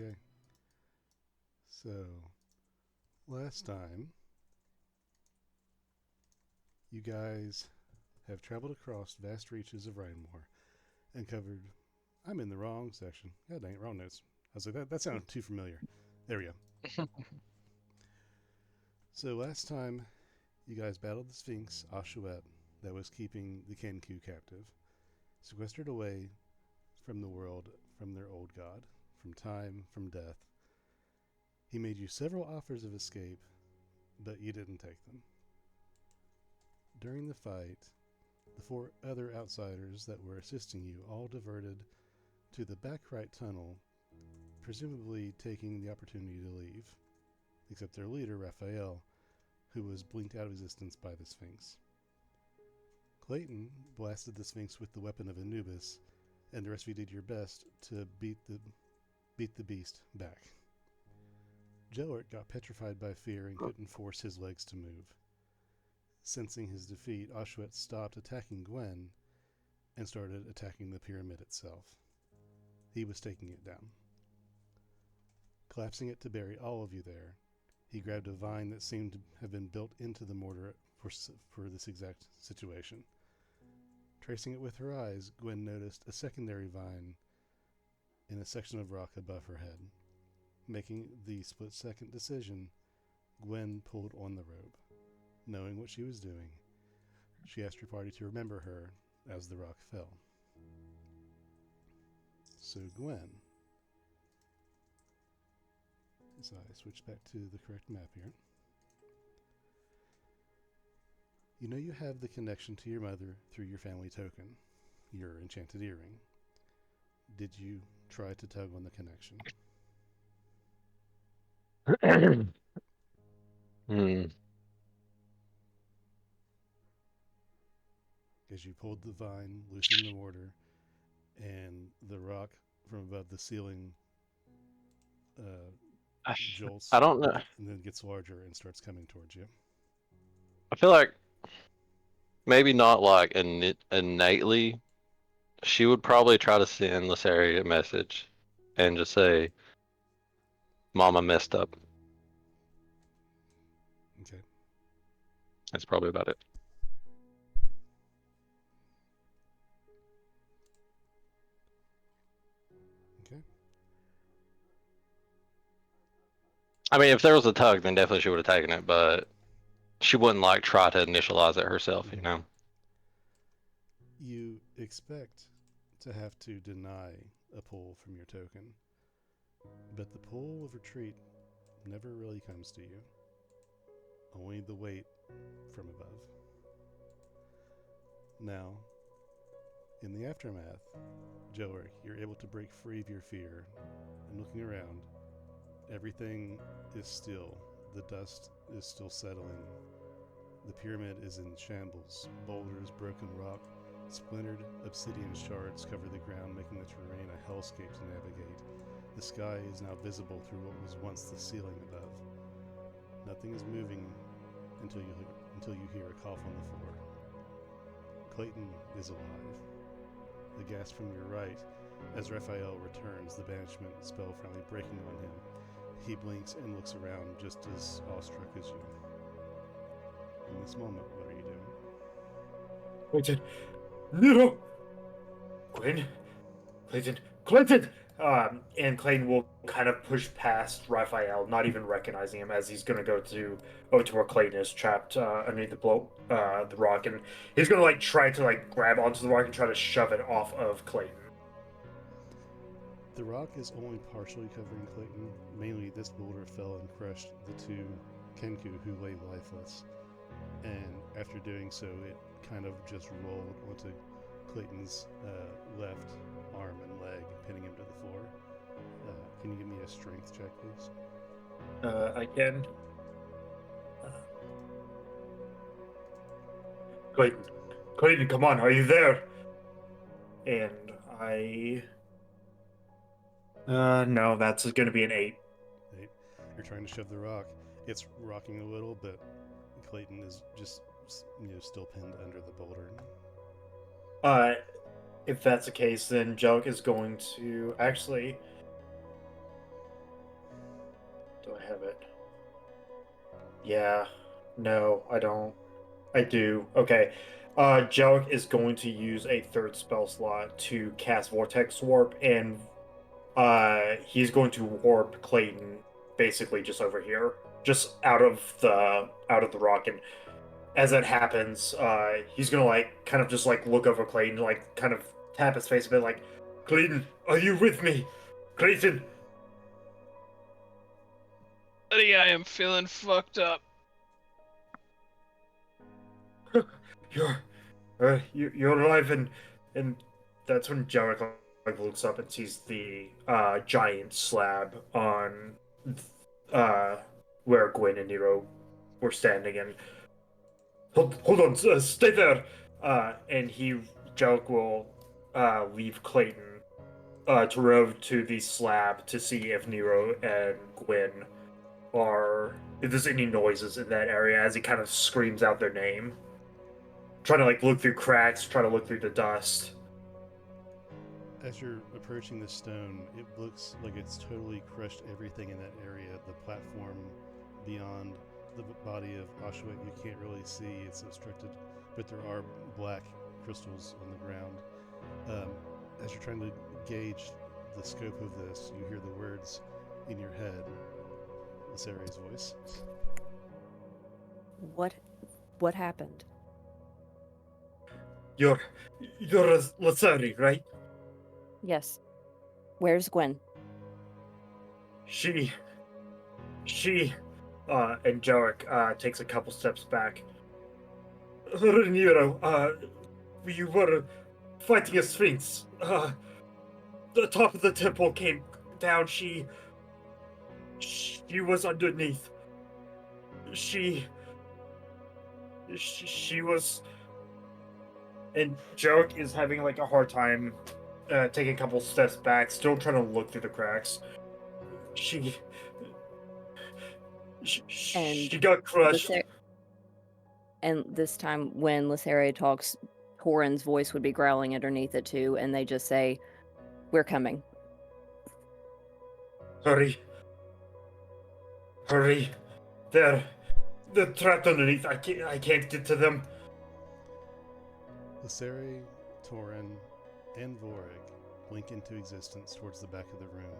Okay. So, last time, you guys have traveled across vast reaches of Rynemoore and covered. I'm in the wrong section. God dang it, wrong notes. I was like, that sounded too familiar. There we go. So, last time, you guys battled the Sphinx, Ashuet, that was keeping the Kenku captive, sequestered away from the world, from their old god, from time, from death. He made you several offers of escape, but you didn't take them. During the fight, the four other outsiders that were assisting you all diverted to the back right tunnel, presumably taking the opportunity to leave, except their leader, Raphael, who was blinked out of existence by the Sphinx. Clayton blasted the Sphinx with the weapon of Anubis, and the rest of you did your best to beat the beast back. Jellic got petrified by fear and couldn't force his legs to move. Sensing his defeat, Ashuet stopped attacking Gwen and started attacking the pyramid itself. He was taking it down. Collapsing it to bury all of you there, he grabbed a vine that seemed to have been built into the mortar for this exact situation. Tracing it with her eyes, Gwen noticed a secondary vine in a section of rock above her head. Making the split-second decision, Gwen pulled on the rope. Knowing what she was doing, she asked her party to remember her as the rock fell. So Gwen, as I switch back to the correct map here, you know you have the connection to your mother through your family token, your enchanted earring. Did you try to tug on the connection? Hmm. As you pulled the vine, loosening the mortar, and the rock from above the ceiling uh, I, jolts I don't know. and then gets larger and starts coming towards you. I feel like maybe not like innately. She would probably try to send Lysari a message and just say, "Mama messed up." Okay. That's probably about it. Okay. I mean, if there was a tug, then definitely she would have taken it, but she wouldn't like try to initialize it herself, you Mm-hmm. know. You expect to have to deny a pull from your token, but the pull of retreat never really comes to you, only the weight from above. Now, in the aftermath, Joer, you're able to break free of your fear, and looking around, everything is still. The dust is still settling. The pyramid is in shambles. Boulders, broken rock, splintered obsidian shards cover the ground, making the terrain a hellscape to navigate. The sky is now visible through what was once the ceiling above. Nothing is moving until you hear a cough on the floor. Clayton is alive. The gasp from your right as Raphael returns, the banishment spell finally breaking on him. He blinks and looks around just as awestruck as you. In this moment, what are you doing? Clayton, no, Clayton, Clayton. And Clayton will kind of push past Raphael, not even recognizing him, as he's going to go to over to where Clayton is trapped underneath the rock, and he's going to like try to like grab onto the rock and try to shove it off of Clayton. The rock is only partially covering Clayton. Mainly, this boulder fell and crushed the two Kenku who lay lifeless. And after doing so, it kind of just rolled onto Clayton's left arm and leg, pinning him to the floor. Can you give me a strength check, please? I can. Clayton, Clayton, come on, are you there? And I, no, that's going to be an 8. Eight. You're trying to shove the rock. It's rocking a little, but Clayton is just still pinned under the boulder. Uh, if that's the case, then Jellic is going to actually. Do I have it? Yeah. No, I don't. I do. Okay. Jellic is going to use a third spell slot to cast Vortex Warp, and he's going to warp Clayton basically just over here, just out of the rock. And as that happens, he's gonna like kind of just like look over Clayton, like kind of tap his face a bit, like, Clayton, are you with me? Clayton. Buddy, I am feeling fucked up. You're you're alive, and that's when Jarek like looks up and sees the giant slab on uh where Gwen and Nero were standing, and hold on, stay there. And Jarek will leave Clayton to row to the slab to see if Nero and Gwen are, if there's any noises in that area, as he kind of screams out their name, trying to like look through cracks, trying to look through the dust. As you're approaching the stone, it looks like it's totally crushed everything in that area. The platform beyond the body of Oshuet you can't really see, it's obstructed, but there are black crystals on the ground. As you're trying to gauge the scope of this, you hear the words in your head, Lisari's voice. What happened? You're Lasari, right? Yes. Where's Gwen? She and Jarek takes a couple steps back. Nero, we were fighting a sphinx. The top of the temple came down. She was underneath. She was, and Jarek is having like a hard time taking a couple steps back, still trying to look through the cracks. She got crushed. And this time, when Lysaria talks, Torin's voice would be growling underneath it too, and they just say, "We're coming." Hurry. They're trapped underneath. I can't get to them. Lysari, Torin, and Vorig blink into existence towards the back of the room.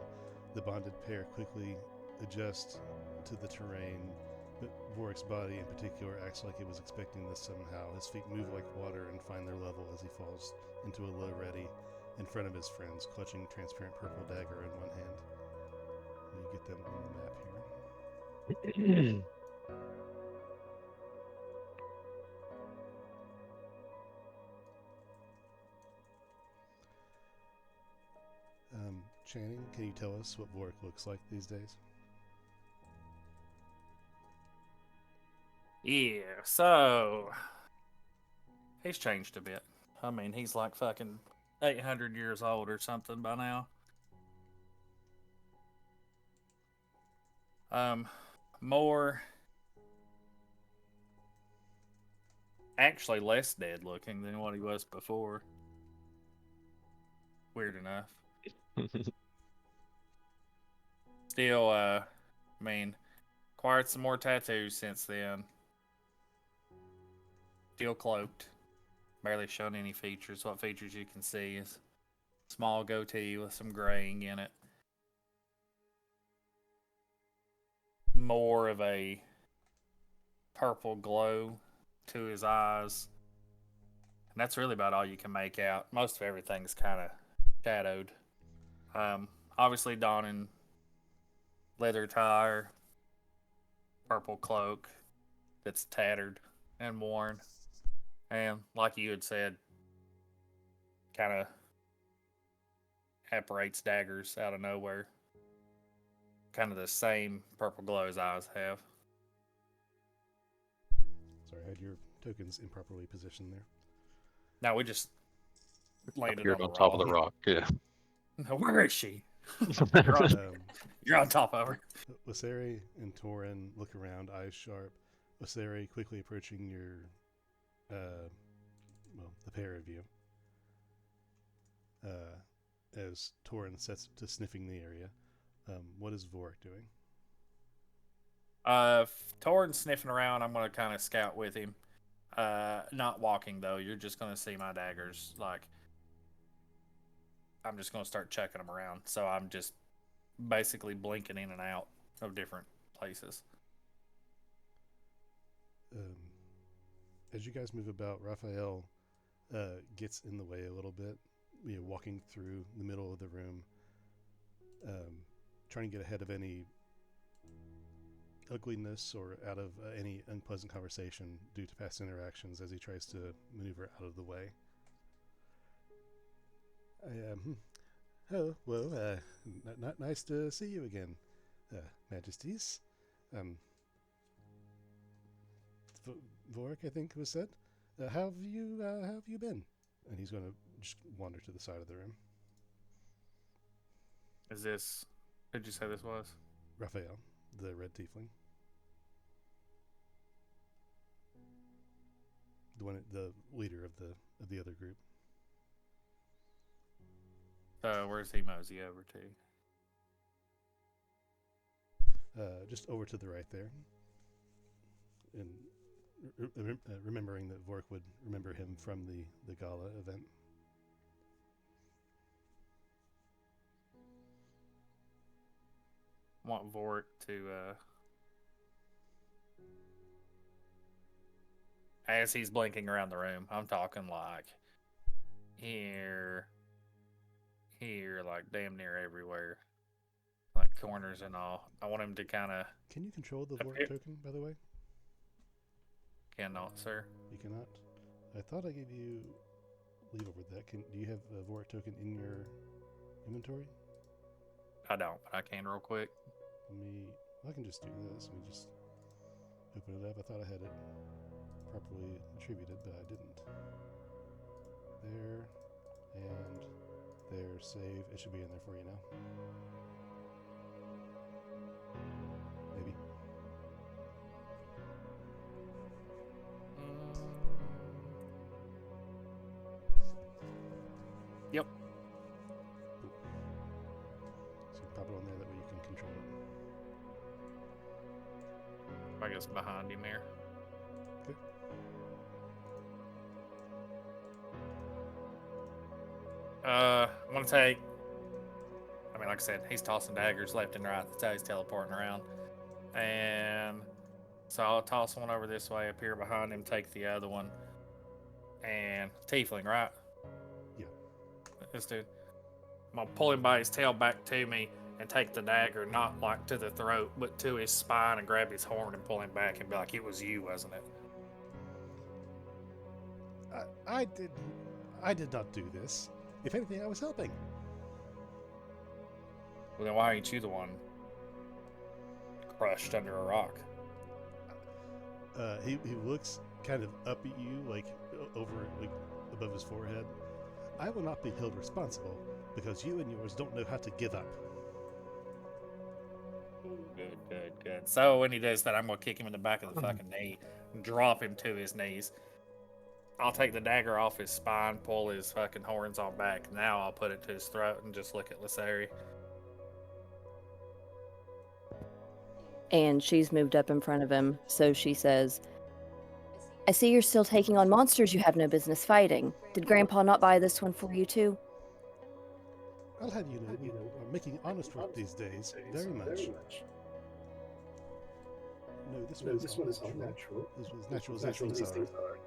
The bonded pair quickly adjust to the terrain, but Vorig's body in particular acts like it was expecting this somehow. His feet move like water and find their level as he falls into a low ready in front of his friends, clutching a transparent purple dagger in one hand. You get them on the map here. Channing, can you tell us what Vorik looks like these days? Yeah, so he's changed a bit. I mean, he's like fucking 800 years old or something by now. More actually less dead looking than what he was before. Weird enough. Still, I mean, acquired some more tattoos since then. Still cloaked. Barely shown any features. What features you can see is small goatee with some graying in it. More of a purple glow to his eyes. And that's really about all you can make out. Most of everything's kind of shadowed. Obviously donning leather attire, purple cloak that's tattered and worn. And like you had said, kind of apparates daggers out of nowhere. Kind of the same purple glow his eyes have. Sorry, I had your tokens improperly positioned there. No, we just laid it You're on top of the rock, yeah. Where is she? You're on top of her. Lysari and Torin look around, eyes sharp. Lysari quickly approaching your, the pair of you. As Torin sets to sniffing the area. What is Vorik doing? Torrin's sniffing around. I'm gonna kind of scout with him. Not walking though. You're just gonna see my daggers. Like, I'm just gonna start checking them around. So I'm just basically blinking in and out of different places. As you guys move about, Raphael gets in the way a little bit, walking through the middle of the room, trying to get ahead of any ugliness or out of any unpleasant conversation due to past interactions as he tries to maneuver out of the way. Oh, well, nice to see you again, Majesties. Vorik, I think was said. How have you been? And he's going to just wander to the side of the room. Is this? Who'd you say this was? Raphael, the red tiefling, the leader of the other group. Where's he mosey over to? Just over to the right there. And remembering that Vork would remember him from the gala event. Want Vork to, as he's blinking around the room, I'm talking like here, like damn near everywhere, like corners and all. I want him to kind of. Can you control the Vork token, by the way? Cannot, sir. You cannot? I thought I gave you leave over that. Do you have a Vork token in your inventory? I don't, but I can real quick. I can just do this. Let me just open it up. I thought I had it properly attributed, but I didn't. There, and there, save. It should be in there for you now. Maybe. Yep. Cool. So you pop it on there, that way you can control it. I guess behind him here. Okay. I'm gonna take. I mean, like I said, he's tossing daggers left and right. That's how he's teleporting around. And so I'll toss one over this way, appear behind him, take the other one. And tiefling, right? Yeah. This dude. I'm gonna pull him by his tail back to me and take the dagger, not like to the throat, but to his spine, and grab his horn and pull him back and be like, "It was you, wasn't it?" I did not do this. If anything, I was helping. Well, then why aren't you the one crushed under a rock? He looks kind of up at you, like over, like above his forehead. I will not be held responsible because you and yours don't know how to give up. Good. So when he does that, I'm gonna kick him in the back of the fucking knee and drop him to his knees. I'll take the dagger off his spine, pull his fucking horns on back. Now I'll put it to his throat and just look at Lysari. And she's moved up in front of him, so she says, "I see you're still taking on monsters you have no business fighting. Did Grandpa not buy this one for you too?" I'll have you know, we are making honest work these days, very much. No, this one is all natural. This was natural as these things are.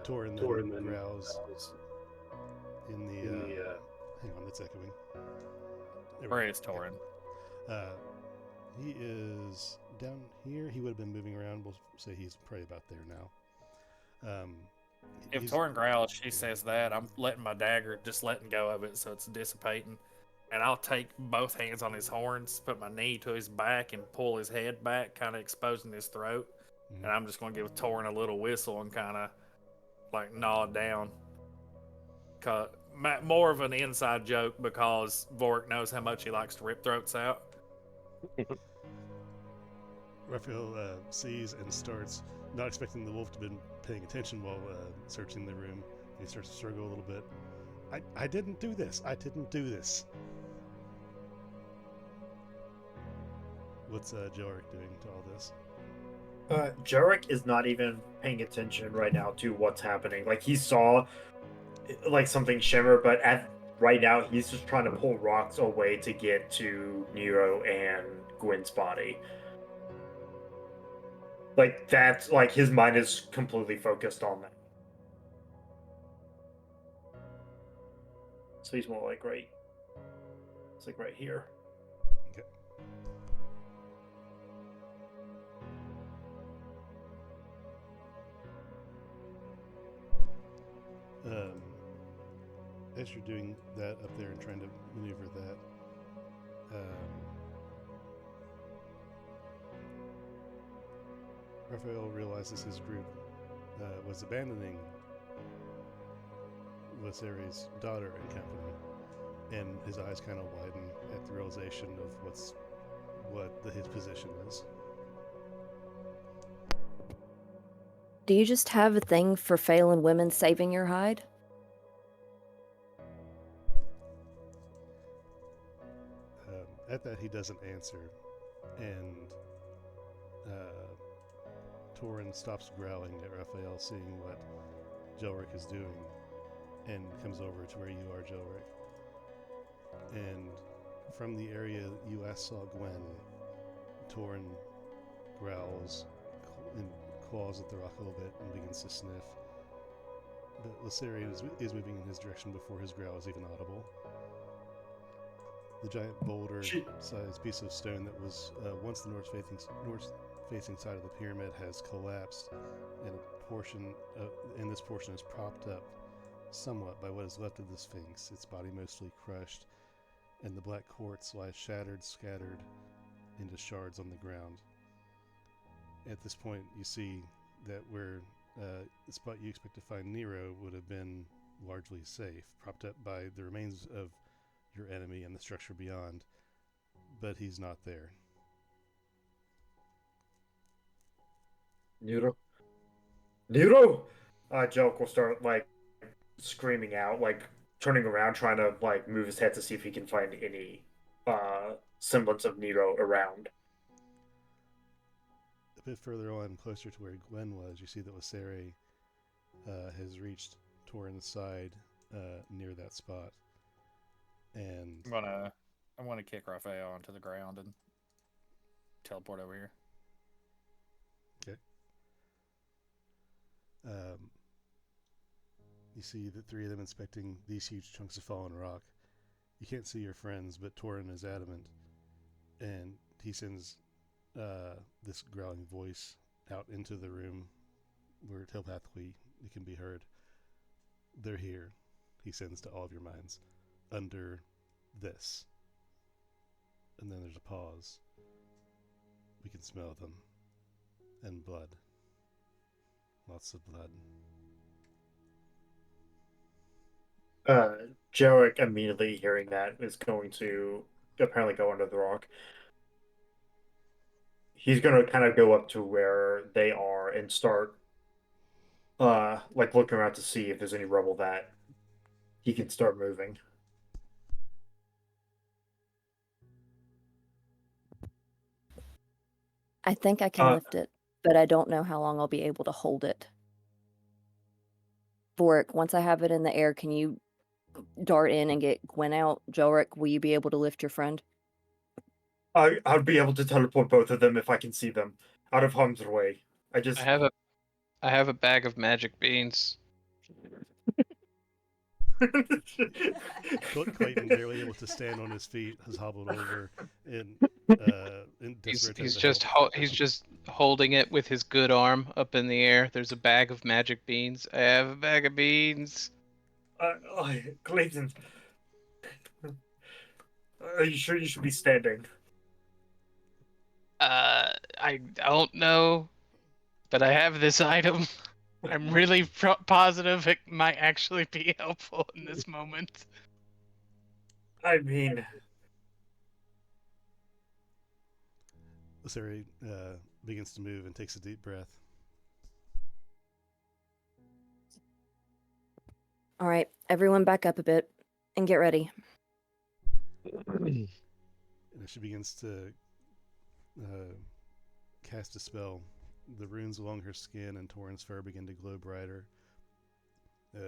Torin then growls in the hang on, it's echoing. Where is Torin? He is down here. He would have been moving around. We'll say he's probably about there now. If Torin growls, she says that, I'm letting my dagger, just letting go of it so it's dissipating. And I'll take both hands on his horns, put my knee to his back, and pull his head back, kind of exposing his throat. Mm-hmm. And I'm just going to give Torin a little whistle and kind of like nod down. More of an inside joke because Vork knows how much he likes to rip throats out. Raphael sees and starts, not expecting the wolf to have been paying attention while searching the room. He starts to struggle a little bit. I didn't do this. I didn't do this. What's Jorik doing to all this? Jarek is not even paying attention right now to what's happening. Like he saw like something shimmer, but at right now he's just trying to pull rocks away to get to Nero and Gwen's body. Like that's like his mind is completely focused on that. So he's more like right. It's like right here. Okay. As you're doing that up there and trying to maneuver that, Raphael realizes his group was abandoning Lysare's daughter and company, and his eyes kind of widen at the realization of his position is. Do you just have a thing for failing women saving your hide? At that, he doesn't answer, and Torin stops growling at Raphael, seeing what Jelric is doing, and comes over to where you are, Jelric. And from the area you last saw Gwen, Torin growls and claws at the rock a little bit and begins to sniff. But Lysarian is moving in his direction before his growl is even audible. The giant boulder-sized piece of stone that was once the north-facing side of the pyramid has collapsed, and this portion is propped up somewhat by what is left of the Sphinx, its body mostly crushed, and the black quartz lies scattered into shards on the ground. At this point, you see that where the spot you expect to find Nero would have been largely safe, propped up by the remains of your enemy and the structure beyond, but he's not there. Nero! Jellic will start like screaming out, like turning around, trying to like move his head to see if he can find any semblance of Nero around. A bit further on, closer to where Gwen was, you see that Lysare has reached Torin's side near that spot. And I'm gonna kick Raphael onto the ground and teleport over here. Okay. You see the three of them inspecting these huge chunks of fallen rock. You can't see your friends, but Torin is adamant, and he sends this growling voice out into the room where telepathically it can be heard. They're here, he sends to all of your minds, under this. And then there's a pause. We can smell them. And blood. Lots of blood. Jellic, immediately hearing that, is going to apparently go under the rock. He's going to kind of go up to where they are and start like looking around to see if there's any rubble that he can start moving. I think I can lift it, but I don't know how long I'll be able to hold it. Vorik, once I have it in the air, can you dart in and get Gwen out? Jelric, will you be able to lift your friend? I'll be able to teleport both of them if I can see them out of harm's way. I have a bag of magic beans. Clayton, barely able to stand on his feet, has hobbled over in He's just holding it with his good arm up in the air. There's a bag of magic beans. I have a bag of beans. Clayton, are you sure you should be standing? I don't know, but I have this item. I'm really positive it might actually be helpful in this moment. I mean, Lysari begins to move and takes a deep breath. All right, everyone back up a bit and get ready. And as she begins to cast a spell. The runes along her skin and Torin's fur begin to glow brighter,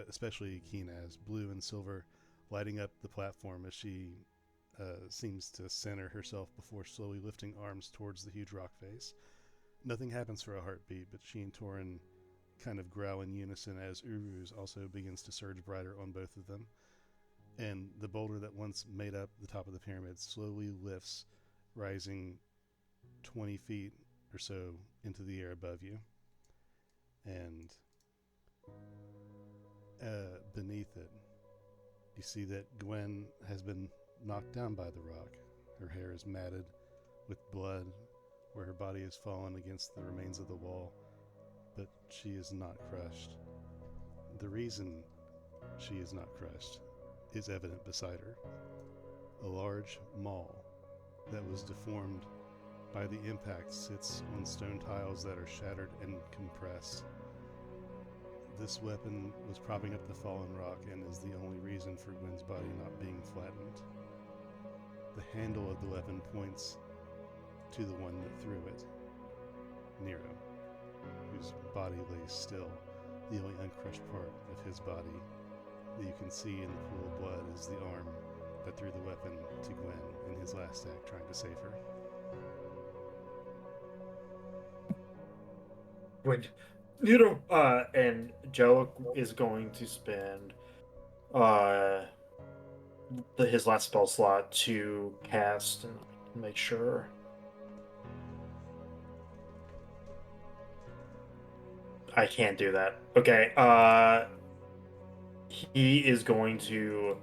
especially Keenaz, blue and silver, lighting up the platform as she seems to center herself before slowly lifting arms towards the huge rock face. Nothing happens for a heartbeat, but she and Torin kind of growl in unison as Uru's also begins to surge brighter on both of them. And the boulder that once made up the top of the pyramid slowly lifts, rising 20 feet or so into the air above you. And beneath it, you see that Gwen has been knocked down by the rock. Her hair is matted with blood where her body has fallen against the remains of the wall, but she is not crushed. The reason she is not crushed is evident beside her. A large maul that was deformed by the impact sits on stone tiles that are shattered and compressed. This weapon was propping up the fallen rock and is the only reason for Gwen's body not being flattened. The handle of the weapon points to the one that threw it, Nero, whose body lays still. The only uncrushed part of his body that you can see in the pool of blood is the arm that threw the weapon to Gwen in his last act trying to save her. Wait, and Joe is going to spend his last spell slot to cast and make sure. I can't do that. Okay, he is going to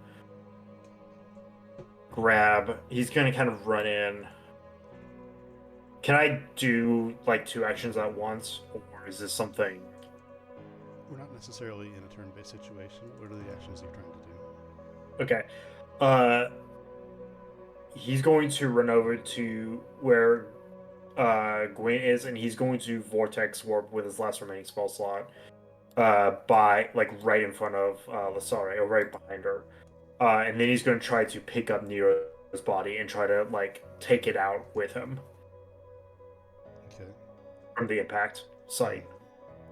he's going to kind of run in. Can I do like 2 actions at once, or is this something? We're not necessarily in a turn-based situation. What are the actions you're trying to do? Okay. He's going to run over to where Gwen is, and he's going to vortex warp with his last remaining spell slot by like right in front of Lasare, or right behind her. And then he's going to try to pick up Nero's body and try to like take it out with him. Okay. From the impact site.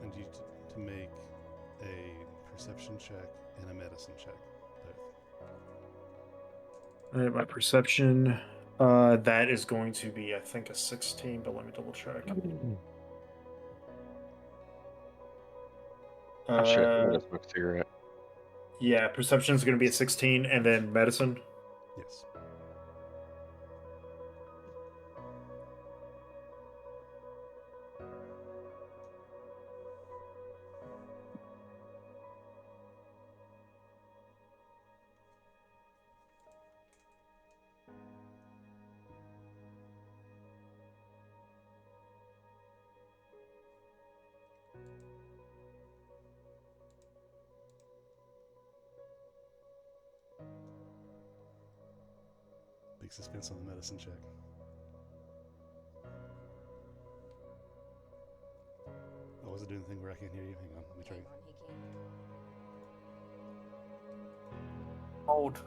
And you to make a perception check and a medicine check. Both. My perception, that is going to be, I think, a 16, but let me double check. I should have smoked a cigarette. Yeah, perception is going to be a 16, and then medicine. Yes. Big suspense on the medicine check. Oh, was it doing the thing where I can't hear you? Hang on, let me try. Old.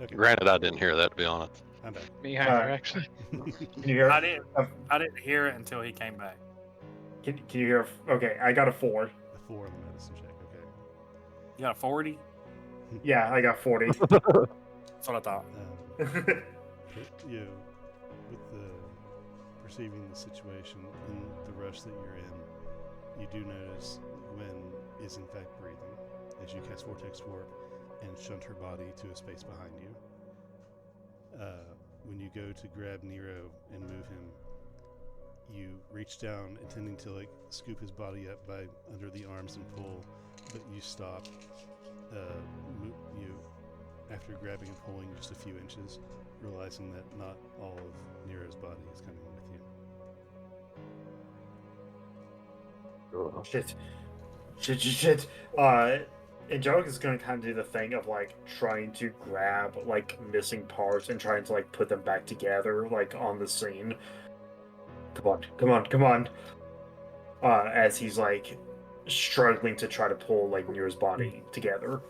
Okay, Granted, I didn't hear that, to be honest. I'm back. Me either, Alright. actually. Can you hear? I didn't hear it until he came back. Can you hear? Okay, I got a 4. The 4 on the medicine check. Okay. You got a 40? Yeah, I got 40. That's what I thought. You know, with the perceiving the situation in the rush that you're in, you do notice Gwen is in fact breathing as you cast Vortex Warp and shunt her body to a space behind you. When you go to grab Nero and move him, you reach down intending to like scoop his body up by under the arms and pull, but you stop. You after grabbing and pulling just a few inches, realizing that not all of Nero's body is coming with you. Shit. Angelica is going to kind of do the thing of like trying to grab like missing parts and trying to like put them back together like on the scene. Come on. As he's like struggling to try to pull like Nero's body together.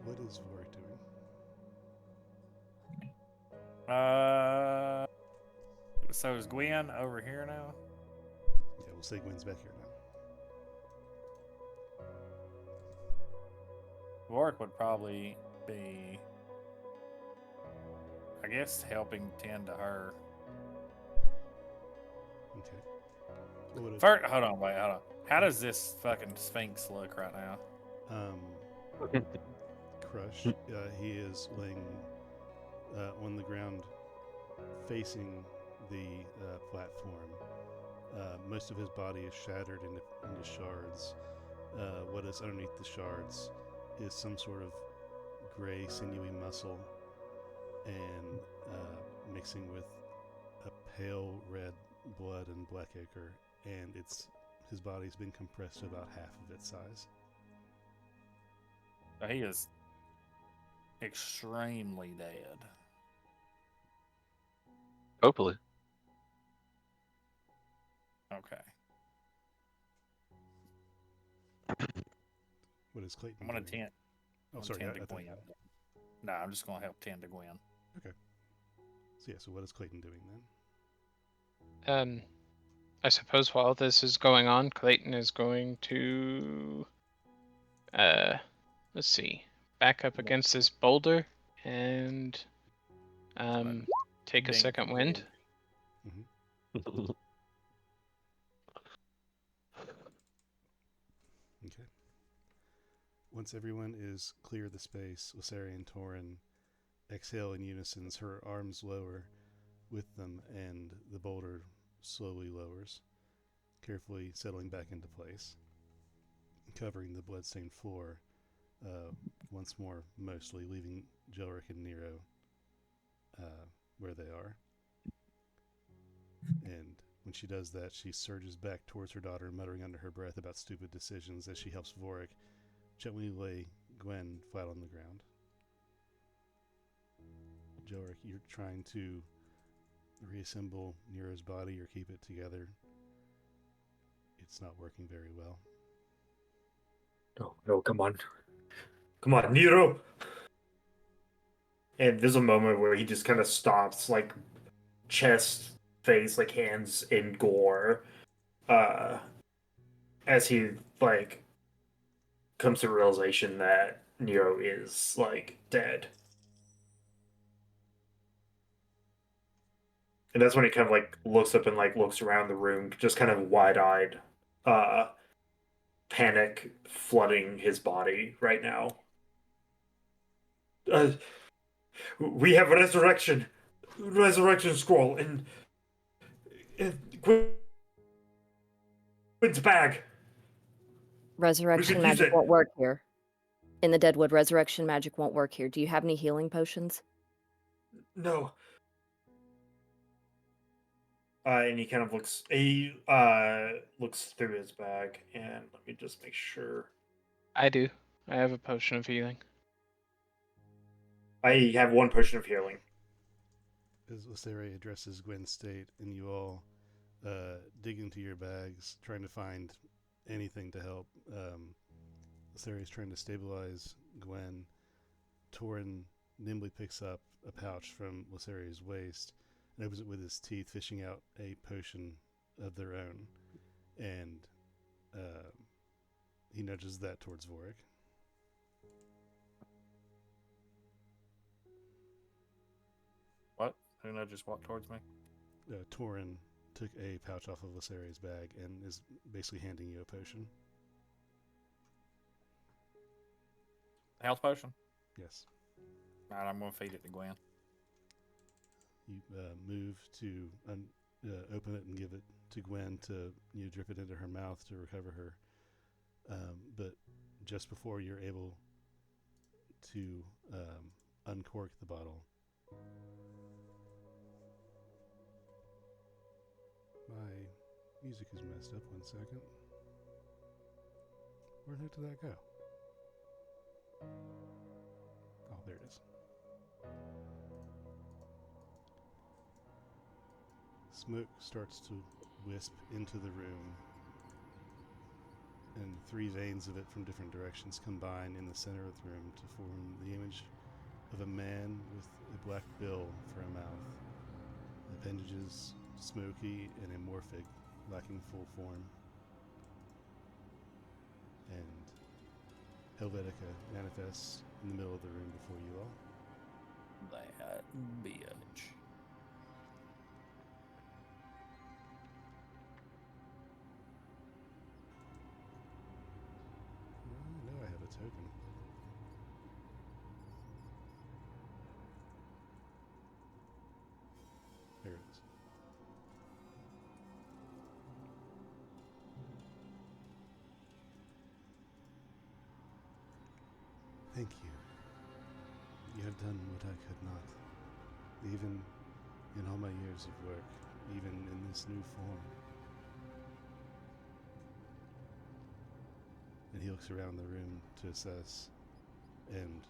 What is Vorik doing? So is Gwen over here now? Yeah, we'll say Gwen's back here now. Warwick would probably be, I guess, helping tend to her. Okay. What would it, First, hold on. How does this fucking Sphinx look right now? Crush, he is laying on the ground facing the platform. Most of his body is shattered into shards. What is underneath the shards is some sort of gray, sinewy muscle, and mixing with a pale red blood and black ochre, and his body's been compressed to about half of its size. So he is extremely dead. Hopefully. Okay. What is Clayton I'm gonna doing? tend. Oh, I'm sorry. gonna tend I to thought Gwen. No, I'm just gonna help tend to Gwen. Okay. So yeah. So what is Clayton doing then? I suppose while this is going on, Clayton is going to, let's see, back up against this boulder and take a Dink second the wind. Mm-hmm. Okay. Once everyone is clear of the space, Lysari and Torin exhale in unison as her arms lower with them and the boulder slowly lowers, carefully settling back into place, covering the bloodstained floor once more, mostly leaving Jelric and Nero where they are. And when she does that, she surges back towards her daughter, muttering under her breath about stupid decisions as she helps Vorik gently lay Gwen flat on the ground. Jelric, you're trying to reassemble Nero's body or keep it together. It's not working very well. No, come on. Come on, Nero! And there's a moment where he just kind of stops, like, chest, face, like, hands in gore, as he, like, comes to the realization that Nero is, like, dead. And that's when he kind of, like, looks up and, like, looks around the room, just kind of wide-eyed, panic flooding his body right now. We have a resurrection scroll in Quid's bag. Resurrection use magic it. won't work here. In the Deadwood, resurrection magic won't work here. Do you have any healing potions? No. And he kind of looks. He looks through his bag, and let me just make sure. I do. I have a potion of healing. I have one potion of healing. As Lysari addresses Gwen's state, and you all dig into your bags, trying to find anything to help. Lysari is trying to stabilize Gwen. Torin nimbly picks up a pouch from Lysari's waist and opens it with his teeth, fishing out a potion of their own. And he nudges that towards Vorik. What? Who just walked towards me? Torin took a pouch off of Lysari's bag and is basically handing you a potion. Health potion? Yes. Alright, I'm gonna feed it to Gwen. You move to open it and give it to Gwen to drip it into her mouth to recover her. But just before you're able to uncork the bottle, my music is messed up. 1 second. Where the heck did that go? Oh, there it is. Smoke starts to wisp into the room, and 3 veins of it from different directions combine in the center of the room to form the image of a man with a black bill for a mouth, appendages smoky and amorphic, lacking full form. And Helvetica manifests in the middle of the room before you all. That bitch. I know I have a token. There it is. Thank you. You have done what I could not. Even in all my years of work, even in this new form. And he looks around the room to assess and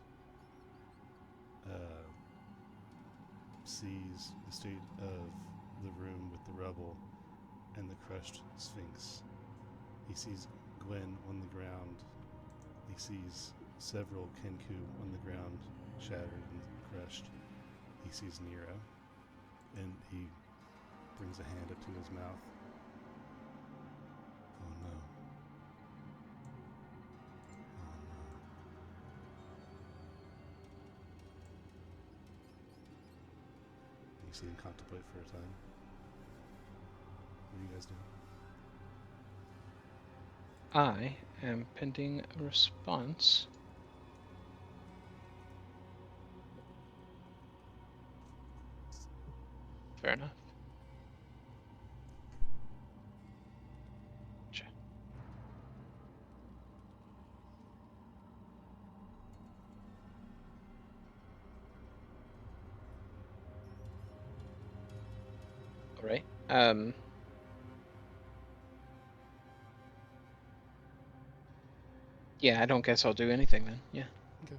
sees the state of the room with the rubble and the crushed sphinx. He sees Gwen on the ground. He sees several Kenku on the ground, shattered and crushed. He sees Nero, and he brings a hand up to his mouth. Oh no. Oh no. You see him contemplate for a time. What are you guys doing? I am pending a response. Fair enough. Gotcha. All right. Yeah, I don't guess I'll do anything then. Yeah. Okay.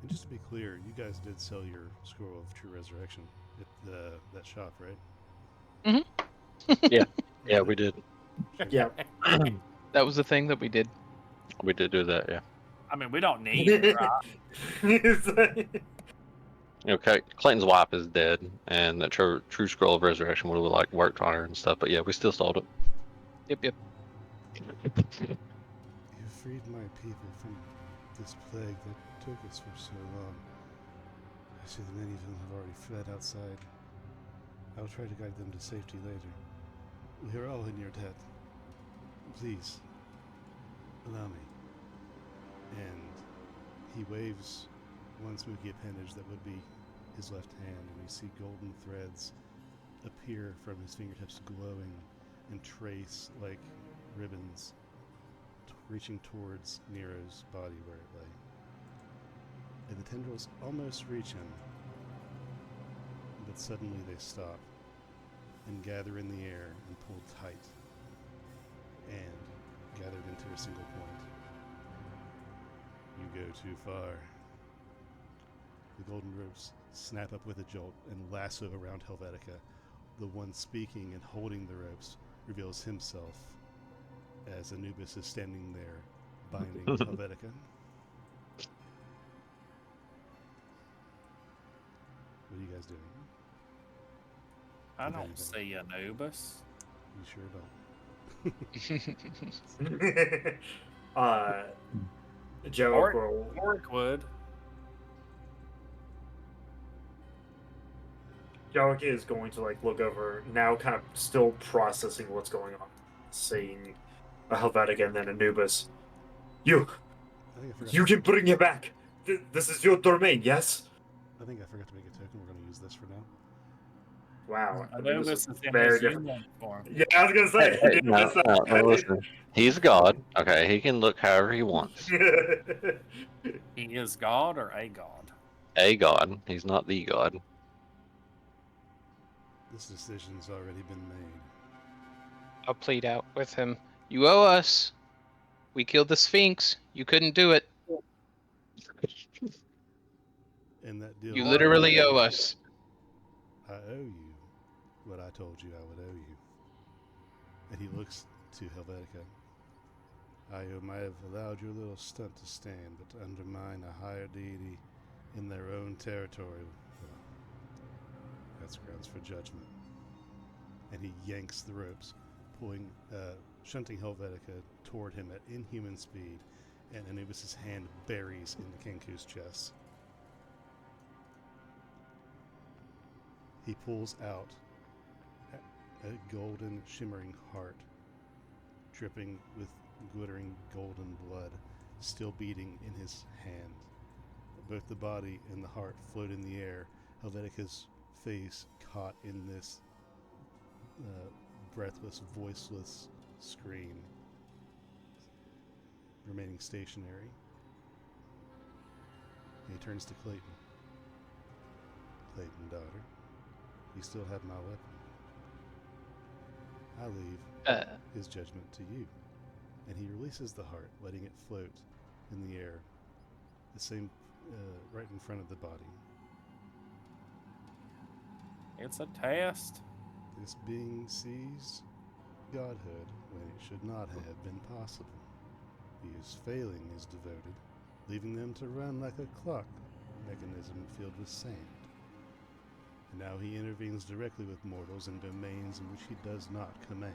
And just to be clear, you guys did sell your scroll of true resurrection at that shop, right? Yeah, we did. Yeah. That was the thing that we did. We did do that, yeah. I mean, we don't need it, right? Clayton's wife is dead, and that true scroll of resurrection would have like worked on her and stuff. But yeah, we still sold it. Yep. You freed my people from this plague that took us for so long. I see that many of them have already fled outside. I will try to guide them to safety later. We are all in your debt. Please, allow me. And he waves one smoky appendage that would be his left hand, and we see golden threads appear from his fingertips, glowing and trace like ribbons, reaching towards Nero's body where it lay. And the tendrils almost reach him, but suddenly they stop and gather in the air and pull tight and gathered into a single point. You go too far. The golden ropes snap up with a jolt and lasso around Helvetica. The one speaking and holding the ropes reveals himself as Anubis is standing there, binding Helvetica. What are you guys doing? I don't see Anubis. You sure don't. Joe will. Oric would. Joe is going to look over now, kind of still processing what's going on, seeing a Helvetica and then Anubis. You can bring it back. This is your domain, yes? I think I forgot to make a token. We're going to use this for now. Wow. Anubis is in very his different. union form. Yeah, I was going to say. Hey, no, listen. He's God. Okay, he can look however he wants. He is God or a god? A God. He's not the God. This decision's already been made. I'll plead out with him. You owe us. We killed the Sphinx. You couldn't do it. And that deal. You literally owe us. I owe you what I told you I would owe you. And he looks to Helvetica. I might have allowed your little stunt to stand, but to undermine a higher deity in their own territory, well, that's grounds for judgment. and he yanks the ropes, shunting Helvetica toward him at inhuman speed, and Anubis' hand buries into Kenku's chest. He pulls out a golden, shimmering heart, dripping with glittering golden blood, still beating in his hand. Both the body and the heart float in the air, Helvetica's face caught in this breathless, voiceless scream, remaining stationary. He turns to Clayton. Clayton, daughter, you still have my weapon. I leave his judgment to you. And he releases the heart, letting it float in the air, the same right in front of the body. It's a test. This being sees godhood when it should not have been possible. He is failing his devoted, leaving them to run like a clock mechanism filled with sand. And now he intervenes directly with mortals in domains in which he does not command,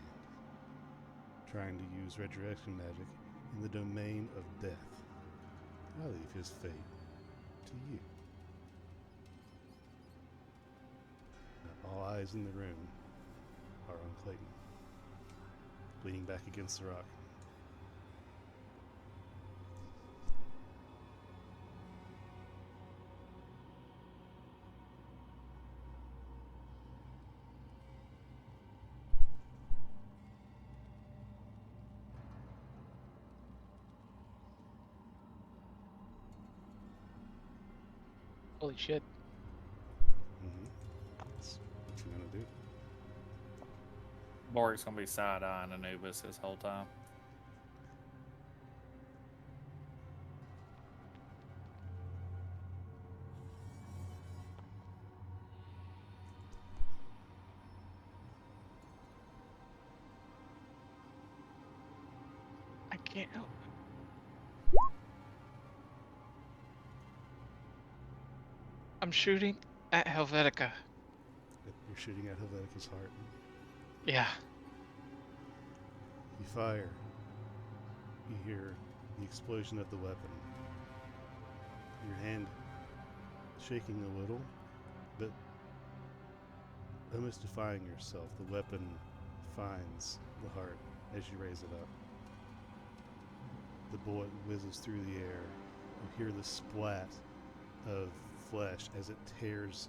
trying to use resurrection magic in the domain of death. I leave his fate to you. Now, all eyes in the room are on Clayton, leaning back against the rock. Holy shit. That's what you're gonna do. Borg's gonna be side-eyeing Anubis this whole time. I can't help. I'm shooting at Helvetica. You're shooting at Helvetica's heart. Yeah. You fire. You hear the explosion of the weapon. Your hand shaking a little, but almost defying yourself. The weapon finds the heart as you raise it up. The bullet whizzes through the air. You hear the splat of flesh as it tears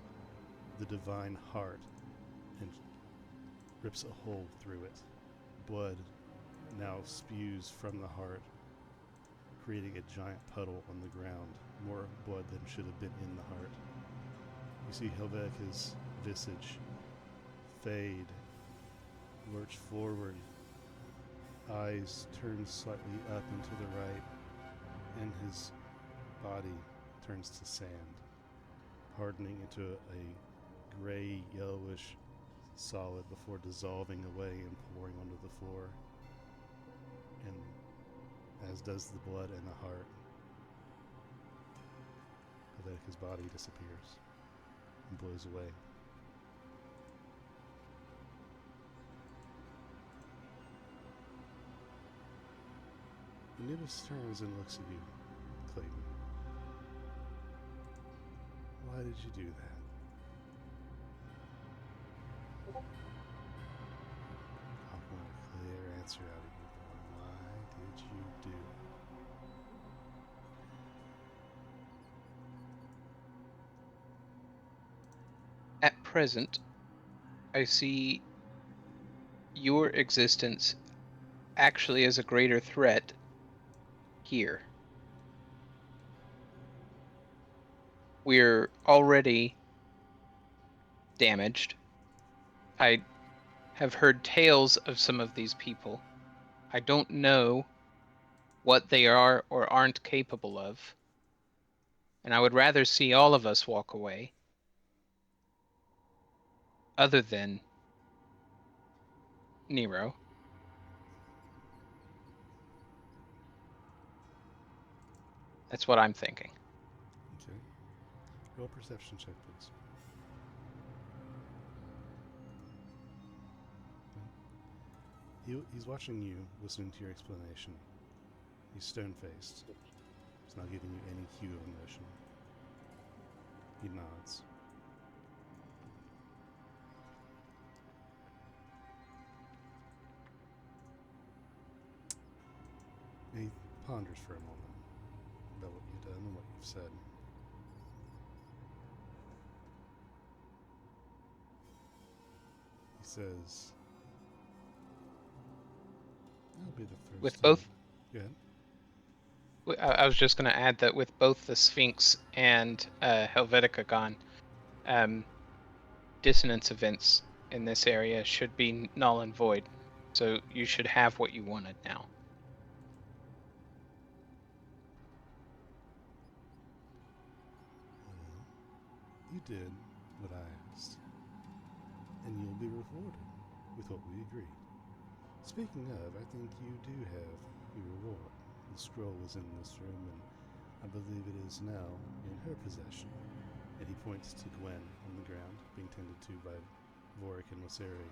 the divine heart and rips a hole through it. Blood now spews from the heart, creating a giant puddle on the ground, more blood than should have been in the heart. You see Helvetica's visage fade, lurch forward, eyes turn slightly up and to the right, and his body turns to sand, hardening into a gray, yellowish solid before dissolving away and pouring onto the floor, and as does the blood and the heart. Helvetica's body disappears and blows away. Anubis turns and looks at you, Clayton. Why did you do that? I want a clear answer out of you, boy. Why did you do it? At present, I see your existence actually as a greater threat here. We're already damaged. I have heard tales of some of these people. I don't know what they are or aren't capable of. And I would rather see all of us walk away. Other than Nero. That's what I'm thinking. Okay. Roll a perception check, please. He's watching you, listening to your explanation. He's stone-faced. He's not giving you any cue of emotion. He nods. He ponders for a moment about what you've done and what you've said. He says, "That'll be the first With time." both, Go ahead. I was just going to add that with both the Sphinx and Helvetica gone, dissonance events in this area should be null and void. So you should have what you wanted now. Well, you did what I asked, and you'll be rewarded with what we agreed. Speaking of, I think you do have your reward. The scroll was in this room, and I believe it is now in her possession. And he points to Gwen on the ground, being tended to by Vorik and Lyseri,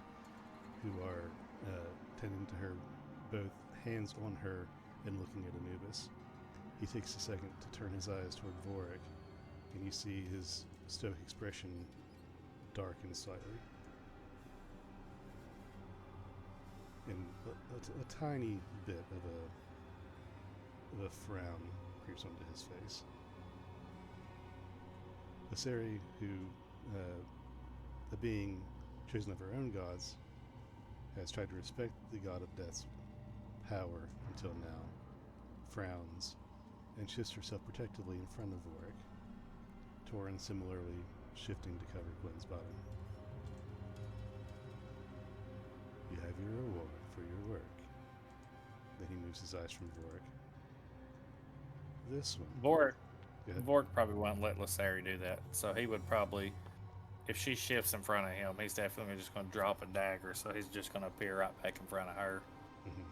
who are tending to her, both hands on her and looking at Anubis. He takes a second to turn his eyes toward Vorik, and you see his stoic expression darken slightly. And a tiny bit of a frown creeps onto his face. Lyseri, who, a being chosen of her own gods, has tried to respect the god of death's power until now, frowns, and shifts herself protectively in front of Vorik. Torin similarly shifting to cover Gwen's body. You have your reward for your work. Then he moves his eyes from Vorik. This one. Vork, Go ahead. Vork probably won't let Lyseri do that, so he would probably, if she shifts in front of him, he's definitely just going to drop a dagger, so he's just going to appear right back in front of her. Mhm.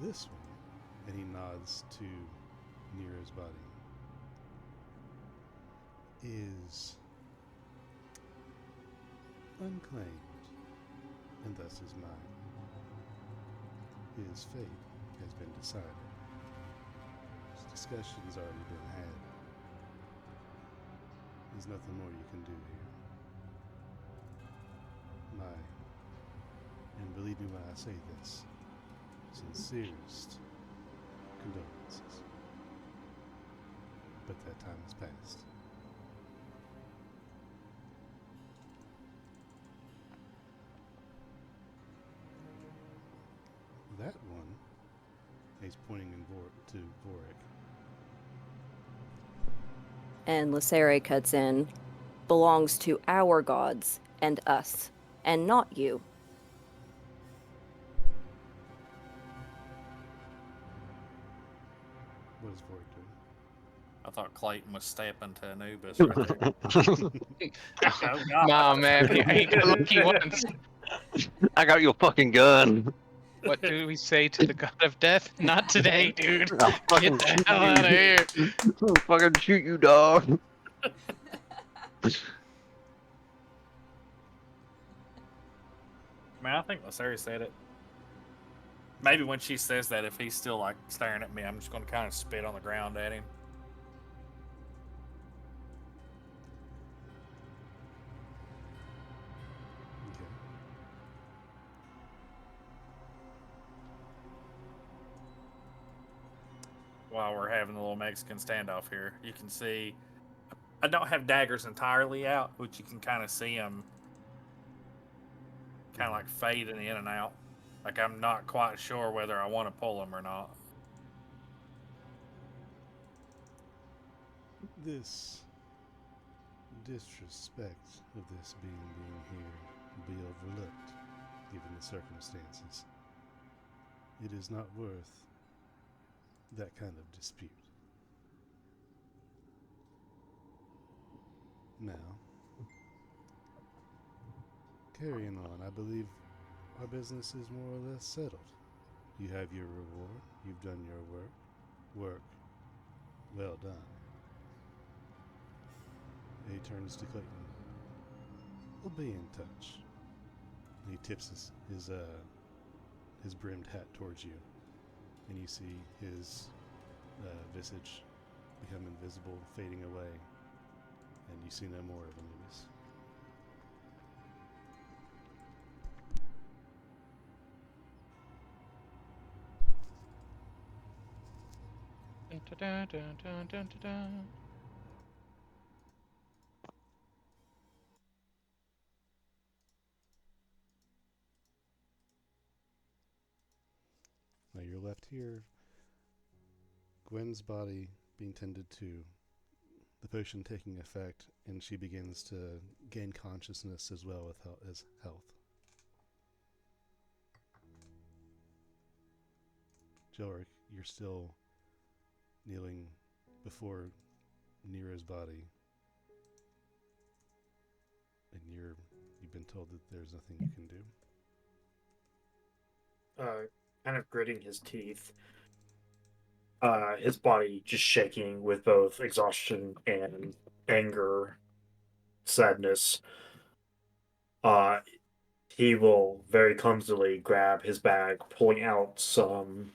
This one, and he nods to Nero's body, is unclaimed, and thus is mine. His fate has been decided. His discussion's already been had. There's nothing more you can do here. My, and believe me when I say this, sincerest condolences. But that time has passed. That one, he's pointing to Vorik. And Lyseri cuts in, belongs to our gods and us, and not you. What is Vorik doing? I thought Clayton was stepping to Anubis right there. Oh, God. Nah, man, he got lucky once. I got your fucking gun. What do we say to the god of death? Not today, dude. I'll fucking Get the shoot hell you. out of here. I'll fucking shoot you, dog. Man, I think Lyseri said it. Maybe when she says that, if he's still like staring at me, I'm just going to kind of spit on the ground at him. Okay. While we're having a little Mexican standoff here, you can see I don't have daggers entirely out, but you can kind of see them kind of like fading in and out. Like I'm not quite sure whether I want to pull them or not. This disrespect of this being here will be overlooked, given the circumstances. It is not worth that kind of dispute. Now, carrying on, I believe our business is more or less settled. You have your reward, you've done your work well done. He turns to Clayton. We'll be in touch. He tips his brimmed hat towards you, and you see his visage become invisible, fading away, and you see no more of Anubis. Dun, dun, dun, dun, dun, dun, dun. Now you're left here, Gwen's body being tended to, the potion taking effect, and she begins to gain consciousness as well as health. Jelric, you're still kneeling before Nero's body, and you've been told that there's nothing you can do. Kind of gritting his teeth, his body just shaking with both exhaustion and anger, sadness. He will very clumsily grab his bag, pulling out some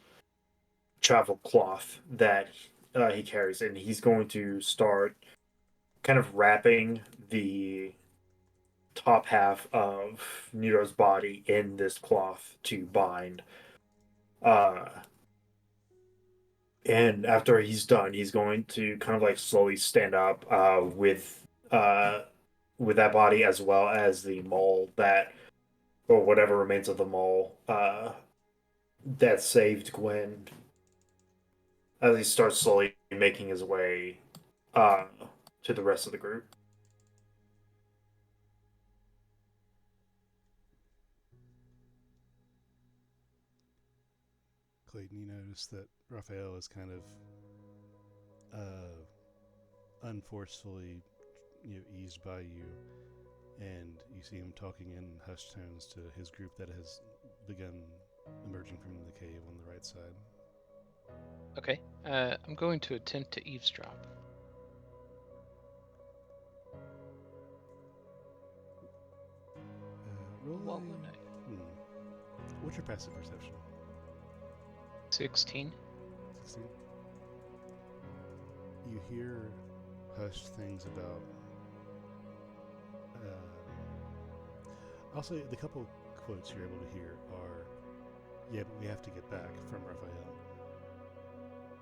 travel cloth that he carries, and he's going to start kind of wrapping the top half of Nero's body in this cloth to bind. And after he's done, he's going to kind of like slowly stand up with that body, as well as the mole that, or whatever remains of the mole that saved Gwen, as he starts slowly making his way to the rest of the group. Clayton, you notice that Raphael is kind of unforcefully, eased by you, and you see him talking in hushed tones to his group that has begun emerging from the cave on the right side. Okay, I'm going to attempt to eavesdrop. Roll What a- would I? What's your passive perception? 16. 16. You hear hushed things about. Also, the couple quotes you're able to hear are, "Yeah, but we have to get back," from Raphael,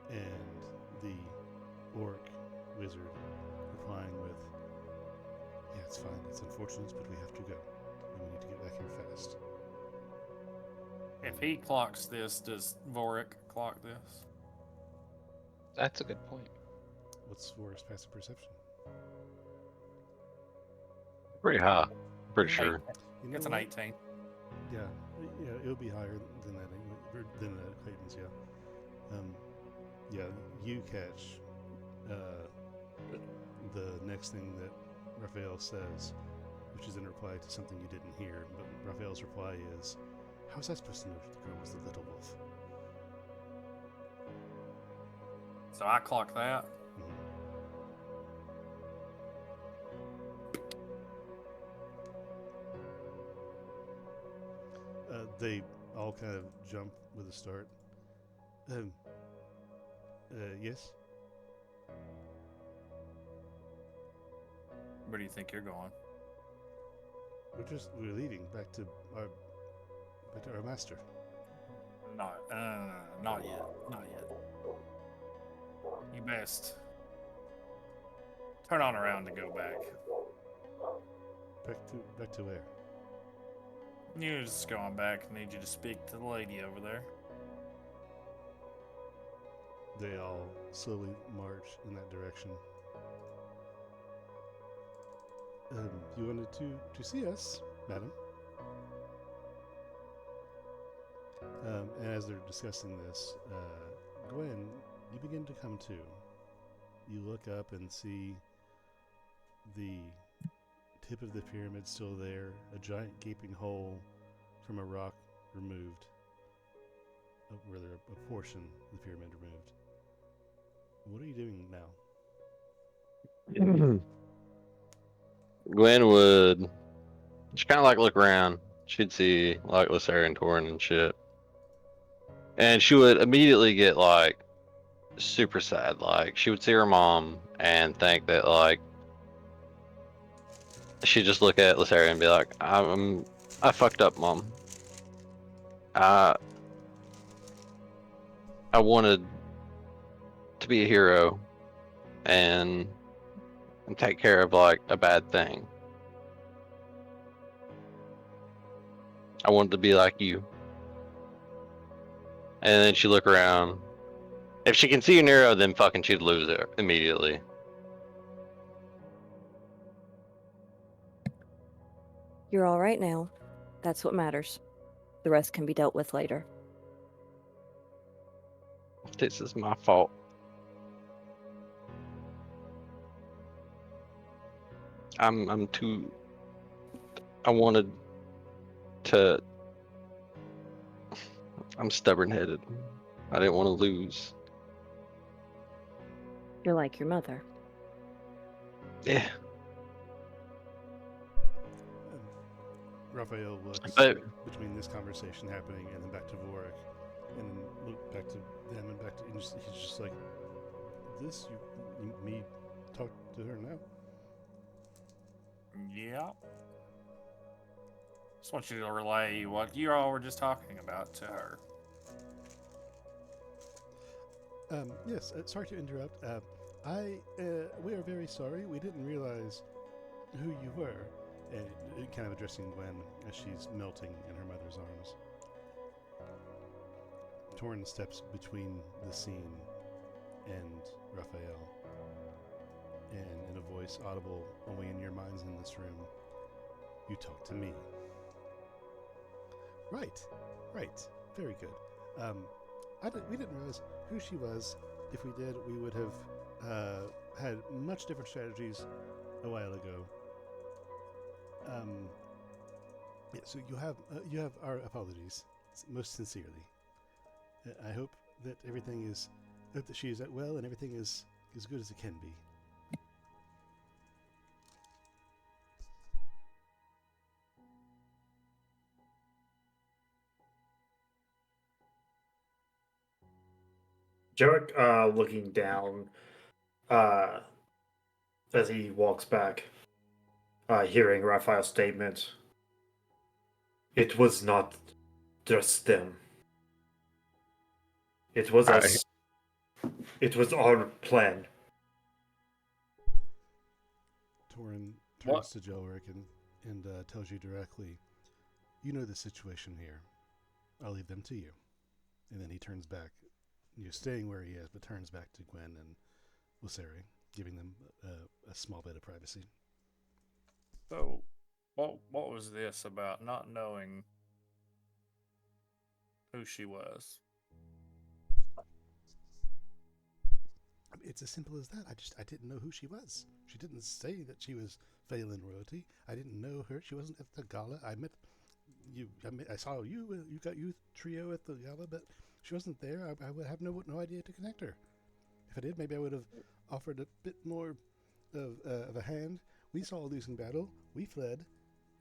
and the orc wizard replying with, "Yeah, it's fine. It's unfortunate, but we have to go, and we need to get back here fast." If he clocks this, does Vorik clock this? That's a good point. What's Vor's passive perception? Pretty high. Pretty Yeah. sure. You know It's an what? 18. Yeah, it would be higher than that, than Clayton's. Yeah, yeah. You catch the next thing that Raphael says, which is in reply to something you didn't hear. But Raphael's reply is, "How was I supposed to know the girl was the little wolf?" So I clock that. Mhm. They all kind of jump with a start. Yes. Where do you think you're going? We're leaving back to our master. No, not yet. Not yet. You best turn on around and go back. Back to where? You're just going back. Need you to speak to the lady over there. They all slowly march in that direction. You wanted to see us, madam? And as they're discussing this, Gwen, you begin to come to. You look up and see the tip of the pyramid still there, a giant gaping hole from a rock removed, rather a portion of the pyramid removed. What are you doing now? Gwen would just kind of like look around, she'd see like Lysaria and Torin and shit, and she would immediately get like super sad. Like she would see her mom and think that like she'd just look at Lysaria and be like, I fucked up, mom. I I wanted to be a hero and take care of like a bad thing. I wanted to be like you. And then she look around. If she can see Nero, then fucking she'd lose it immediately. You're all right now. That's what matters. The rest can be dealt with later. This is my fault. I'm too. I wanted to. I'm stubborn headed. I didn't want to lose. You're like your mother. Yeah. Raphael looks But between this conversation happening and then back to Vorik, and then look back to them and back to. And he's just like, "This, me talk to her now." Yeah. Just want you to relay what you all were just talking about to her. Yes. Sorry to interrupt. We are very sorry. We didn't realize who you were. Kind of addressing Gwen as she's melting in her mother's arms. Torin steps between the scene and Raphael, and in a voice audible only in your minds in this room, you talk to me. Right. Very good. We didn't realize who she was. If we did, we would have had much different strategies a while ago. Yeah, so you have our apologies, most sincerely. I hope that she is well and everything is as good as it can be. Jarek, looking down, as he walks back, hearing Raphael's statement. It was not just them. It was us. It was our plan. Torin What? turns to Jelric and tells you directly, "You know the situation here. I'll leave them to you." And then he turns back, staying where he is, but turns back to Gwen and Lysaria, giving them a small bit of privacy. So, what was this about not knowing who she was? It's as simple as that. I didn't know who she was. She didn't say that she was Phelan royalty. I didn't know her. She wasn't at the gala. I met you. I saw you. You got youth trio at the gala, but she wasn't there. I would have no idea to connect her. If I did, maybe I would have offered a bit more of a hand. We saw a losing battle. We fled,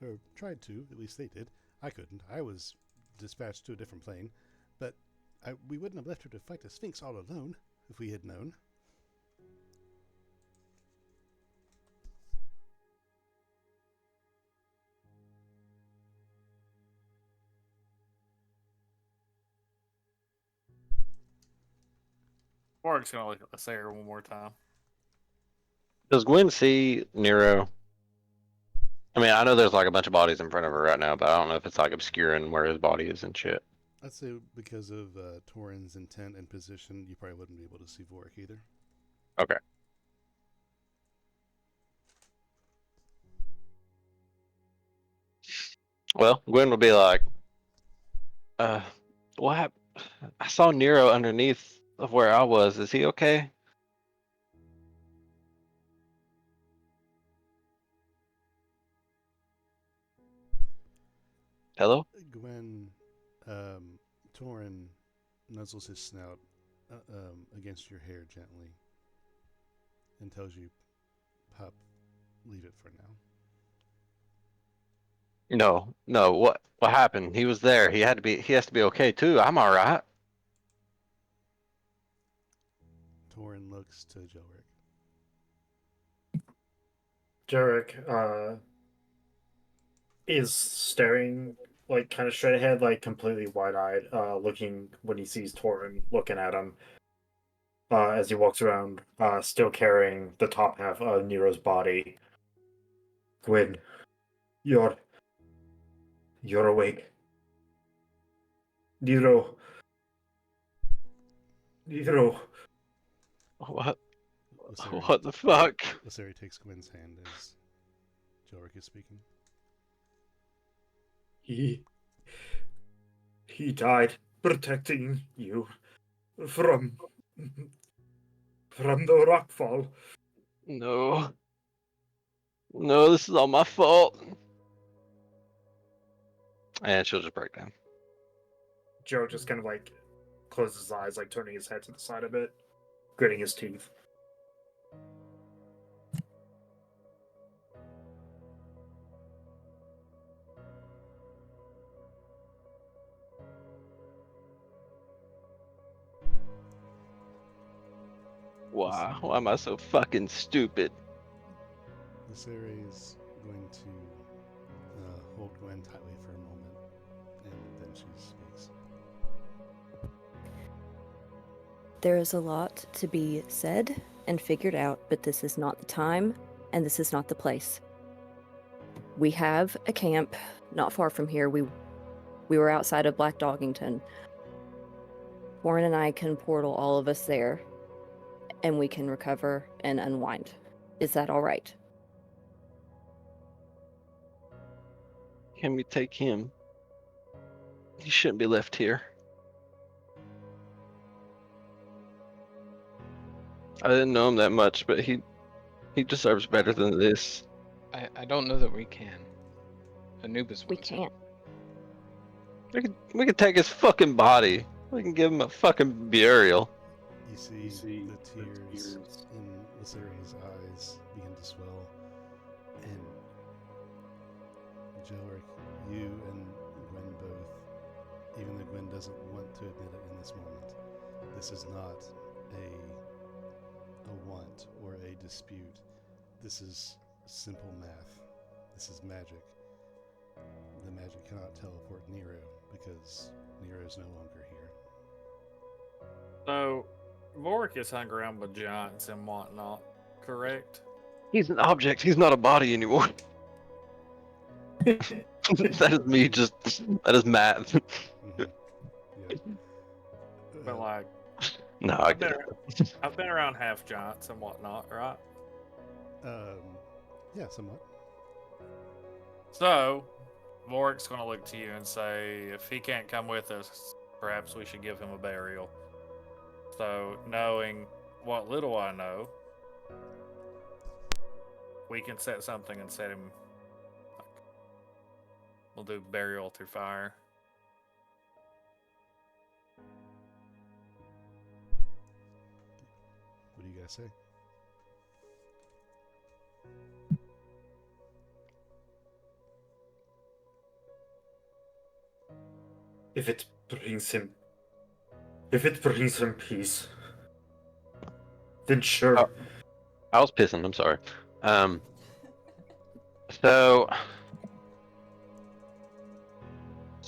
or tried to. At least they did. I couldn't. I was dispatched to a different plane. But we wouldn't have left her to fight the Sphinx all alone if we had known. Warwick's gonna look at Sarah one more time. does Gwen see Nero? I mean, I know there's like a bunch of bodies in front of her right now, but I don't know if it's like obscuring where his body is and shit. I'd say because of Torin's intent and position, you probably wouldn't be able to see Vorik either. Okay. Well, Gwen would be like, what happened? I saw Nero underneath of where I was. Is he okay? Hello? Gwen, Torin nuzzles his snout against your hair gently and tells you, "Pup, leave it for now." No, no. What happened? He was there. He had to be. He has to be okay too. I'm all right. Torin looks to Jelric. Jarek is staring like kind of straight ahead, like completely wide-eyed, looking when he sees Torin looking at him. As he walks around, still carrying the top half of Nero's body. Gwyn, you're awake. Nero. Nero. What? Lysari, What the fuck? Lysari takes Gwyn's hand as Jelric is speaking. He died protecting you from the rockfall. No. No, this is all my fault. And she'll just break down. Joe just kind of like closes his eyes, like turning his head to the side a bit, gritting his teeth. Why? Why am I so fucking stupid? Lysari is going to hold Gwen tightly for a moment, and then she speaks. There is a lot to be said and figured out, but this is not the time, and this is not the place. We have a camp not far from here. We were outside of Black Doggington. Warren and I can portal all of us there, and we can recover and unwind. Is that all right? Can we take him? He shouldn't be left here. I didn't know him that much, but he deserves better than this. I don't know that we can. Anubis We wants it. can't. We can take his fucking body. We can give him a fucking burial. You see the tears in Lysari's eyes begin to swell, and Jelric, you and Gwen both, even though Gwen doesn't want to admit it in this moment, this is not a want or a dispute. This is simple math. This is magic. The magic cannot teleport Nero because Nero is no longer here. So, Vorik is hung around with giants and whatnot, correct? He's an object. He's not a body anymore. That is me. That is math. Mm-hmm. Yeah. But like, No, I I've get been, it. I've been around half giants and whatnot, right? Yeah, somewhat. So, Vorik's going to look to you and say, if he can't come with us, perhaps we should give him a burial. So, knowing what little I know, we can set something and set him. We'll do burial through fire. What do you guys say? If it brings him peace, then sure. Oh. I was pissing. I'm sorry. So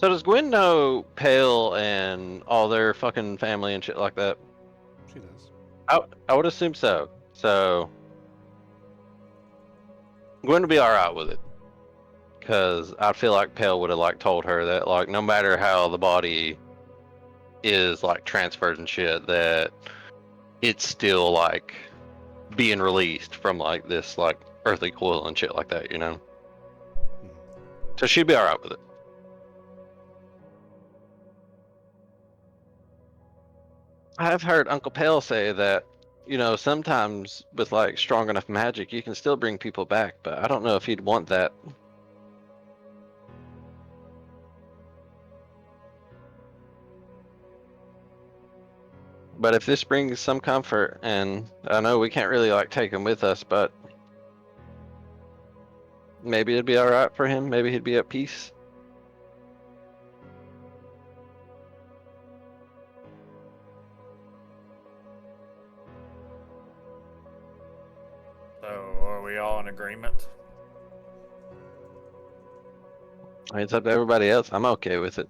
does Gwen know Pale and all their fucking family and shit like that? She does. I would assume so. So Gwen would be all right with it, because I feel like Pale would have like told her that like no matter how the body is like transferred and shit, that it's still like being released from like this like earthly coil and shit like that, you know. So she'd be all right with it. I've heard Uncle Pale say that, you know, sometimes with like strong enough magic, you can still bring people back, but I don't know if he'd want that. But if this brings some comfort, and I know we can't really like take him with us, but Maybe it'd be alright for him. Maybe he'd be at peace. So, are we all in agreement? I mean, it's up to everybody else. I'm okay with it.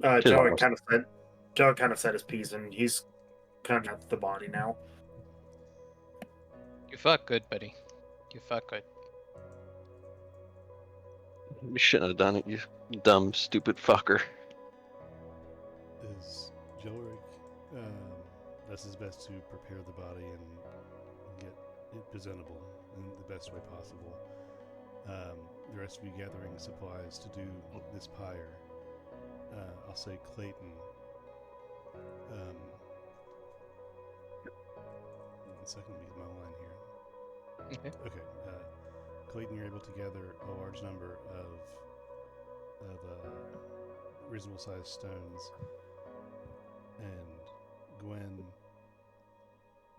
Just Joey almost. kind of said his piece, and he's kind of at the body now. You fuck good, buddy. You fuck good. You shouldn't have done it, you dumb, stupid fucker. Is Jelric does his best to prepare the body and get it presentable in the best way possible. The rest of you gathering supplies to do this pyre. I'll say Clayton. One second, let me get my line here. Okay. Okay. Clayton, you're able to gather a large number of reasonable sized stones. And Gwen,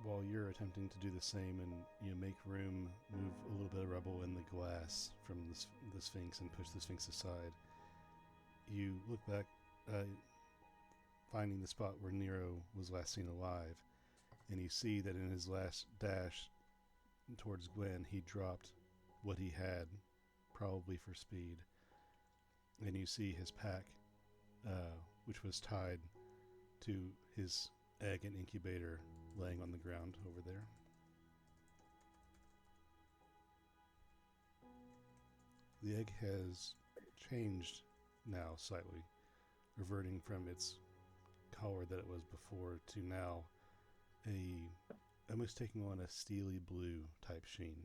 while you're attempting to do the same and make room, move a little bit of rubble in the glass from the Sphinx and push the Sphinx aside, you look back, finding the spot where Nero was last seen alive, and you see that in his last dash towards Gwen, he dropped what he had, probably for speed, and you see his pack, which was tied to his egg and incubator, laying on the ground over there. The egg has changed now slightly, reverting from its color that it was before to now almost taking on a steely blue type sheen.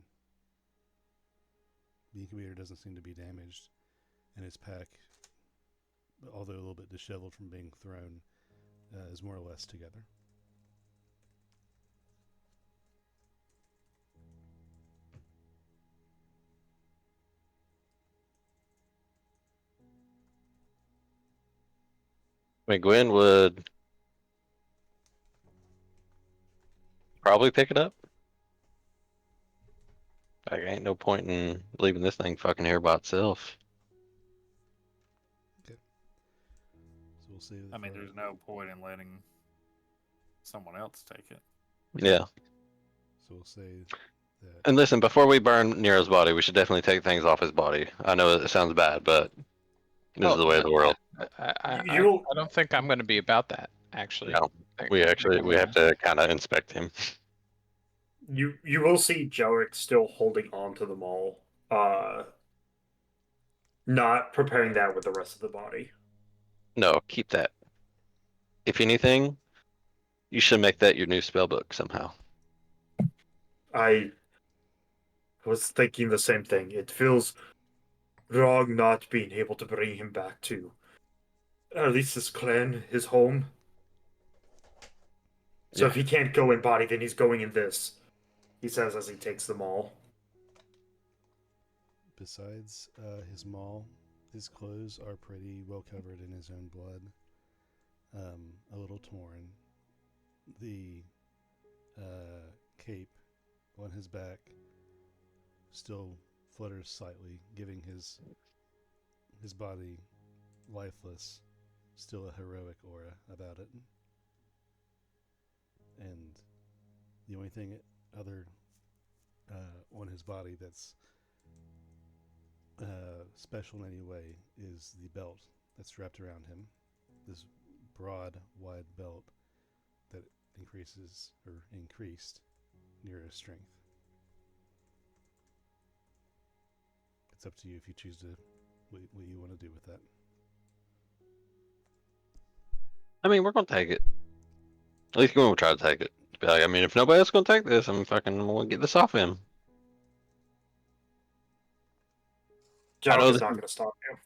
The incubator doesn't seem to be damaged, and his pack, although a little bit disheveled from being thrown, is more or less together. I mean, Gwen would probably pick it up. Like, ain't no point in leaving this thing fucking here by itself. So we'll save it I mean, for- there's no point in letting someone else take it. Yeah. So we'll say that. And listen, before we burn Nero's body, we should definitely take things off his body. I know it sounds bad, but this is the way of the world. I You'll don't think I'm going to be about that, actually. No, I we think I'm have gonna- to kind of inspect him. you will see Jelric still holding on to the maul, not preparing that with the rest of the body. No, keep that. If anything, you should make that your new spell book somehow. I was thinking the same thing. It feels wrong not being able to bring him back to at least his clan, his home. So if he can't go in body, then he's going in this, he says as he takes the maul. Besides his maul, his clothes are pretty well covered in his own blood. A little torn. The cape on his back still flutters slightly, giving his body lifeless, still a heroic aura about it. And the only thing other on his body that's special in any way is the belt that's wrapped around him. This broad, wide belt that increased Nero's strength. It's up to you if you choose to what you want to do with that. I mean, we're gonna take it. At least we're gonna try to take it. Be like, I mean, if nobody else is gonna take this, I'm gonna get this off him. Jelric is not going to stop you.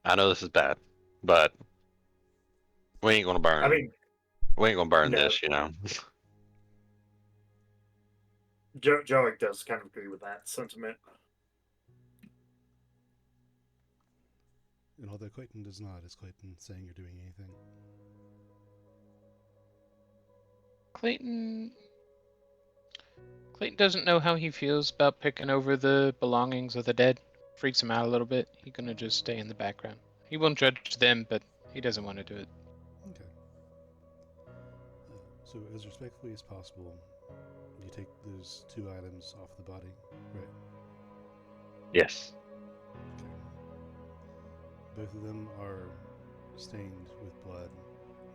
I know this is bad, but we ain't gonna burn. I mean, we ain't gonna burn no. this, you know. Jelric does kind of agree with that sentiment. And although Clayton does not, is Clayton saying you're doing anything? Clayton doesn't know how he feels about picking over the belongings of the dead. Freaks him out a little bit. He's gonna just stay in the background. He won't judge them, but he doesn't want to do it. Okay. So as respectfully as possible, you take those 2 items off the body, right? Yes. Okay. Both of them are stained with blood.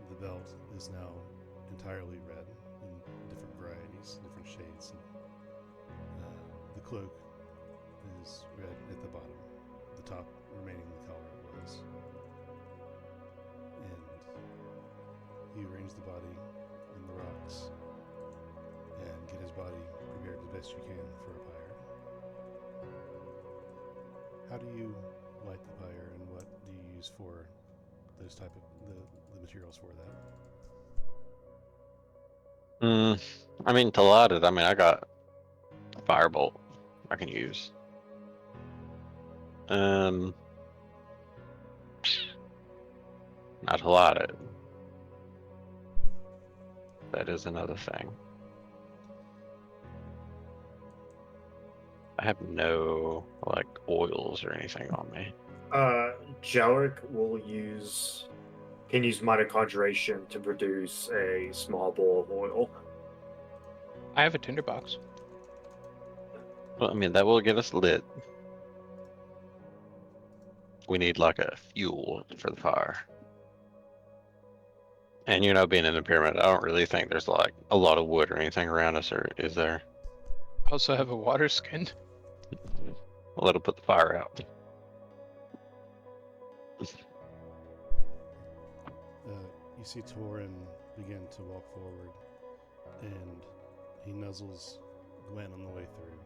The belt is now entirely red in different varieties, different shades. And, the cloak is red at the bottom, the top remaining the color it was. And you arrange the body in the rocks and get his body prepared as best you can for a pyre. How do you light the pyre, and what do you use for those type of the materials for that? I mean, to light it, I got a firebolt I can use. Not to light it. That is another thing. I have no, like, oils or anything on me. Jalric can use minor conjuration to produce a small bowl of oil. I have a tinderbox. Well, I mean, that will get us lit. We need, like, a fuel for the fire. And, being in the pyramid, I don't really think there's, like, a lot of wood or anything around us, or is there? I also have a water skin. Well, that'll put the fire out. You see Torin begin to walk forward, and he nuzzles Gwen on the way through,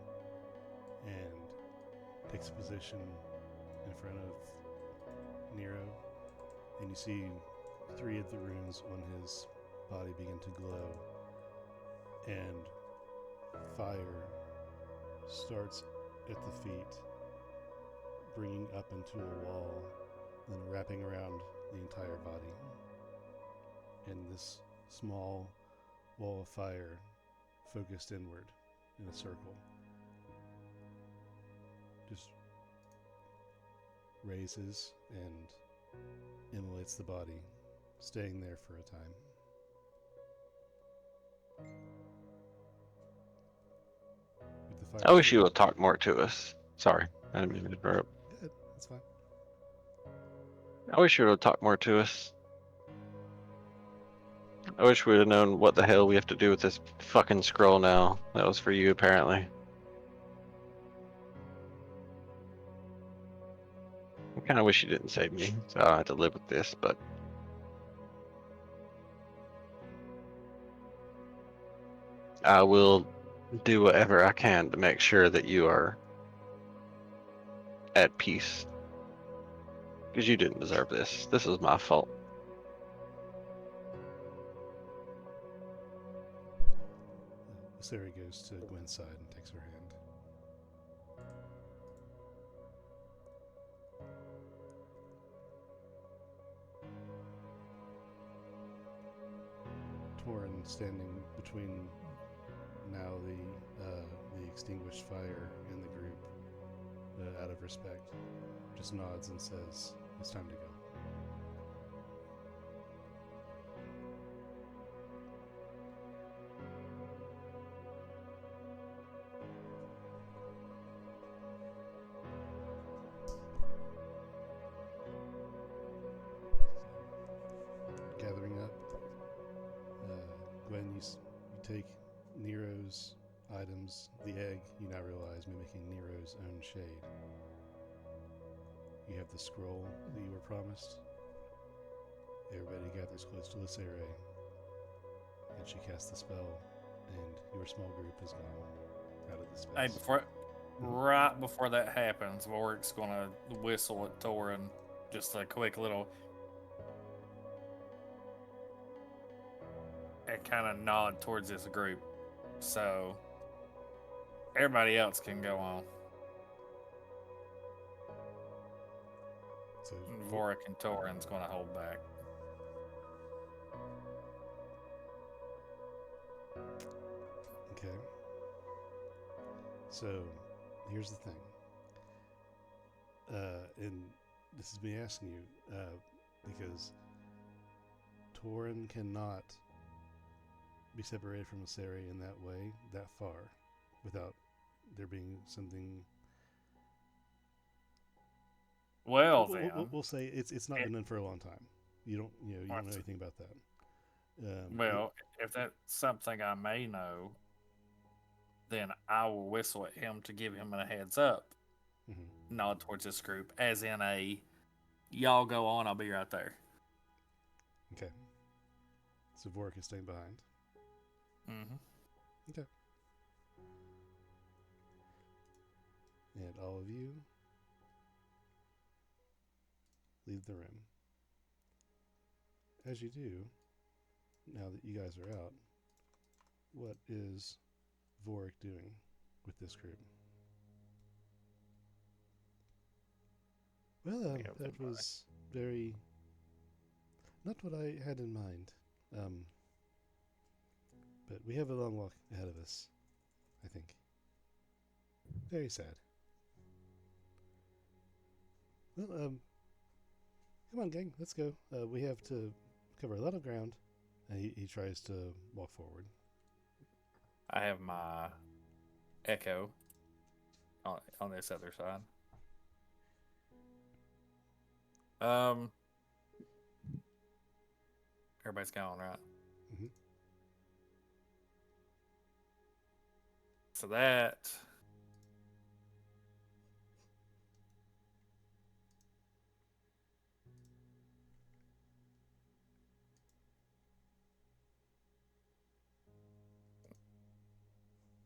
and takes a position in front of Nero, and you see 3 of the runes on his body begin to glow, and fire starts at the feet, bringing up into a wall, then wrapping around the entire body. And this small wall of fire focused inward in a circle just raises and immolates the body, staying there for a time. With the fire I wish you would talk more to us. Sorry, I didn't mean to interrupt. Good, that's fine. I wish you would talk more to us. I wish we'd have known what the hell we have to do with this fucking scroll now. That was for you, apparently. I kind of wish you didn't save me, so I don't have to live with this, but... I will do whatever I can to make sure that you are at peace. Because you didn't deserve this. This was my fault. Sarah goes to Gwen's side and takes her hand. Torin, standing between now the extinguished fire and the group, out of respect, just nods and says, "It's time to go." Gathering up, Gwen, you take Nero's items, the egg, you now realize, mimicking Nero's own shade. You have the scroll that you were promised. Everybody gathers close to Lysere, and she casts the spell, and your small group is gone out of the space. Hey, right before that happens, Vorik's gonna whistle at Torin, just a quick little, and kind of nod towards this group, so everybody else can go on. So Vorik and Torin's gonna hold back. okay. So, here's the thing. And this is me asking you, because Torin cannot be separated from Asari in that way, that far, without there being something. Well, then. We'll say it's not been done for a long time. You don't know Right. anything about that. Well, if that's something I may know, then I will whistle at him to give him a heads up, nod towards this group, as in a, y'all go on, I'll be right there. Okay. So Vorik is staying behind. Mm-hmm. Okay. And all of you leave the room. As you do, now that you guys are out, what is Vorik doing with this group? Well, that was very not what I had in mind. But we have a long walk ahead of us, I think. Very sad. Well, come on, gang, let's go. We have to cover a lot of ground. And he tries to walk forward. I have my echo on this other side. Everybody's going, right? Mm-hmm. So that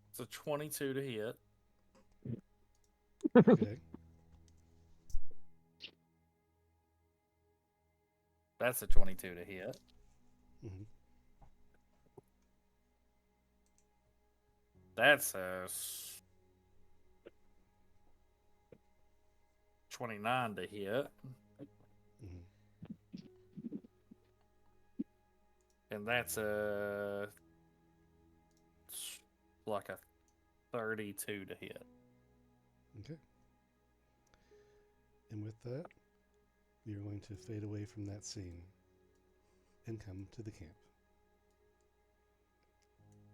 it's a 22 to hit. Okay. That's a 22 to hit. Mm-hmm. That's a 29 to hit. Mm-hmm. And that's like a 32 to hit. Okay. And with that, we are going to fade away from that scene and come to the camp.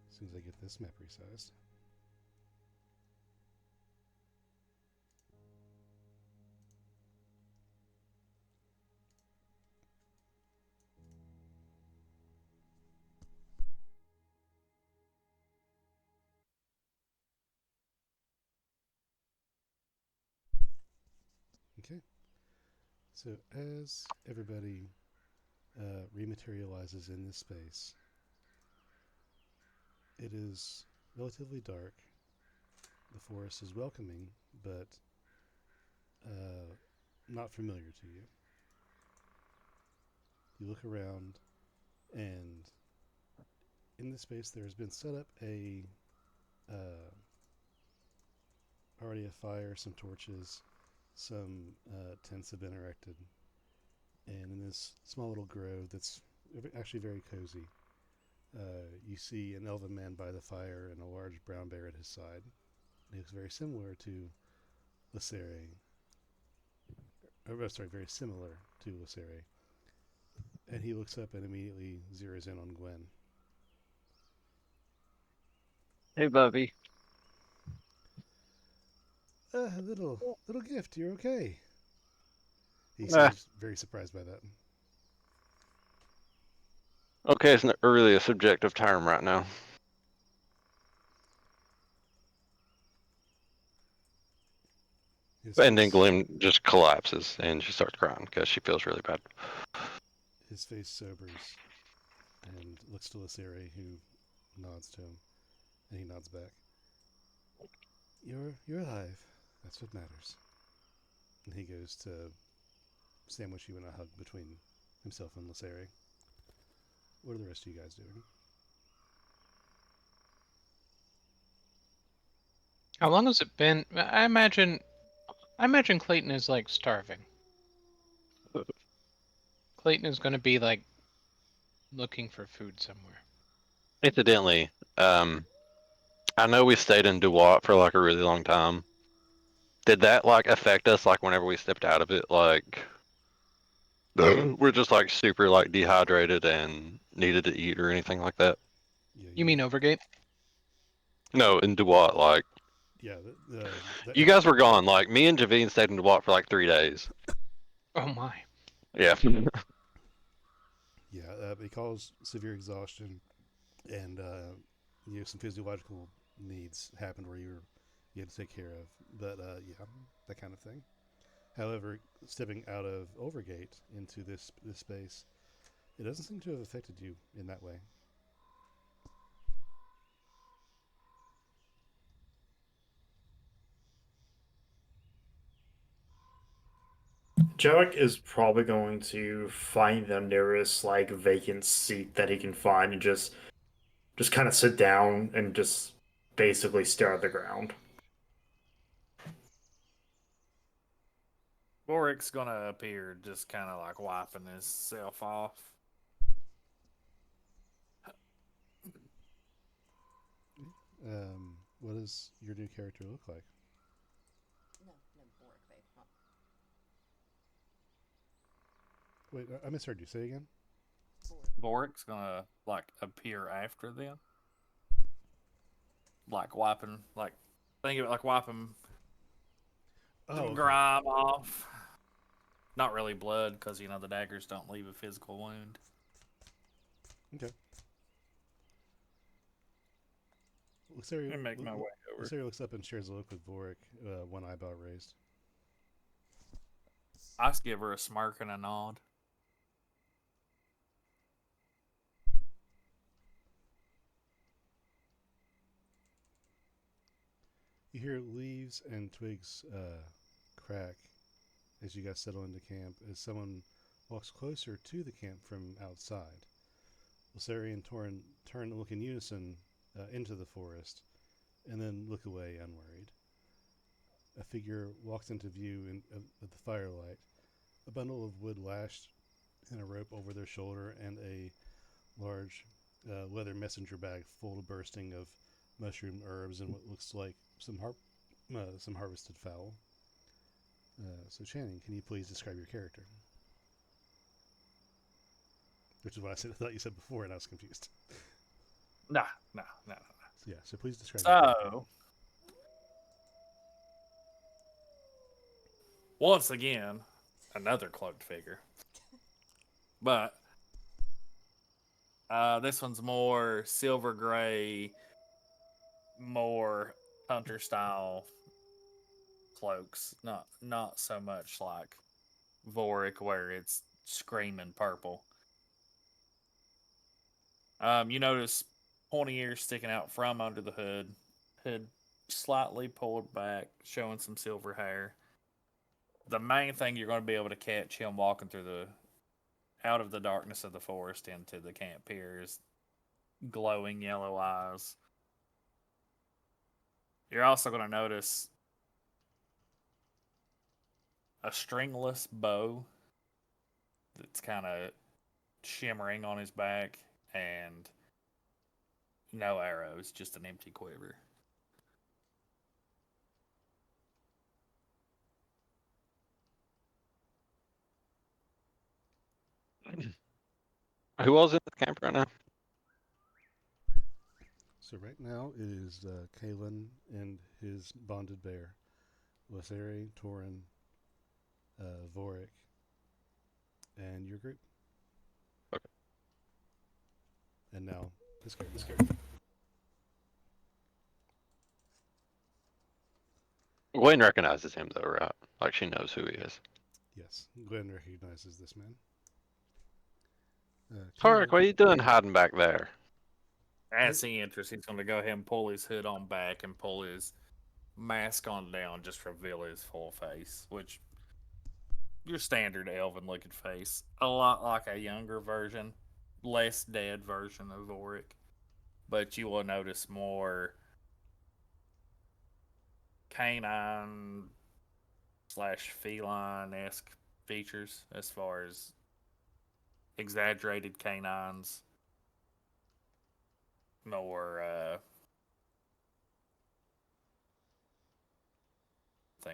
As soon as I get this map resized. Okay. So as everybody rematerializes in this space, it is relatively dark. The forest is welcoming, but not familiar to you. You look around, and in this space there has been set up already a fire, some torches, some tents have been erected, and in this small little grove that's actually very cozy, you see an elven man by the fire and a large brown bear at his side. He looks very similar to Lacere. Sorry, very similar to Lacere. And he looks up and immediately zeroes in on Gwen. Hey, Bubby. Little gift. You're okay. He Ah, seems very surprised by that. okay, it's not really a subjective term right now. His And then face, Glim just collapses and she starts crying because she feels really bad. his face sobers and looks to Lacere, who nods to him, and he nods back. You're alive. That's what matters. And he goes to sandwich you in a hug between himself and Lacere. What are the rest of you guys doing? How long has it been? I imagine Clayton is like starving. Clayton is going to be like looking for food somewhere. Incidentally, I know we stayed in Duat for like a really long time. Did that like affect us like whenever we stepped out of it? Like we're just like super like dehydrated and needed to eat or anything like that? Yeah, You mean Overgate? No, in Duat, like yeah. you guys were gone. Like me and Javine stayed in Duat for like 3 days. Oh my. Yeah. Yeah, it caused severe exhaustion, and some physiological needs happened where you had to take care of. But yeah, that kind of thing. However, stepping out of Overgate into this space, it doesn't seem to have affected you in that way. Jellic is probably going to find the nearest like vacant seat that he can find and just kind of sit down and just basically stare at the ground. Boric's gonna appear, just kind of like wiping himself off. What does your new character look like? No, Boric, babe. Not. Wait, I misheard you. Say again. Boric's gonna like appear after them, like wiping, like think of it like wiping Oh, some okay. grime off. Not really blood, because the daggers don't leave a physical wound. Okay. Luxaria, And make my way over. Luxaria looks up and shares a look with Vorik, one eyebrow raised. I just give her a smirk and a nod. You hear leaves and twigs crack as you guys settle into camp as someone walks closer to the camp from outside. Luxaria and Torin turn and look in unison into the forest and then look away unworried. A figure walks into view of the firelight, a bundle of wood lashed and a rope over their shoulder, and a large leather messenger bag full to bursting of mushroom herbs and what looks like some harvested fowl. So Channing, can you please describe your character? Which is what I thought you said before, and I was confused. No. So, yeah, so please describe your character. So, once again, another cloaked figure. But this one's more silver gray, more hunter style cloaks. Not so much like Vorik where it's screaming purple. You notice pointy ears sticking out from under the hood slightly pulled back, showing some silver hair. The main thing you're going to be able to catch him walking through out of the darkness of the forest into the camp here is glowing yellow eyes. You're also going to notice a stringless bow that's kind of shimmering on his back, and no arrows, just an empty quiver. Who all's in the camp right now? So right now it is Kalen and his bonded bear, Lesere, Torin, Vorik, and your group. Okay. And now this character. Gwen recognizes him though, right? Like she knows who he is. Yes, Gwen recognizes this man. Tarek, what are you doing hiding back there? As he enters, he's going to go ahead and pull his hood on back and pull his mask on down, just to reveal his full face, which your standard elven looking face, a lot like a younger version, less dead version of Vorik, but you will notice more canine / feline-esque features as far as exaggerated canines, more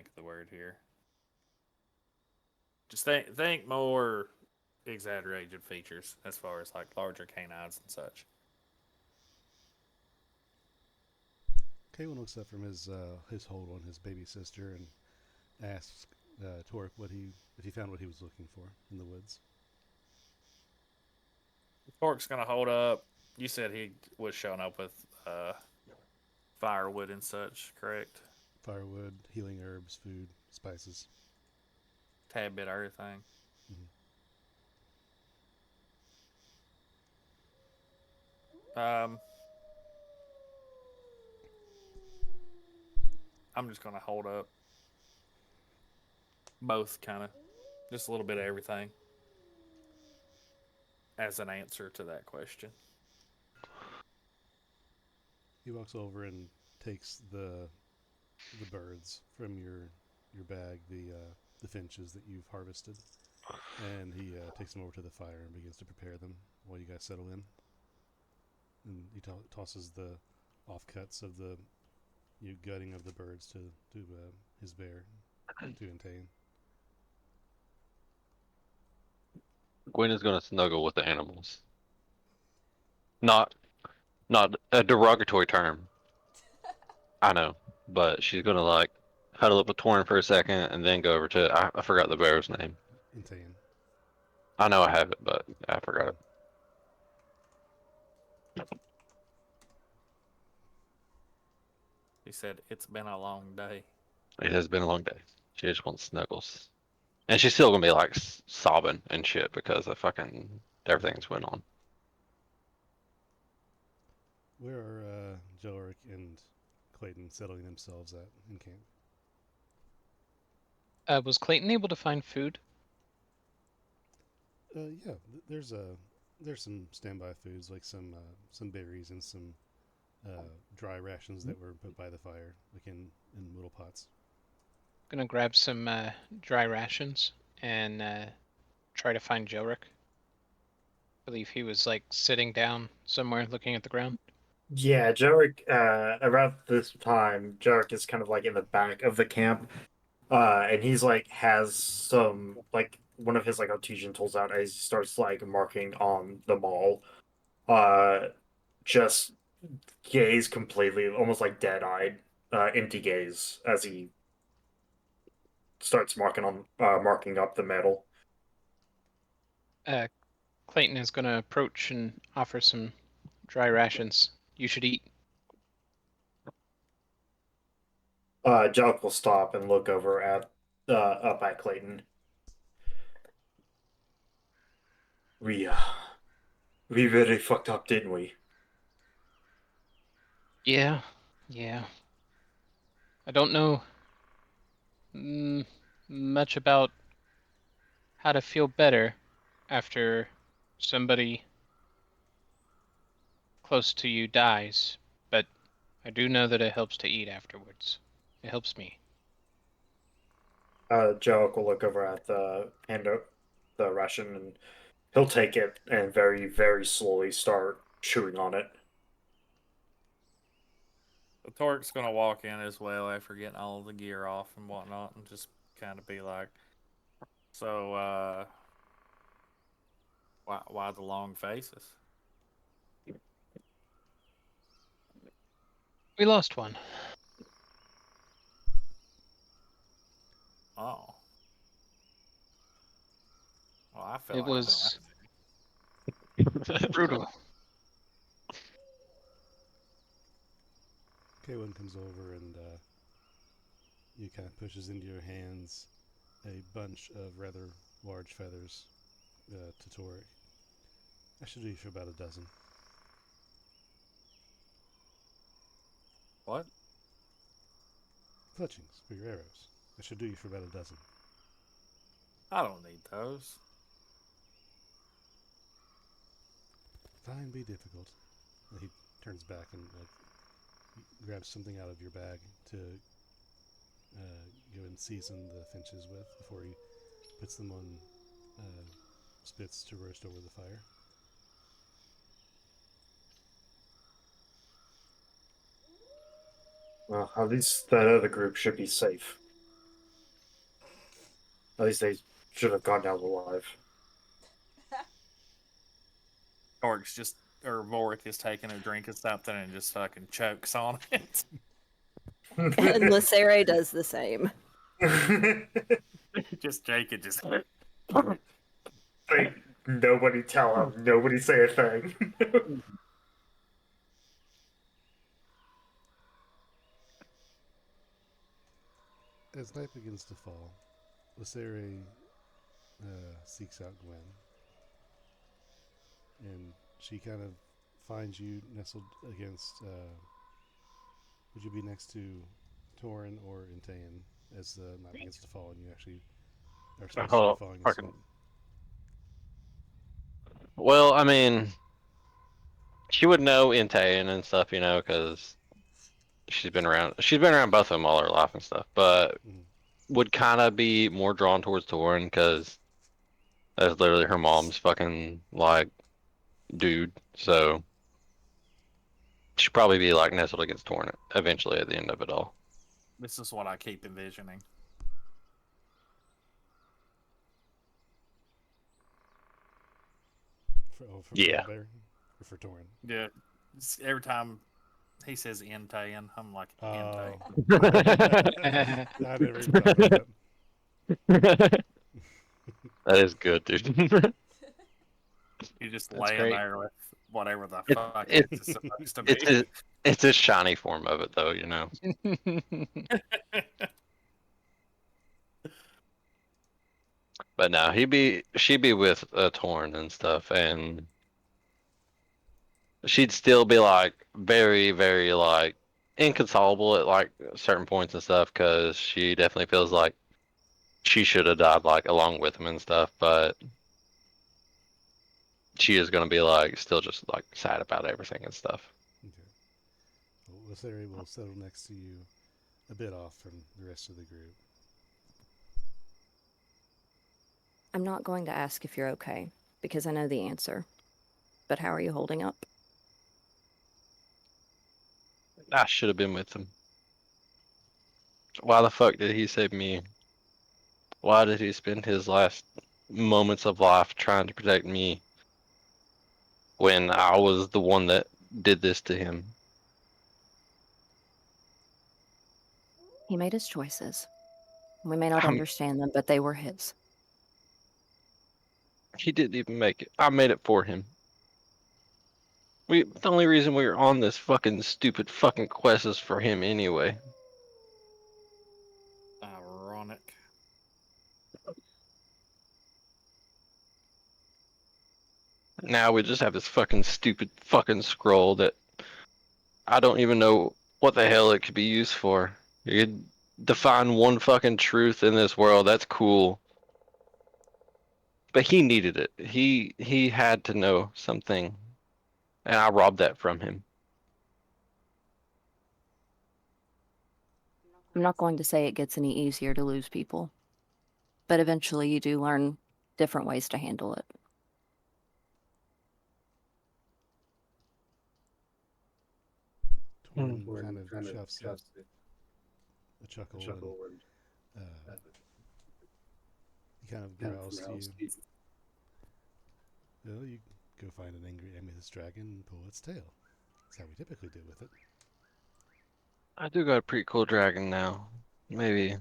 think of the word here. Just think more exaggerated features as far as like larger canines and such. Kaylin looks up from his hold on his baby sister and asks Torque if he found what he was looking for in the woods. Torque's gonna hold up. You said he was showing up with firewood and such, correct? Firewood, healing herbs, food, spices. Tad bit of everything. Mm-hmm. I'm just gonna hold up both, kind of, just a little bit of everything as an answer to that question. He walks over and takes the birds from your bag, the finches that you've harvested, and he takes them over to the fire and begins to prepare them while you guys settle in. And he tosses the offcuts of the gutting of the birds to his bear to Entane. Gwen is gonna snuggle with the animals. Not a derogatory term. I know, but she's gonna like huddle up with Torn for a second and then go over to I forgot the bear's name. Entane. I know I have it, but I forgot it. He said, "It's been a long day." It has been a long day. She just wants snuggles, and she's still gonna be like sobbing and shit because of fucking everything's went on. Where are Jelric and Clayton settling themselves at in camp? Was Clayton able to find food? Yeah, there's some standby foods like some berries and some dry rations that were put by the fire, like in little pots. Gonna grab some dry rations and try to find Jelric. I believe he was like sitting down somewhere looking at the ground. Yeah, Jarek, around this time, Jarek is kind of like in the back of the camp. And he's like has some like one of his like artesian tools out as he starts like marking on the mall. Just gaze completely, almost like dead-eyed, empty gaze as he starts marking up the metal. Clayton is gonna approach and offer some dry rations. You should eat. Jellic will stop and look over at up at Clayton. We really fucked up, didn't we? Yeah. I don't know much about how to feel better after somebody close to you dies, but I do know that it helps to eat afterwards. It helps me. Jellic will look over at the ration, and he'll take it and very, very slowly start chewing on it. The Torque's gonna walk in as well after getting all of the gear off and whatnot, and just kind of be like, "So, why the long faces?" We lost one. Oh, well, I feel It like was brutal. Kaylin comes over and he kind of pushes into your hands a bunch of rather large feathers to Torek. I should do you for about a dozen. What? Fletchings for your arrows. I should do you for about a dozen. I don't need those. Fine, be difficult. And he turns back and grabs something out of your bag to go and season the finches with before he puts them on spits to roast over the fire. Well, at least that other group should be safe. At least they should have gone down alive. Orc's just, or Vorik is taking a drink of something and just fucking chokes on it. And Lysere does the same. Just Jake it just. Like, nobody tell him. Nobody say a thing. As night begins to fall, Lysere seeks out Gwen. And she kind of finds you nestled against. Would you be next to Torin or Intayan as the night begins to fall, and you actually are supposed to Hold be on, falling fucking- asleep? Well, I mean, she would know Intayan and stuff, because she's been around. She's been around both of them all her life and stuff, but Mhm. would kind of be more drawn towards Torin because that's literally her mom's fucking like dude. So she'd probably be like nestled against Torin eventually at the end of it all. This is what I keep envisioning. For Yeah. Bear or for Torin? Yeah. Every time he says Intayan, I'm like, Oh, Intayan. I never even thought of that. That is good, dude. You just That's laying great. there with whatever the It- fuck it- it's supposed to be. It's a shiny form of it, though. But no, she'd be with Torn and stuff, and she'd still be like very, very like inconsolable at like certain points and stuff, because she definitely feels like she should have died like along with him and stuff, but she is gonna be like still just like sad about everything and stuff. Okay. Well, Lysere will settle next to you, a bit off from the rest of the group. I'm not going to ask if you're okay, because I know the answer. But how are you holding up? I should have been with him. Why the fuck did he save me? Why did he spend his last moments of life trying to protect me when I was the one that did this to him? He made his choices. We may not Um, understand them, but they were his. He didn't even make it. I made it for him. The only reason we were on this fucking stupid fucking quest is for him anyway. Ironic. Now we just have this fucking stupid fucking scroll that I don't even know what the hell it could be used for. You could define one fucking truth in this world. That's cool. But he needed it. He had to know something, and I robbed that from him. I'm not going to say it gets any easier to lose people, but eventually you do learn different ways to handle it. Torin kind of chuffs a chuckle, and he kind of growls to you. Well, you go find an angry amethyst dragon and pull its tail. That's how we typically deal with it. I do got a pretty cool dragon now. Maybe.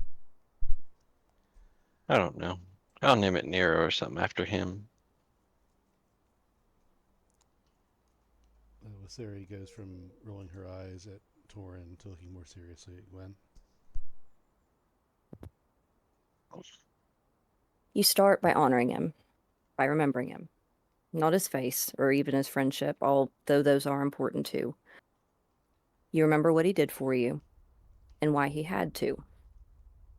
I don't know. I'll name it Nero or something after him. Lysere goes from rolling her eyes at Torin to looking more seriously at Gwen. You start by honoring him, by remembering him. Not his face, or even his friendship, although those are important too. You remember what he did for you, and why he had to,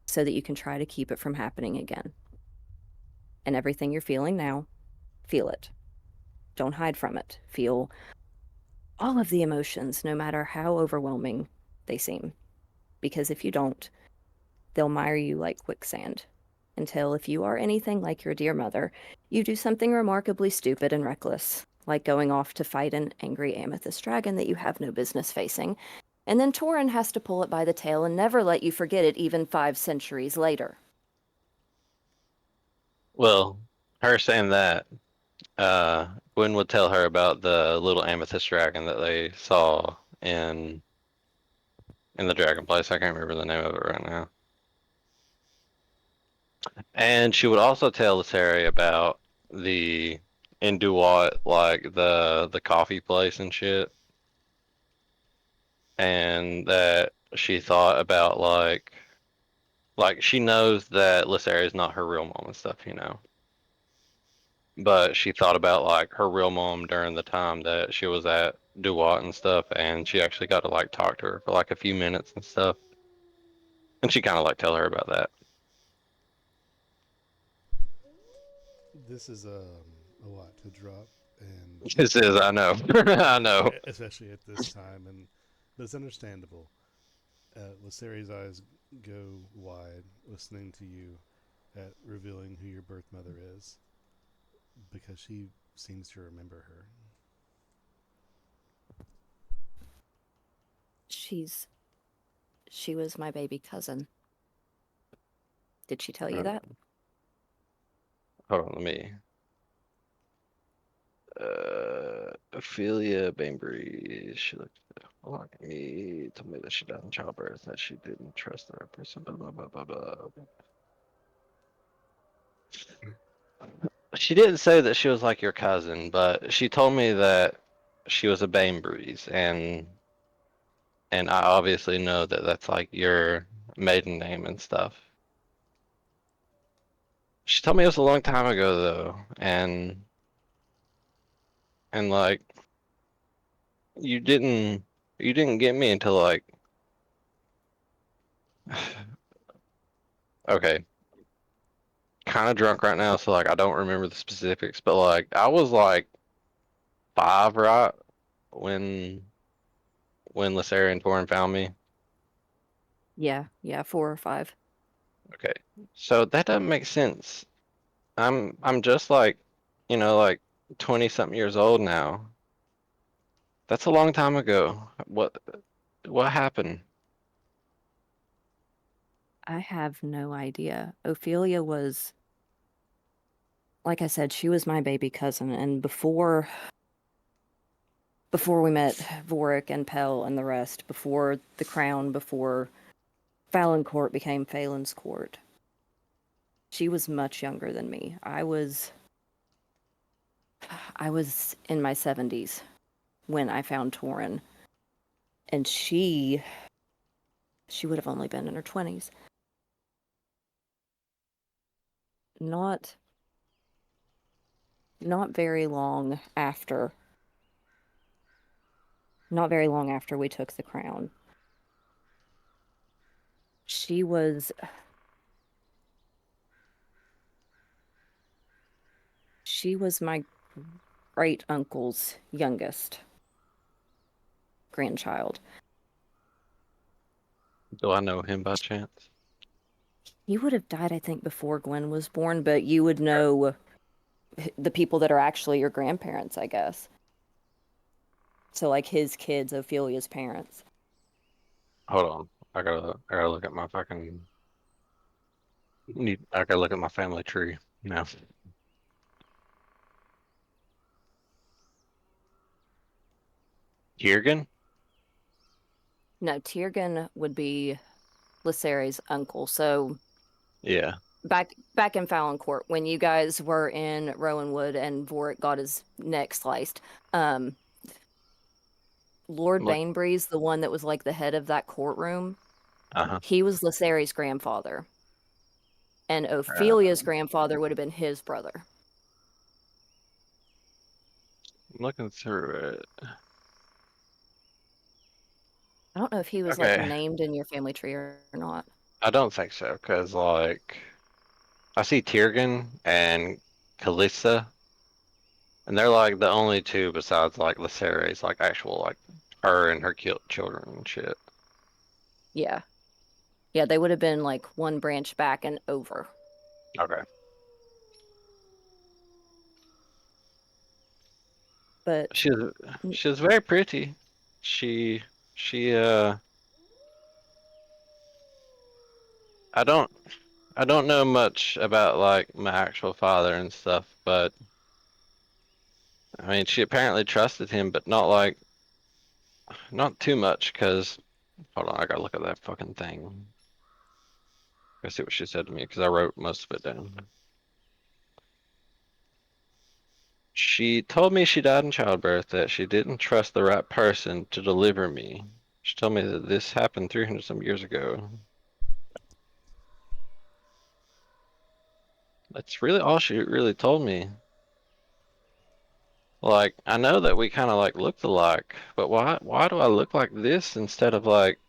so that you can try to keep it from happening again. And everything you're feeling now, feel it. Don't hide from it. Feel all of the emotions, no matter how overwhelming they seem. Because if you don't, they'll mire you like quicksand. Until, if you are anything like your dear mother, you do something remarkably stupid and reckless, like going off to fight an angry amethyst dragon that you have no business facing, and then Torin has to pull it by the tail and never let you forget it even 5 centuries later. Well, her saying that, Gwen would tell her about the little amethyst dragon that they saw in the dragon place. I can't remember the name of it right now. And she would also tell Terry about the in Duat, like the coffee place and shit, and that she thought about like she knows that Lysaria is not her real mom and stuff, you know. But she thought about like her real mom during the time that she was at Duat and stuff, and she actually got to like talk to her for like a few minutes and stuff. And she kind of like tell her about that. This is a lot to drop, and This is, I know, I know. especially at this time, but it's understandable. Lysaria's eyes go wide listening to you at revealing who your birth mother is, because she seems to remember her. She was my baby cousin. Did she tell you that? Hold on, let me. Ophelia Bainbridge. She looked like me, told me that she died in childbirth, that she didn't trust the right person. Blah blah blah blah blah. She didn't say that she was like your cousin, but she told me that she was a Bainbridge, and I obviously know that that's like your maiden name and stuff. She told me it was a long time ago though, and like you didn't get me until like okay, kind of drunk right now, so like I don't remember the specifics, but like I was like 5, right, when Lysaria and Torin found me. Yeah, 4 or 5. Okay, so that doesn't make sense. I'm just like, like 20 something years old now. That's a long time ago. What happened? I have no idea. Ophelia was, like I said, she was my baby cousin, and before we met Vorik and Pell and the rest, before the crown, before Fallon Court became Phelan's Court, she was much younger than me. I was in my 70s when I found Torin, and she would have only been in her 20s. Not very long after we took the crown. She was my great uncle's youngest grandchild. Do I know him by chance? He would have died, I think, before Gwen was born, but you would know the people that are actually your grandparents, I guess. So, like, his kids, Ophelia's parents. Hold on. I gotta look at my fucking I gotta look at my family tree now. Kiergan? No, Tiergan would be Lysaria's uncle. So, Yeah. back in Fallon Court, when you guys were in Rowanwood and Vorik got his neck sliced, Lord Look. Bainbridge, the one that was like the head of that courtroom, Uh-huh. he was Lysaria's grandfather. And Ophelia's grandfather would have been his brother. I'm looking through it. I don't know if he was like Okay. named in your family tree or not. I don't think so, because like I see Tiergan and Kalissa, and they're like the only two besides like Lysaria's like actual like her and her children and shit. Yeah. Yeah, they would have been like one branch back and over. Okay. But She was very pretty. She I don't I don't know much about like my actual father and stuff, but I mean, she apparently trusted him, but not too much. Cause hold on, I gotta look at that fucking thing. I see what she said to me because I wrote most of it down. She told me she died in childbirth, that she didn't trust the right person to deliver me. She told me that this happened 300 some years ago. That's really all she really told me. Like, I know that we kind of like looked alike, but why do I look like this instead of like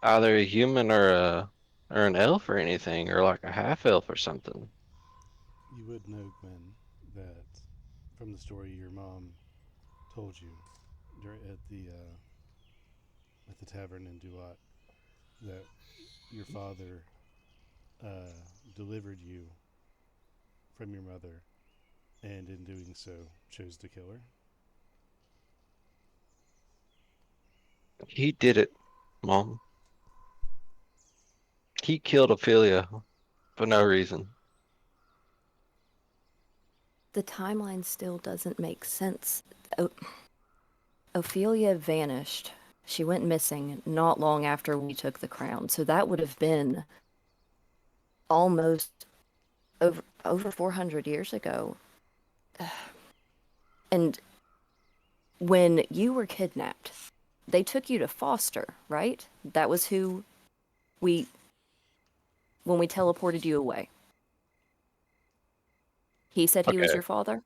either a human or an elf or anything, or like a half elf or something? You would know, Gwen, that from the story your mom told you at the tavern in Duat, that your father uh, delivered you from your mother, and in doing so, chose to kill her. He did it, Mom. He killed Ophelia for no reason. The timeline still doesn't make sense. O- Ophelia vanished. She went missing not long after we took the crown. So that would have been almost over 400 years ago. And when you were kidnapped, they took you to Foster, right? That was who we when we teleported you away. He said he was Okay, your father?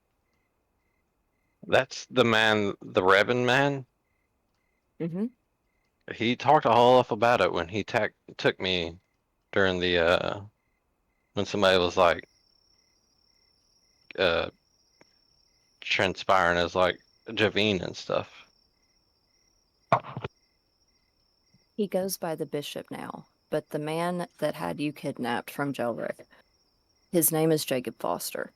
that's the man, the Revan man. Mm-hmm. He talked a whole lot about it when he took me during the when somebody was like uh transpiring as like Javine and stuff. He goes by the bishop now, but the man that had you kidnapped from Jelric, his name is Jacob Foster.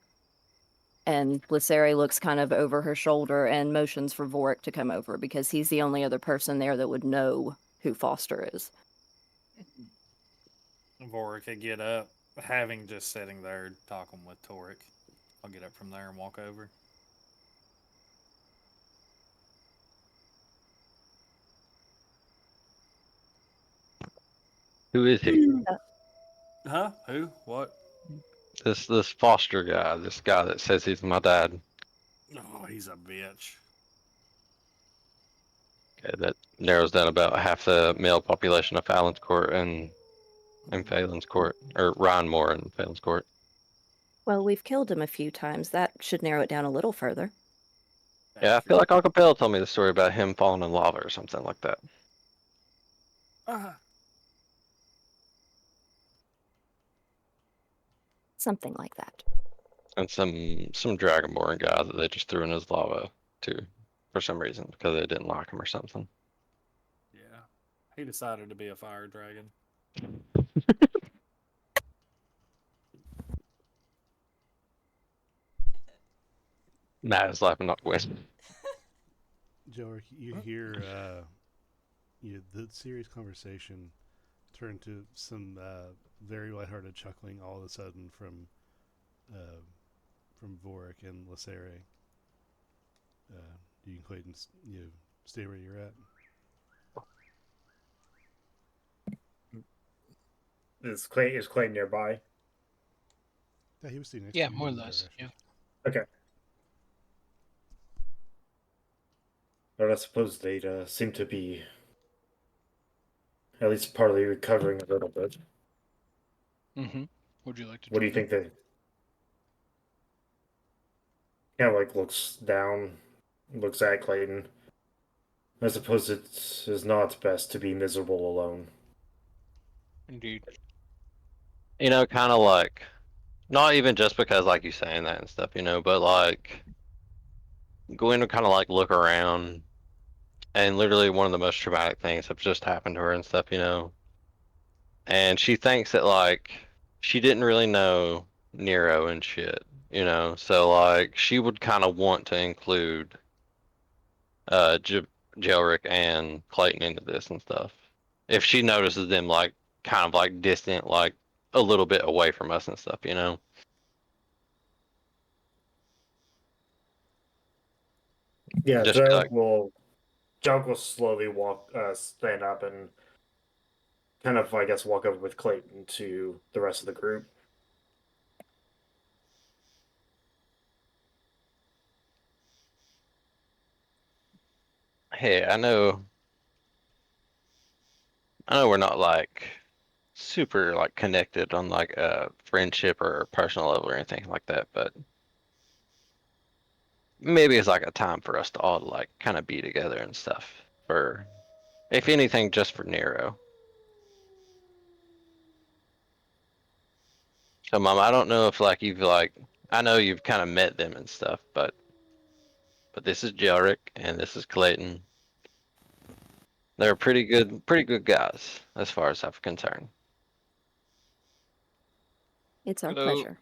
And Lysari looks kind of over her shoulder and motions for Vorik to come over because he's the only other person there that would know who Foster is. Vorik could get up, having just sitting there talking with Torik. I'll get up from there and walk over. Who is he? Huh? Who? What? This Foster guy, this guy that says he's my dad. Oh, he's a bitch. Okay, that narrows down about half the male population of Fallon's Court and Phelan's Court, or Rynemoore and Phelan's Court. Well, we've killed him a few times. That should narrow it down a little further. Yeah, I feel like Uncle Bill told me the story about him falling in lava or something like that. Uh, Something like that. And some Dragonborn guy that they just threw in his lava too, for some reason, because they didn't like him or something. yeah. He decided to be a fire dragon. Matt is laughing, not Gwen. Joe, you hear the serious conversation turn to some very lighthearted chuckling all of a sudden from Vorik and Lysari. You can go ahead and stay where you're at. Is Clay nearby? Yeah, he was sitting next Yeah, to you more or in the less. direction. Yeah. Okay. But I suppose they'd seem to be at least partly recovering a little bit. Mm-hmm. Would you like to What do join you think they kind of like looks down, looks at Clayton? I suppose it is not best to be miserable alone. Indeed. You know, kind of like, not even just because like you saying that and stuff, but like going to kind of like look around, and literally one of the most traumatic things have just happened to her and stuff. And she thinks that like she didn't really know Nero and shit. So like she would kind of want to include Jelric and Clayton into this and stuff. If she notices them like kind of like distant, like a little bit away from us and stuff, you know. Yeah, Just be like, Jarek will slowly stand up and kind of, I guess, walk over with Clayton to the rest of the group. hey, I know we're not like super like connected on like a friendship or personal level or anything like that, but maybe it's like a time for us to all like kind of be together and stuff. For if anything, just for Nero. So, Mom, I don't know if like you've like I know you've kind of met them and stuff, but this is Jelric and this is Clayton. They're pretty good guys as far as I'm concerned. It's our Hello. pleasure.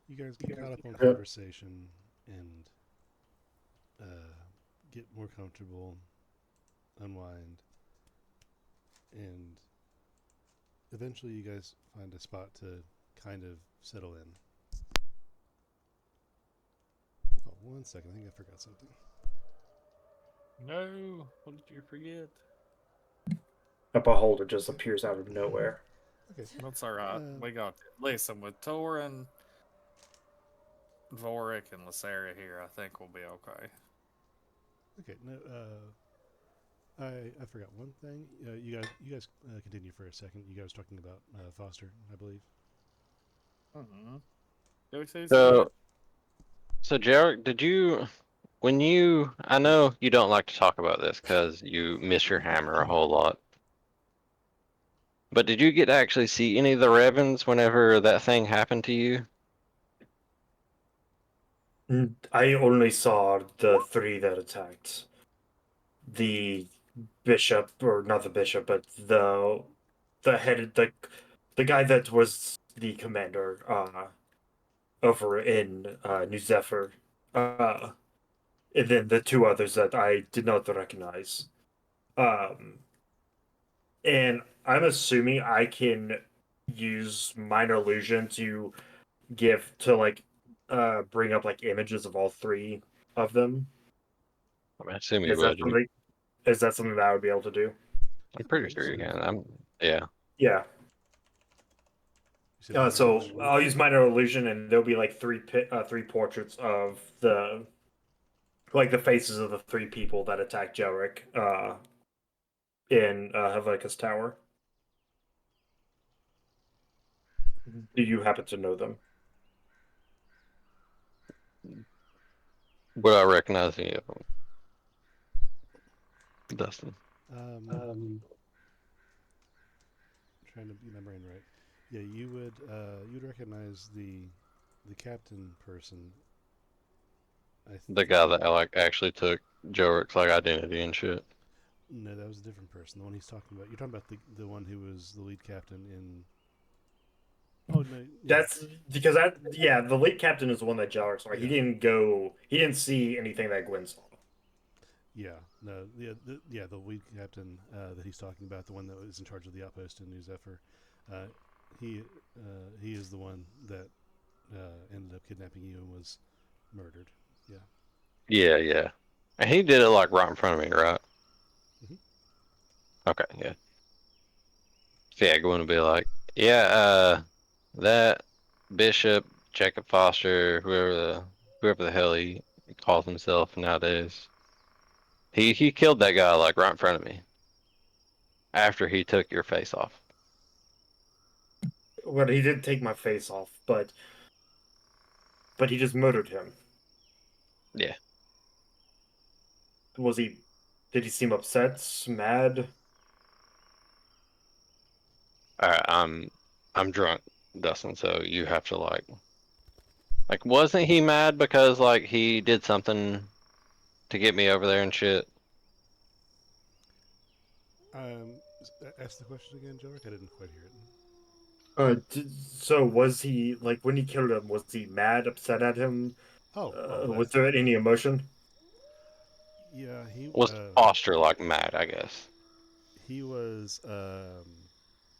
You guys get caught up on conversation and get more comfortable, unwind, and eventually you guys find a spot to kind of settle in. Oh, 1 second. I think I forgot something. No, what did you forget? A beholder just appears out of nowhere. Okay. That's all right. We got listen with Torin, Vorik, and Lasaria here. I think we'll be okay. Okay. No. I forgot one thing. You guys continue for a second. You guys talking about Foster, I believe. Mm-hmm. Do we say So Jarek, did you when you I know you don't like to talk about this because you miss your hammer a whole lot. But did you get to actually see any of the Revens whenever that thing happened to you? I only saw the three that attacked. The bishop, or not the bishop, but the head, the guy that was the commander over in New Zephyr, and then the two others that I did not recognize. Um, and I'm assuming I can use minor illusion to bring up like images of all three of them. I assume you Is that would. something? Is that something that I would be able to do? I'm pretty sure you can. Yeah. Yeah. You said minor So illusion. I'll use minor illusion, and there'll be like three portraits of the faces of the three people that attacked Jelric in Helvetica's tower. Do you happen to know them? Would I recognize any of them? Dustin. Trying to get my brain right. Yeah, you'd recognize the captain person. The guy that like actually took Jorik's like identity and shit. No, that was a different person. The one he's talking about. You're talking about the one who was the lead captain in. Oh no, yeah. That's because the late captain is the one that Jelric saw. Yeah. He didn't see anything that Gwen saw. Yeah, no, the lead captain that he's talking about, the one that was in charge of the outpost in New Zephyr, he is the one that ended up kidnapping you and was murdered. Yeah. Yeah. And he did it like right in front of me, right? Mhm. Okay, yeah. So yeah, going to be like, yeah, that Bishop, Jacob Foster, whoever the hell he calls himself nowadays. He killed that guy like right in front of me. After he took your face off. Well, he did take my face off, but he just murdered him. Yeah. Was he? Did he seem upset, mad? Alright, I'm drunk, Dustin, so you have to like wasn't he mad because like he did something to get me over there and shit? Ask the question again, Jork. I didn't quite hear it. So was he like when he killed him? Was he mad, upset at him? Oh, Was there any emotion? Yeah, Was Foster like mad? I guess. he was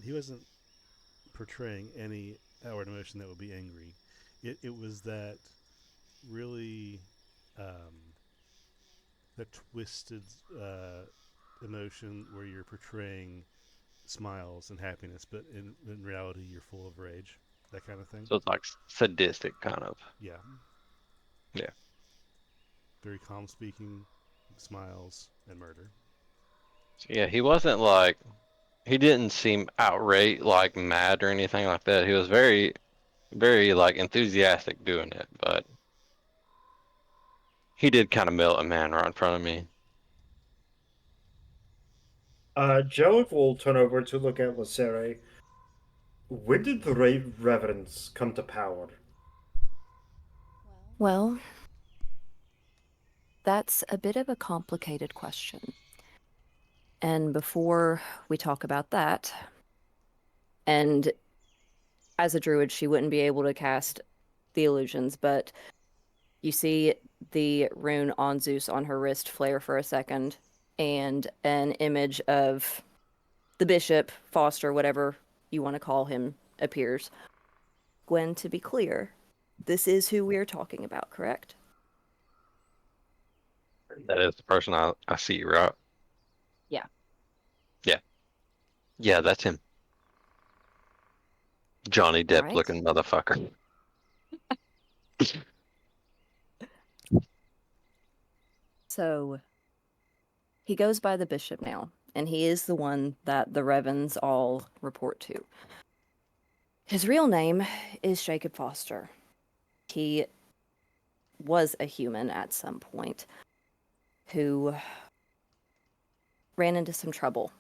he wasn't portraying any outward emotion that would be angry. It was that really um, that twisted emotion where you're portraying smiles and happiness, but in reality you're full of rage, that kind of thing. So it's like sadistic kind of. Yeah, Yeah. very calm speaking, smiles and murder. So yeah, he wasn't like he didn't seem outright like mad or anything like that. He was very like enthusiastic doing it, but he did kind of melt a man right in front of me. Jellic will turn over to look at Lacere. When did the Reverends come to power? Well, that's a bit of a complicated question. And before we talk about that, and as a druid, she wouldn't be able to cast the illusions, but you see the rune on Zeus on her wrist flare for a second, and an image of the bishop, Foster, whatever you want to call him, appears. Gwen, to be clear, this is who we're talking about, correct? That is the person I see, right? Yeah. Yeah. Yeah, that's him. Johnny All Depp right. looking motherfucker. So he goes by the bishop now, and he is the one that the Revens all report to. His real name is Jacob Foster. He was a human at some point who ran into some trouble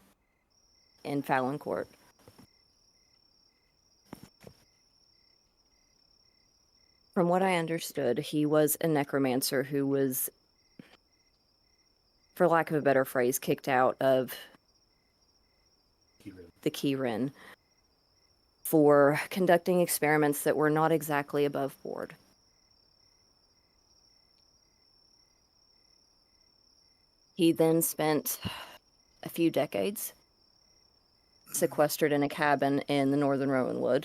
in Fallon Court. From what I understood, he was a necromancer who was, for lack of a better phrase, kicked out of the Keyrin for conducting experiments that were not exactly above board. He then spent a few decades sequestered in a cabin in the northern Rowanwood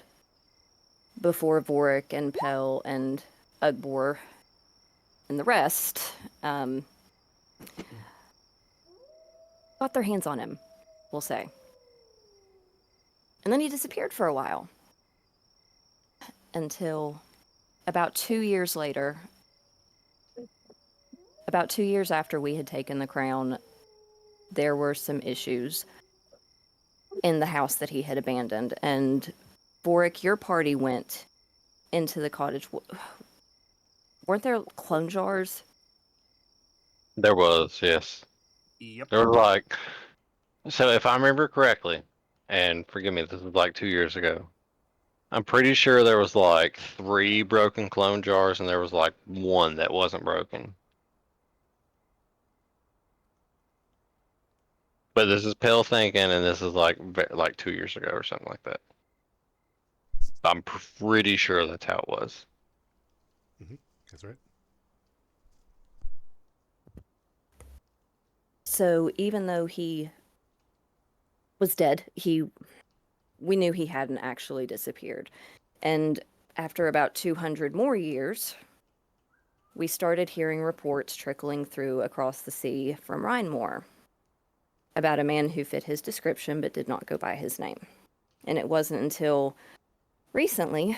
before Vorik and Pell and Ugbor and the rest got their hands on him, we'll say. And then he disappeared for a while. Until about 2 years later, about 2 years after we had taken the crown, there were some issues in the house that he had abandoned. And Vorik, your party went into the cottage. Weren't there clone jars? There was, yes. Yep. There was like, so if I remember correctly, and forgive me, this was like 2 years ago. I'm pretty sure there was like 3 broken clone jars, and there was like 1 that wasn't broken. But this is pale thinking, and this is like 2 years ago or something like that. I'm pretty sure that's how it was. That's right. So even though he was dead, we knew he hadn't actually disappeared. And after about 200 more years, we started hearing reports trickling through across the sea from Rynemoore about a man who fit his description but did not go by his name. And it wasn't until recently,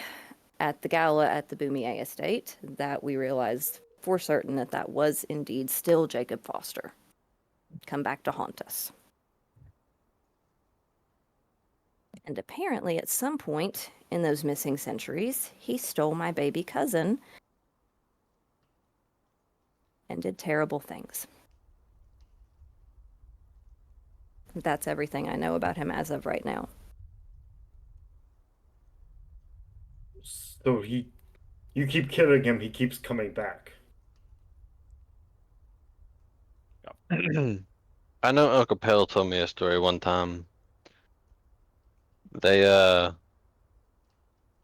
at the gala at the Boumier estate, that we realized for certain that that was indeed still Jacob Foster, come back to haunt us. And apparently, at some point in those missing centuries, he stole my baby cousin and did terrible things. That's everything I know about him as of right now. So you keep killing him, he keeps coming back. I know Uncle Pell told me a story one time. They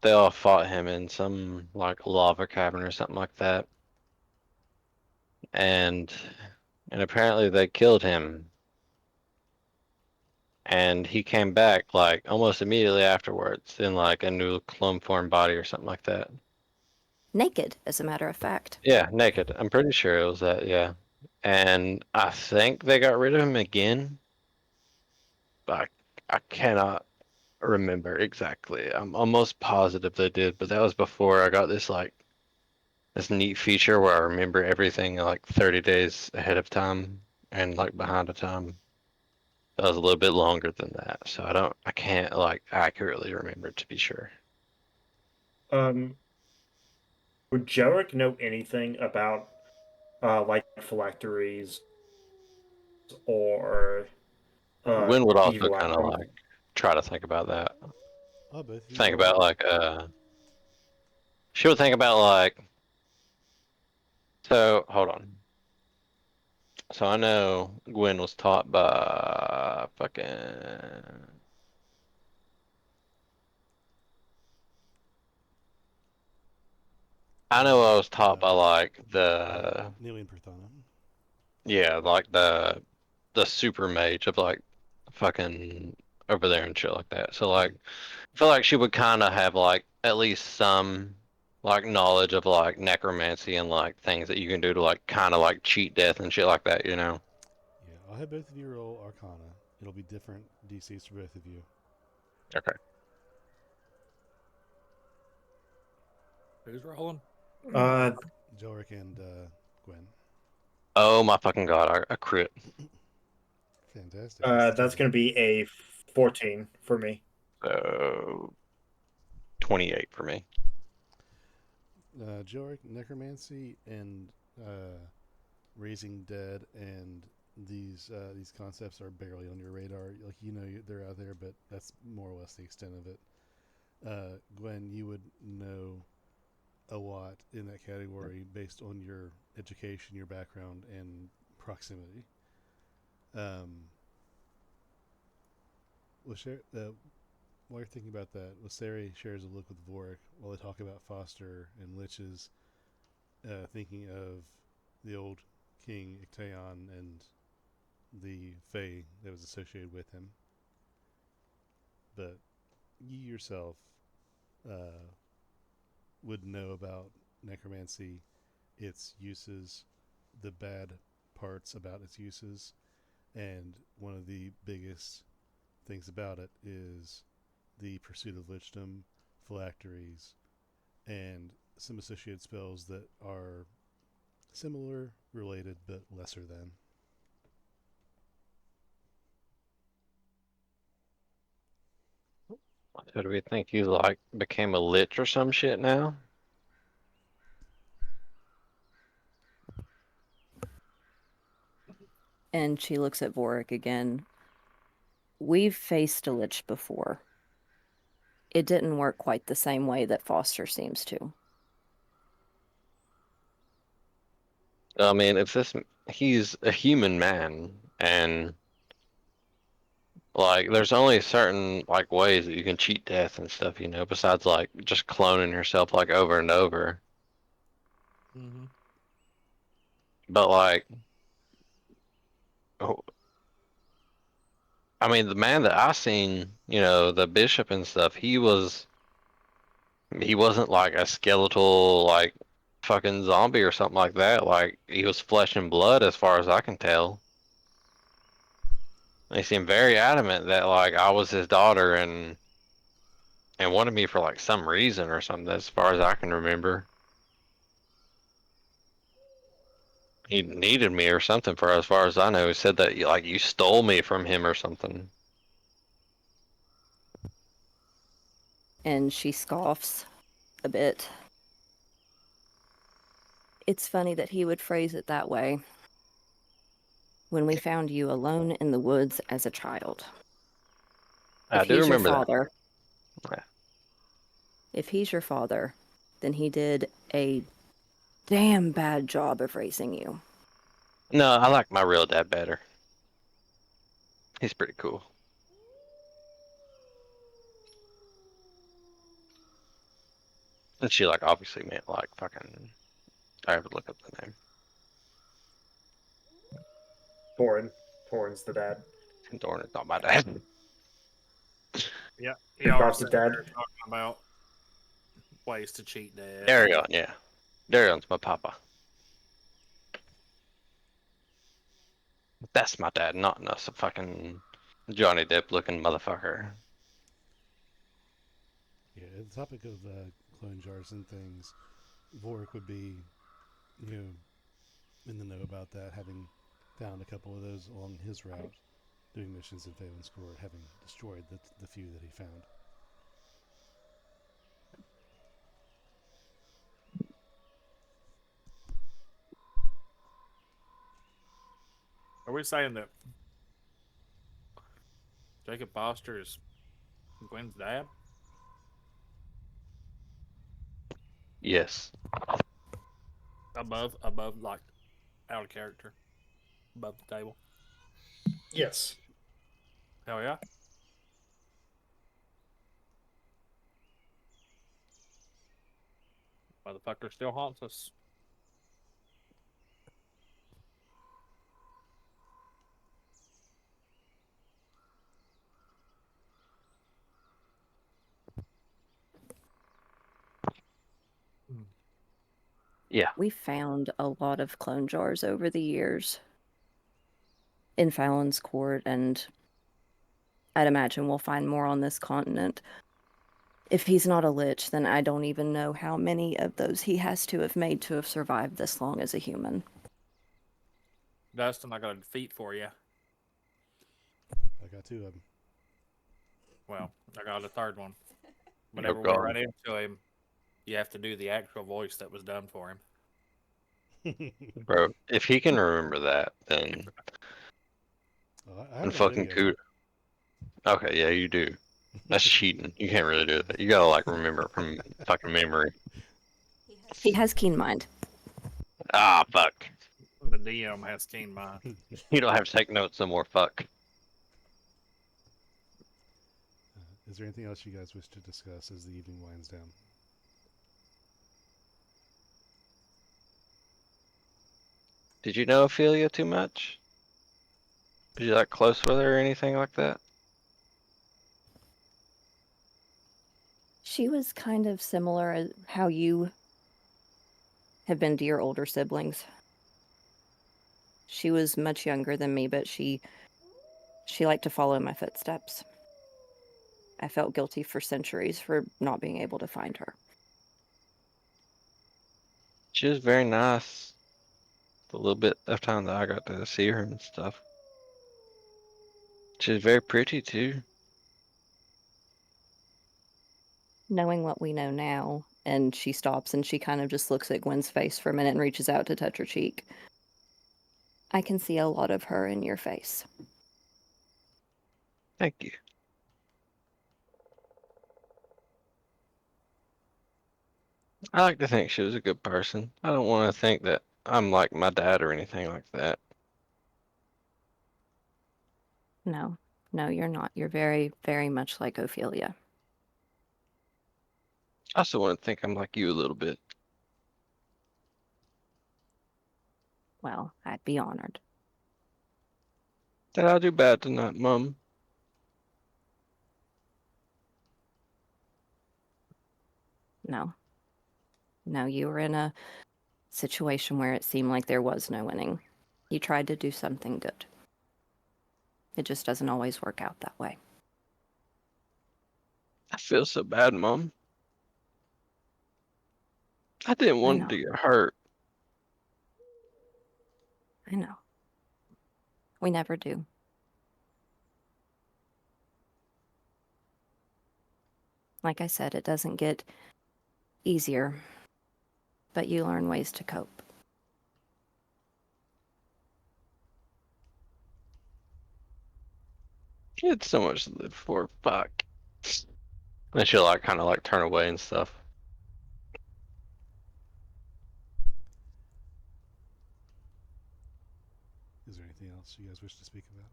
they all fought him in some like lava cavern or something like that. And and apparently they killed him. And he came back like almost immediately afterwards in like a new clone form body or something like that. Naked, as a matter of fact. Yeah, naked. I'm pretty sure it was that, yeah. And I think they got rid of him again, but I cannot remember exactly. I'm almost positive they did, but that was before I got this neat feature where I remember everything like 30 days ahead of time and like behind a time. That was a little bit longer than that, so I can't like accurately remember to be sure. Would Jarek know anything about like phylacteries or Gwen would also evil kind of atoms? like try to think about that. Oh, both of you Think about roll. like she would think about like, so hold on. So I know Gwen was taught by fucking. I know I was taught by like Neil and Perthana. yeah, like the super mage of like fucking over there and shit like that. So like I feel like she would kind of have like at least some like knowledge of like necromancy and like things that you can do to like kind of like cheat death and shit like that, you know? Yeah, I'll have both of you roll Arcana. It'll be different DCs for both of you. Okay. Who's rolling? Uh, Jelric and Gwen. Oh my fucking god, I crit. Fantastic. What's the that's total? going to be a 14 for me. So 28 for me. Jelric, necromancy and raising dead and these concepts are barely on your radar. Like they're out there, but that's more or less the extent of it. Gwen, you would know a lot in that category based on your education, your background, and proximity. Well, while you're thinking about that, Laseri shares a look with Vorik while they talk about Foster and Lich's, thinking of the old King Ictaeon and the Fae that was associated with him. But you yourself would know about necromancy, its uses, the bad parts about its uses, and one of the biggest things about it is the pursuit of lichdom, phylacteries, and some associated spells that are similar, related, but lesser than. So do we think you like became a lich or some shit now? And she looks at Vorik again. We've faced a lich before. It didn't work quite the same way that Foster seems to. I mean, if he's a human man and like there's only certain like ways that you can cheat death and stuff, you know, besides like just cloning yourself like over and over. Mm-hmm. But like oh, I mean, the man that I seen, you know, the bishop and stuff, he wasn't like a skeletal like fucking zombie or something like that. Like he was flesh and blood as far as I can tell. He seemed very adamant that like I was his daughter and wanted me for like some reason or something as far as I can remember. He needed me or something for as far as I know. He said that like you stole me from him or something. And she scoffs a bit. It's funny that he would phrase it that way. When we found you alone in the woods as a child. I If do he's your remember that. father, Yeah. if he's your father, then he did a damn bad job of raising you. No, I like my real dad better. He's pretty cool. And she like obviously meant like fucking. I have to look up the name. Torin's the dad. Dorn is not my dad. Yeah, Your y'all are adopted sitting dad. there talking about ways to cheat dad. Darion, yeah. Darion's my papa. That's my dad, not a fucking Johnny Depp looking motherfucker. Yeah, the topic of clone jars and things, Vorik would be, in the know about that, having found a couple of those along his route, doing missions in Phelan's Court, having destroyed the few that he found. Are we saying that Jacob Foster is Gwen's dad? Yes. Above, like, out of character. Above the table. Yes. Hell yeah. Motherfucker still haunts us. Yeah. We found a lot of clone jars over the years in Fallon's Court, and I'd imagine we'll find more on this continent. If he's not a lich, then I don't even know how many of those he has to have made to have survived this long as a human. Dustin, I got a defeat for you. I got two of them. Well, I got a third one. Whenever we God. run into him, you have to do the actual voice that was done for him. Bro, if he can remember that, then I and have it on fucking video. cool. Okay, yeah, you do. That's cheating. You can't really do that. You gotta like remember it from fucking memory. He has keen mind. Ah, fuck. The DM has keen mind. You don't have to take notes no more. Fuck. Is there anything else you guys wish to discuss as the evening winds down? Did you know Ophelia too much? Was you like close with her or anything like that? She was kind of similar as how you have been to your older siblings. She was much younger than me, but she liked to follow my footsteps. I felt guilty for centuries for not being able to find her. She was very nice. The little bit of time that I got to see her and stuff. She was very pretty too. Knowing what we know now, and she stops and she kind of just looks at Gwen's face for a minute and reaches out to touch her cheek. I can see a lot of her in your face. Thank you. I like to think she was a good person. I don't want to think that I'm like my dad or anything like that. No, you're not. You're very, very much like Ophelia. I also want to think I'm like you a little bit. Well, I'd be honored. Did I do bad tonight, Mom? No. No, you were in a situation where it seemed like there was no winning. You tried to do something good. It just doesn't always work out that way. I feel so bad, Mom. I didn't want know. to get hurt. I know. We never do. Like I said, it doesn't get easier, but you learn ways to cope. You had so much to live for. Fuck. And she'll like kind of like turn away and stuff. Is there anything else you guys wish to speak about?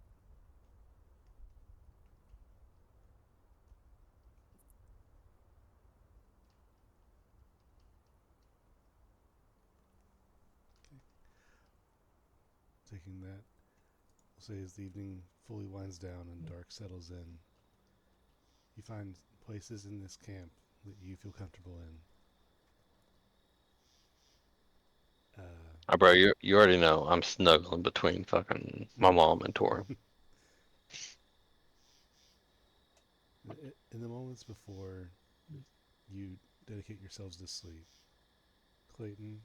Taking that we'll say as the evening fully winds down and dark settles in, you find places in this camp that you feel comfortable in. Oh, bro, you already know I'm snuggling between fucking my mom and Tora. In the moments before you dedicate yourselves to sleep, Clayton,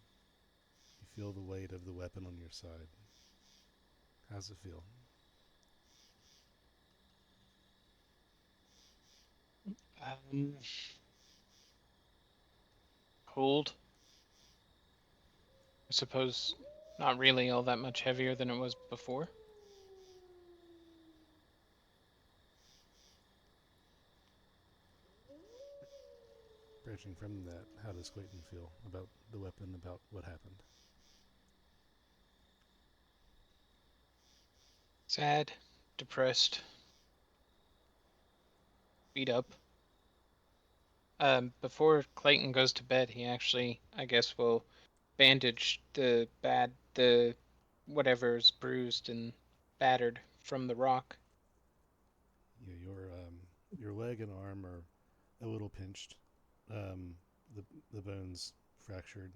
you feel the weight of the weapon on your side. How's it feel? Um, Cold. I suppose not really all that much heavier than it was before. Branching from that, how does Clayton feel about the weapon, about what happened? Sad, depressed, beat up. Before Clayton goes to bed, he actually, I guess, will bandage the whatever's bruised and battered from the rock. Yeah, your leg and arm are a little pinched. Um, the the bones fractured.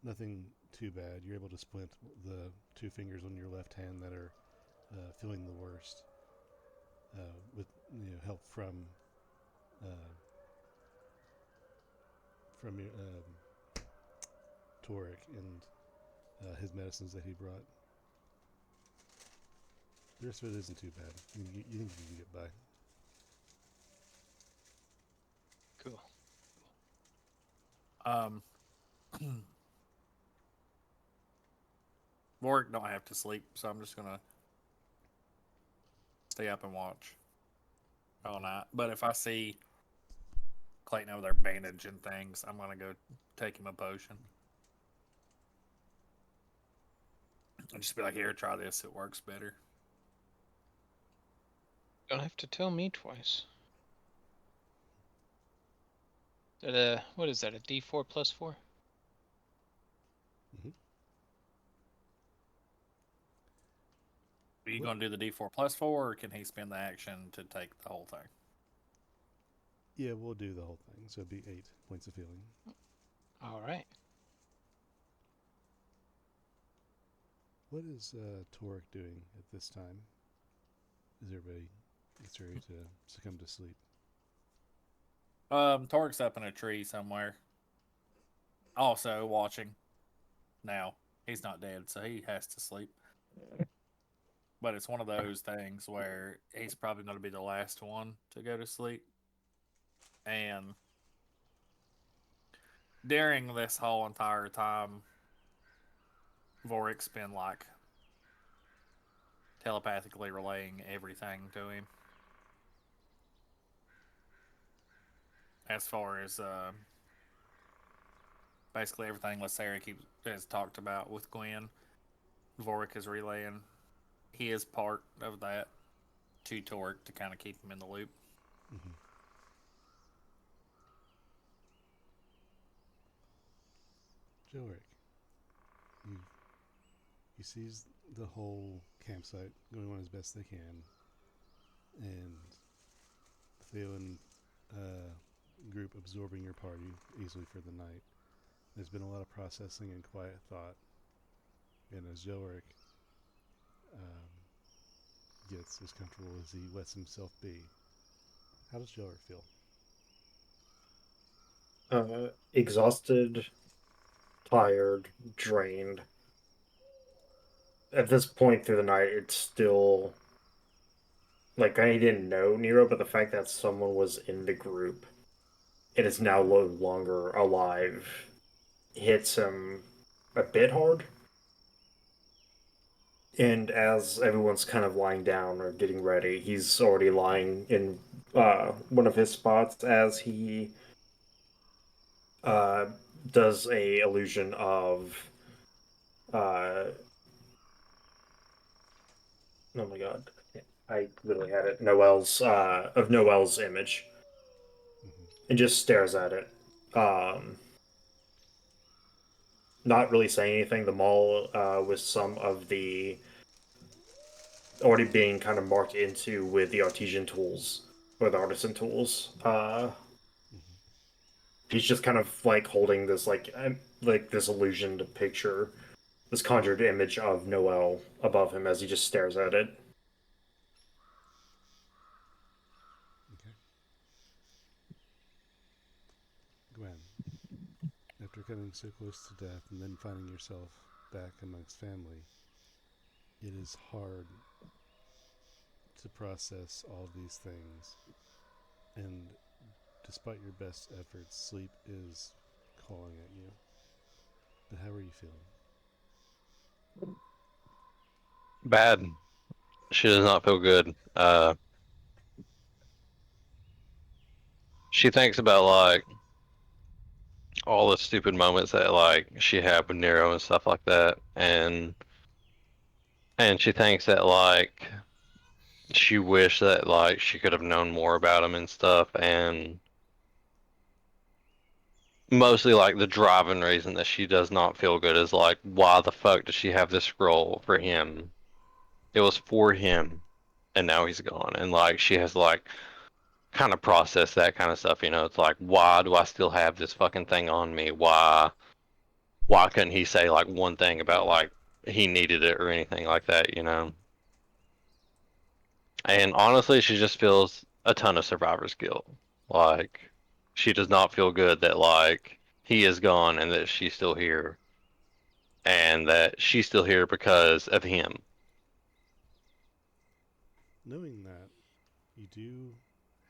Nothing too bad. You're able to splint the two fingers on your left hand that are feeling the worst, with help uh, from your Toric and his medicines that he brought. The rest of it isn't too bad. You think you can get by. Cool. Warwick don't have to sleep, so I'm just gonna stay up and watch all night. But if I see Clayton over there bandaging things, I'm gonna go take him a potion. And just be like, here, try this. It works better. Don't have to tell me twice. What is that? A D4 plus 4? Mm-hmm. Are you going to do the D4 plus 4, or can he spend the action to take the whole thing? Yeah, we'll do the whole thing. So it'd be 8 points of healing. All right. What is Toric doing at this time? Is everybody gets ready to succumb to sleep? Torque's up in a tree somewhere. Also watching. Now, he's not dead, so he has to sleep. But it's one of those things where he's probably going to be the last one to go to sleep. And during this whole entire time, Vorik's been like telepathically relaying everything to him. As far as basically everything Lysera has talked about with Gwen, Vorik is relaying. He is part of that to Torque to kind of keep him in the loop. Mm-hmm. Joeric, he sees the whole campsite going on as best they can, and Theon group absorbing your party easily for the night. There's been a lot of processing and quiet thought, and as Joeric gets as comfortable as he lets himself be, how does Joeric feel? Exhausted, tired, drained. At this point through the night, it's still like I didn't know Nero, but the fact that someone was in the group and is now no longer alive hits him a bit hard. And as everyone's kind of lying down or getting ready, he's already lying in one of his spots as he uh, does a illusion of uh, oh my god, I literally had it. Noel's image, Mm-hmm. and just stares at it. Not really saying anything. The mall with some of the already being kind of marked into with the artesian tools or the artisan tools. He's just kind of like holding this like this illusioned picture, this conjured image of Noel above him as he just stares at it. Okay. Gwen, after coming so close to death and then finding yourself back amongst family, it is hard to process all these things. And despite your best efforts, sleep is calling at you. But how are you feeling? Bad. She does not feel good. She thinks about like all the stupid moments that like she had with Nero and stuff like that, and she thinks that like she wished that like she could have known more about him and stuff, and mostly like the driving reason that she does not feel good is like, why the fuck does she have this scroll for him? It was for him, and now he's gone, and like she has like kind of processed that kind of stuff. You know, it's like, why do I still have this fucking thing on me? Why couldn't he say like one thing about like he needed it or anything like that? You know. And honestly, she just feels a ton of survivor's guilt. Like, she does not feel good that, like, he is gone and that she's still here. And that she's still here because of him. Knowing that, you do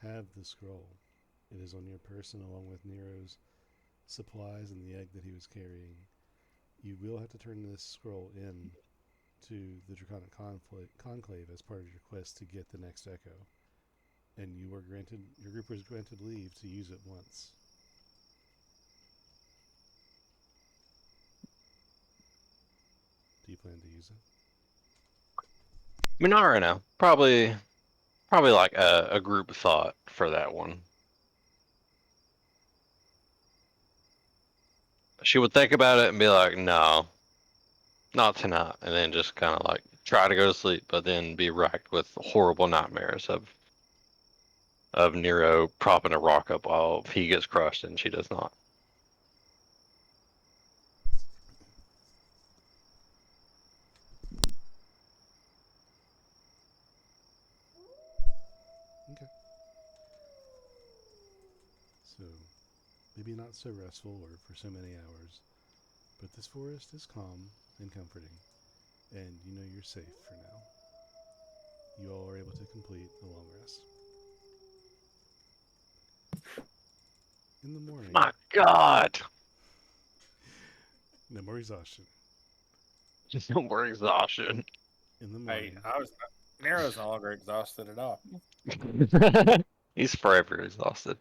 have the scroll. It is on your person along with Nero's supplies and the egg that he was carrying. You will have to turn this scroll in to the Draconic Conclave as part of your quest to get the next echo. And your group was granted leave to use it once. Do you plan to use it? I mean, not right now. Probably like a group thought for that one. She would think about it and be like, no, not tonight. And then just kind of like try to go to sleep, but then be racked with horrible nightmares of Nero propping a rock up while he gets crushed and she does not. Okay. So, maybe not so restful or for so many hours, but this forest is calm and comforting, and you know you're safe for now. You all are able to complete the long rest. In the morning, My God! no more exhaustion. Just no more exhaustion. In the Hey, morning, Nero's no longer exhausted at all. He's forever exhausted.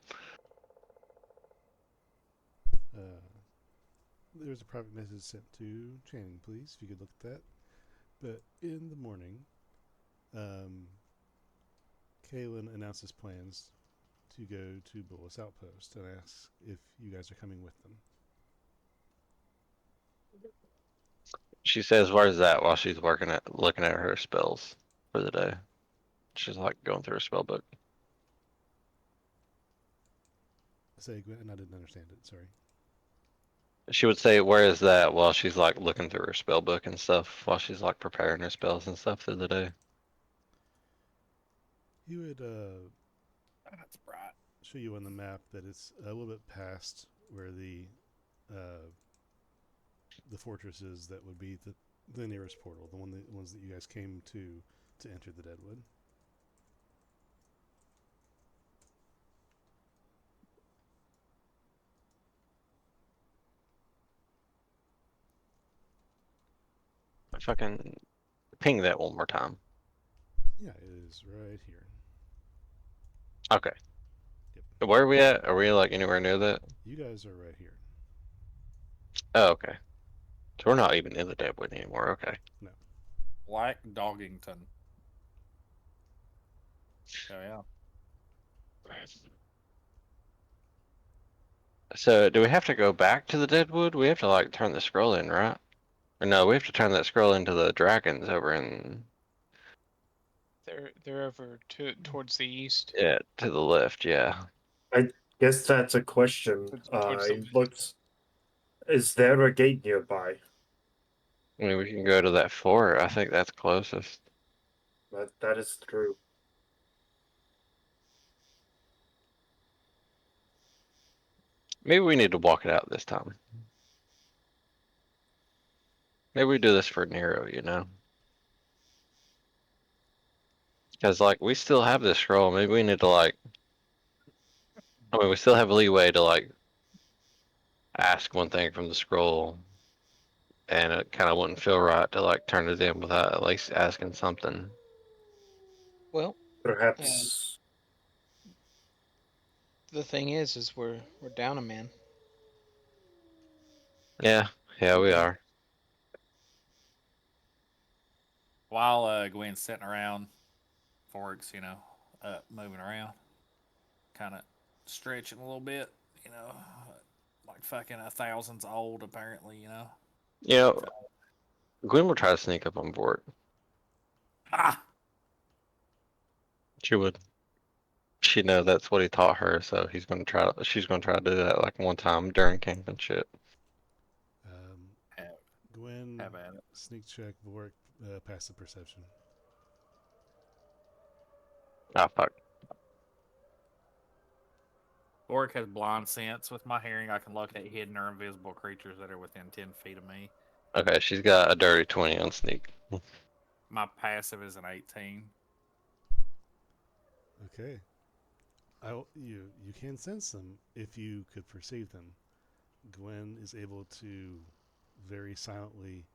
there was a private message sent to Channing, please, if you could look at that. But in the morning, Kaylin announces plans to go to Bullis Outpost and asks if you guys are coming with them. She says, "Where's that?" while she's looking at her spells for the day. She's like going through her spell book. Say, Gwen, I didn't understand it. Sorry. She would say, "Where is that?" while she's like looking through her spell book and stuff, while she's like preparing her spells and stuff through the day. He would That's bright. show you on the map that it's a little bit past where the fortress is that would be the nearest portal, the ones that you guys came to enter the Deadwood. Fucking ping that one more time. Yeah, it is right here. Okay. Yep. Where are we at? Are we like anywhere near that? You guys are right here. Oh, okay. So we're not even in the Deadwood anymore. Okay. No. Black Doggington. Oh, yeah. So do we have to go back to the Deadwood? We have to like turn the scroll in, right? Or no, we have to turn that scroll into the dragons over in. They're over towards the east. Yeah, to the left. Yeah. I guess that's a question. Towards the It west. looks. Is there a gate nearby? I mean, we can go to that fort. I think that's closest. That is true. Maybe we need to walk it out this time. Maybe we do this for Nero, you know? Because, like, we still have this scroll. Maybe we need to, like, I mean, we still have leeway to, like, ask one thing from the scroll. And it kind of wouldn't feel right to, like, turn it in without at least asking something. Well, Perhaps. the thing is we're down a man. Yeah, we are. While Gwen's sitting around, Forks, moving around, kind of stretching a little bit, like fucking a thousand's old, apparently, You know, Gwen will try to sneak up on board. Ah! She would. She know that's what he taught her, so she's gonna try to do that like one time during camp and shit. Gwen, Have at it. sneak check, Vork, passive perception. Ah, fuck. Fork has blind sense. With my hearing, I can locate hidden or invisible creatures that are within 10 feet of me. Okay, she's got a dirty 20 on sneak. My passive is an 18. Okay. You can sense them if you could perceive them. Gwen is able to very silently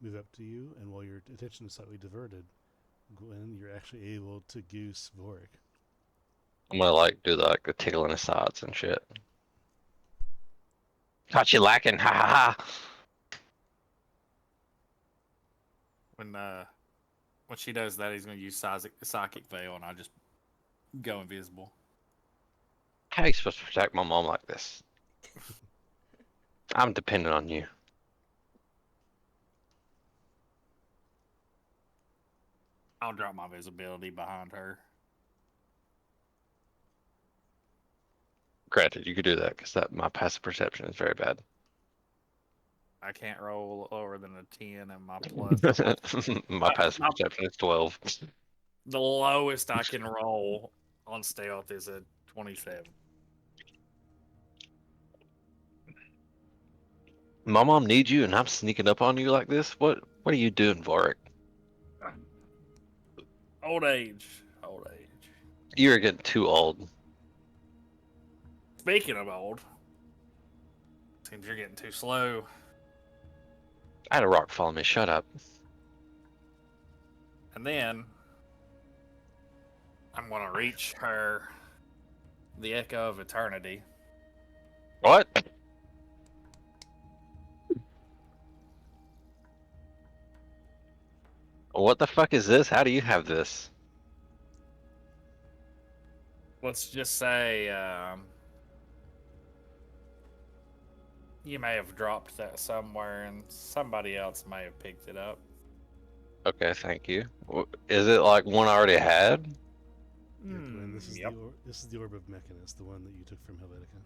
move up to you, and while your attention is slightly diverted, Gwen, you're actually able to goose Vorik. I'm gonna like do the tickling his sides and shit. Caught you lacking, ha ha ha. When she does that, he's going to use psychic veil, and I just go invisible. How are you supposed to protect my mom like this? I'm dependent on you. I'll drop my visibility behind her. Granted, you could do that because my passive perception is very bad. I can't roll lower than a 10, and my plus. My passive perception is 12. The lowest I can roll on stealth is a 27. My mom needs you, and I'm sneaking up on you like this. What are you doing, Vorik? Old age. You're getting too old. Speaking of old, seems you're getting too slow. I had a rock follow me. Shut up. And then I'm going to reach her the Echo of Eternity. What? What the fuck is this? How do you have this? Let's just say you may have dropped that somewhere and somebody else may have picked it up. Okay, thank you. Is it like one I already had? Yeah, Gwen, this is Yep. this is the Orb of Mechanus, the one that you took from Helvetica.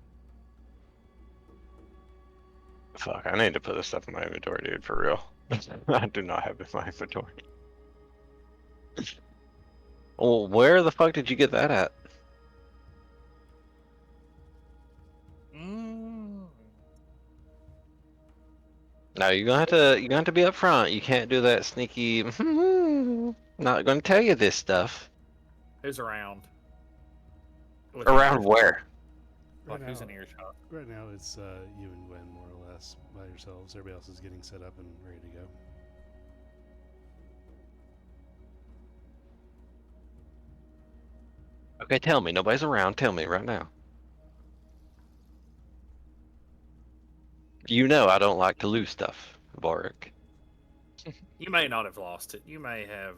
Fuck, I need to put this stuff in my inventory, dude, for real. I do not have it in my inventory. Well, where the fuck did you get that at? No, you're gonna have to be up front. You can't do that sneaky. Not gonna tell you this stuff. Who's around? Around where? Like, who's in earshot? Right now, it's you and Gwen, more or less, by yourselves. Everybody else is getting set up and ready to go. Okay, tell me. Nobody's around. Tell me right now. You know I don't like to lose stuff, Vorik. You may not have lost it. You may have.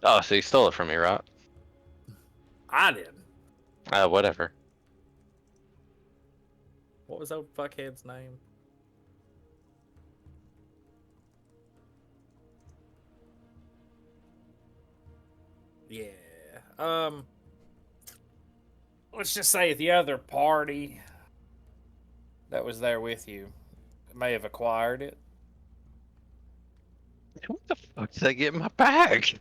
Oh, so you stole it from me, right? I did. Whatever. What was old fuckhead's name? Yeah. Let's just say the other party that was there with you may have acquired it. What the fuck did I get in my bag?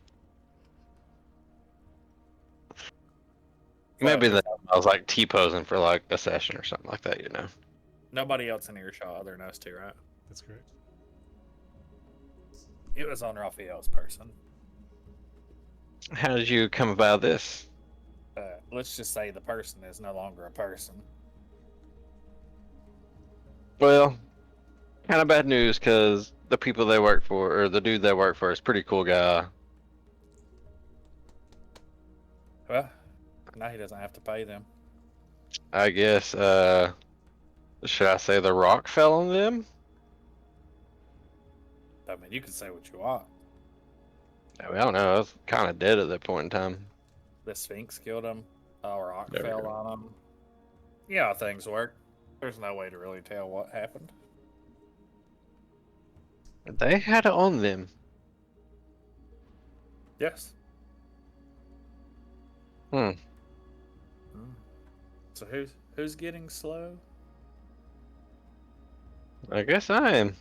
Maybe But that I was like T-posing for like a session or something like that, you know. nobody else in earshot other than us two, right? That's correct. It was on Raphael's person. How did you come about this? Let's just say the person is no longer a person. Well, kind of bad news because the people they work for, or the dude they work for, is a pretty cool guy. Well, now he doesn't have to pay them. I guess, should I say the rock fell on them? I mean, you can say what you want. I mean, I don't know. I was kind of dead at that point in time. The Sphinx killed him. A rock There we fell go. on him. Yeah, how things work. There's no way to really tell what happened. They had it on them. Yes. Hmm. So who's getting slow? I guess I am.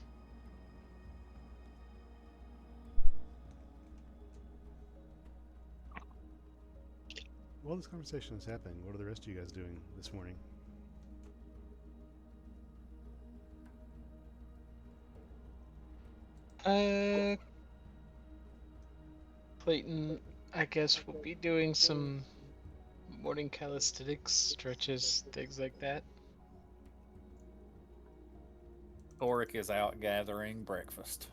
While this conversation is happening, what are the rest of you guys doing this morning? Clayton, I guess we'll be doing some morning calisthenics, stretches, things like that. Oric is out gathering breakfast.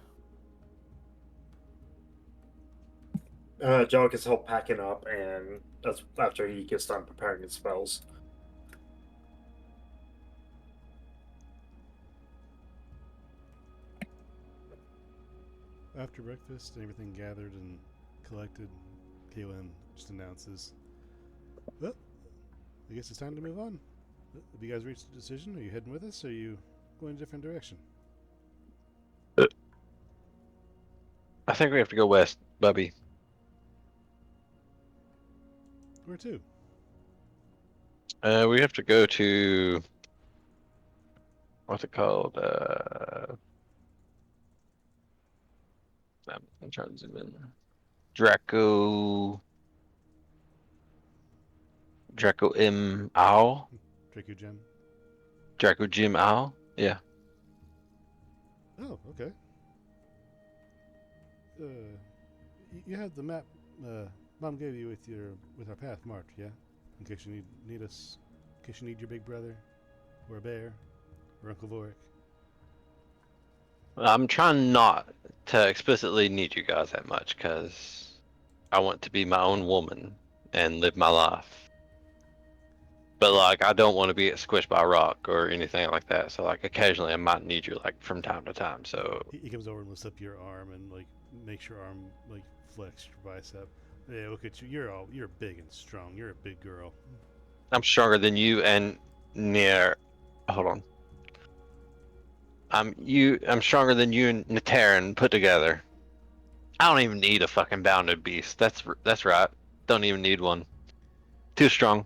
Joe gets help packing up, and that's after he gets done preparing his spells. After breakfast and everything gathered and collected, Kaylin just announces, well, I guess it's time to move on. Have you guys reached a decision? Are you heading with us, or are you going a different direction? I think we have to go west, Bubby. Where to? We have to go to what's it called? I'm trying to zoom in. Draco M Owl? Draco Gem? Draco Jim Owl? Yeah. Oh, okay. You have the map Mom gave you with our path marked, yeah? In case you need us, in case you need your big brother, or a bear, or Uncle Vorik. I'm trying not to explicitly need you guys that much because I want to be my own woman and live my life. But like, I don't want to be squished by a rock or anything like that. So like, occasionally I might need you like from time to time. So He comes over and lifts up your arm and like makes your arm like flex your bicep. Yeah, look at you. You're big and strong. You're a big girl. I'm stronger than you and near. Hold on. I'm stronger than you and Nataran put together. I don't even need a fucking bounded beast. That's right. Don't even need one. Too strong.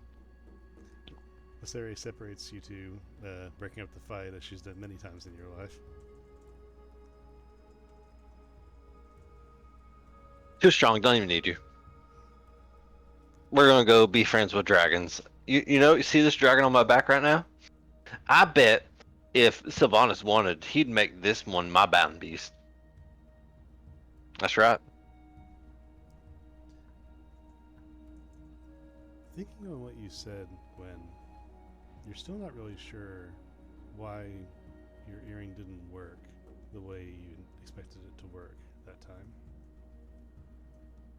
Asari separates you two, breaking up the fight as she's done many times in your life. Too strong. Don't even need you. We're gonna go be friends with dragons. You see this dragon on my back right now? I bet if Sylvanas wanted, he'd make this one my bound beast. That's right. Thinking on what you said, Gwen, you're still not really sure why your earring didn't work the way you expected it to work that time.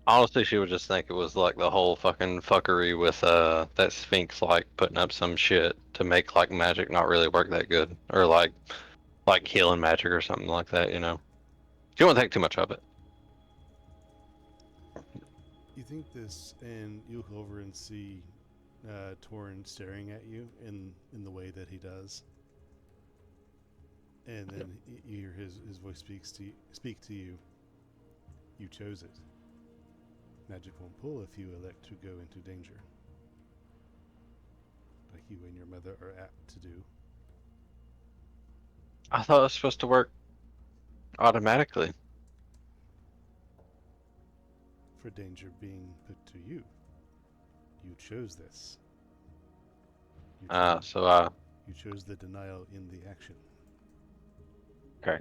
Honestly, she would just think it was like the whole fucking fuckery with that Sphinx like putting up some shit to make like magic not really work that good, or like healing magic or something like that. You know, she won't think too much of it. You think this, and you look over and see Torrin staring at you in the way that he does, and then you hear his voice speak to you. You chose it. magic won't pull if you elect to go into danger, like you and your mother are apt to do. I thought it was supposed to work automatically. For danger being put to you. You chose this. You chose, So you chose the denial in the action. okay.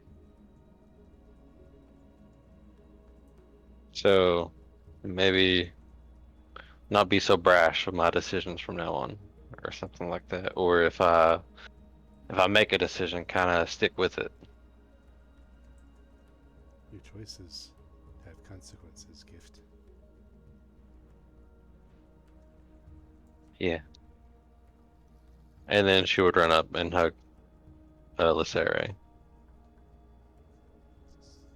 So maybe not be so brash with my decisions from now on, or something like that. Or if I make a decision, kind of stick with it. Your choices have consequences, Gift. Yeah. And then she would run up and hug Lysere.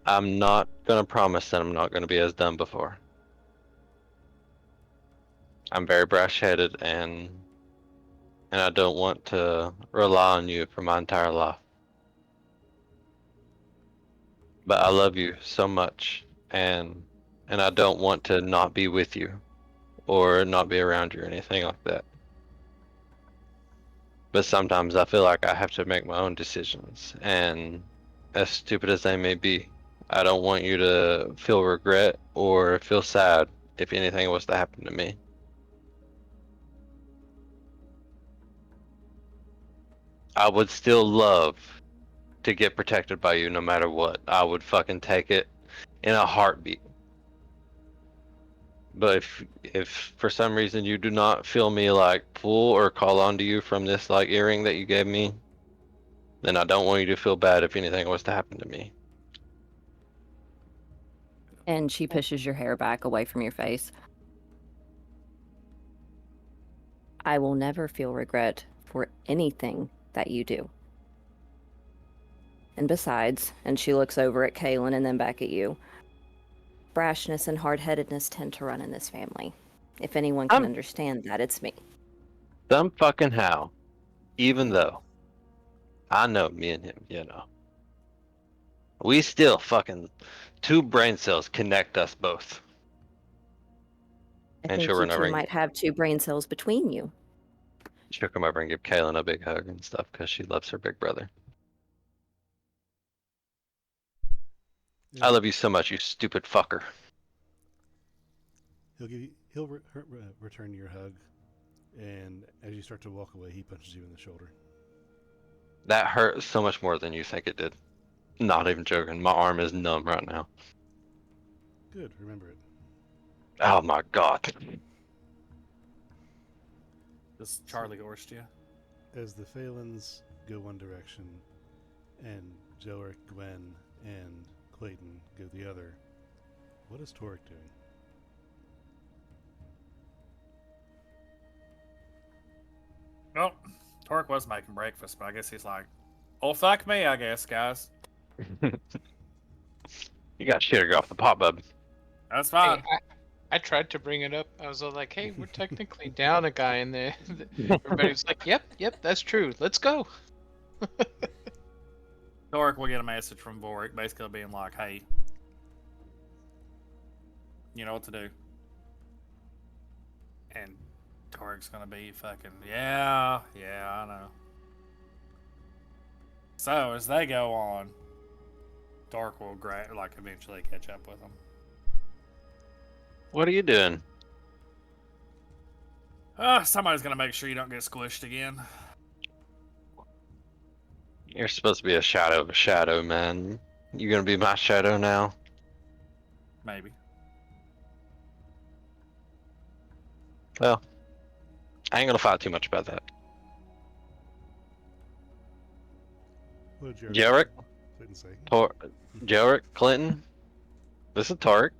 I'm not gonna promise that I'm not gonna be as dumb before. I'm very brash-headed, and I don't want to rely on you for my entire life. But I love you so much, and I don't want to not be with you, or not be around you, or anything like that. But sometimes I feel like I have to make my own decisions, and as stupid as they may be, I don't want you to feel regret or feel sad if anything was to happen to me. I would still love to get protected by you no matter what. I would fucking take it in a heartbeat. But if for some reason you do not feel me like pull or call onto you from this like earring that you gave me, then I don't want you to feel bad if anything was to happen to me. And she pushes your hair back away from your face. I will never feel regret for anything that you do. And besides, and she looks over at Kaylin and then back at you, brashness and hard-headedness tend to run in this family. If anyone can understand that, it's me. Some fucking how. Even though I know me and him, we still fucking two brain cells connect us both. I And think she'll you run over two and might have two brain cells between you. she'll come over and give Kaylin a big hug and stuff because she loves her big brother. I love you so much, you stupid fucker. He'll return your hug, and as you start to walk away, he punches you in the shoulder. That hurt so much more than you think it did. Not even joking. My arm is numb right now. Good, remember it. Oh my god. Does Charlie Gorst you? As the Phalans go one direction, and Jelric, Gwen, and Clayton go the other, what is Torek doing? Well, Torque was making breakfast, but I guess he's like, "Oh fuck me, I guess, guys. You got shit to go off the pot, bub. That's Hey, fine." I tried to bring it up. I was all like, "Hey, we're technically down a guy in there." Everybody's like, "Yep, that's true. Let's go." Torque will get a message from Vorik, basically being like, "Hey, you know what to do." And Torque's gonna be fucking, yeah, I know. So as they go on, Torque will eventually catch up with them. What are you doing? Somebody's gonna make sure you don't get squished again. You're supposed to be a shadow of a shadow, man. You gonna be my shadow now? Maybe. Well, I ain't gonna fight too much about that. What did Jelric? Clayton say? Jelric, Clinton? This is Tarek.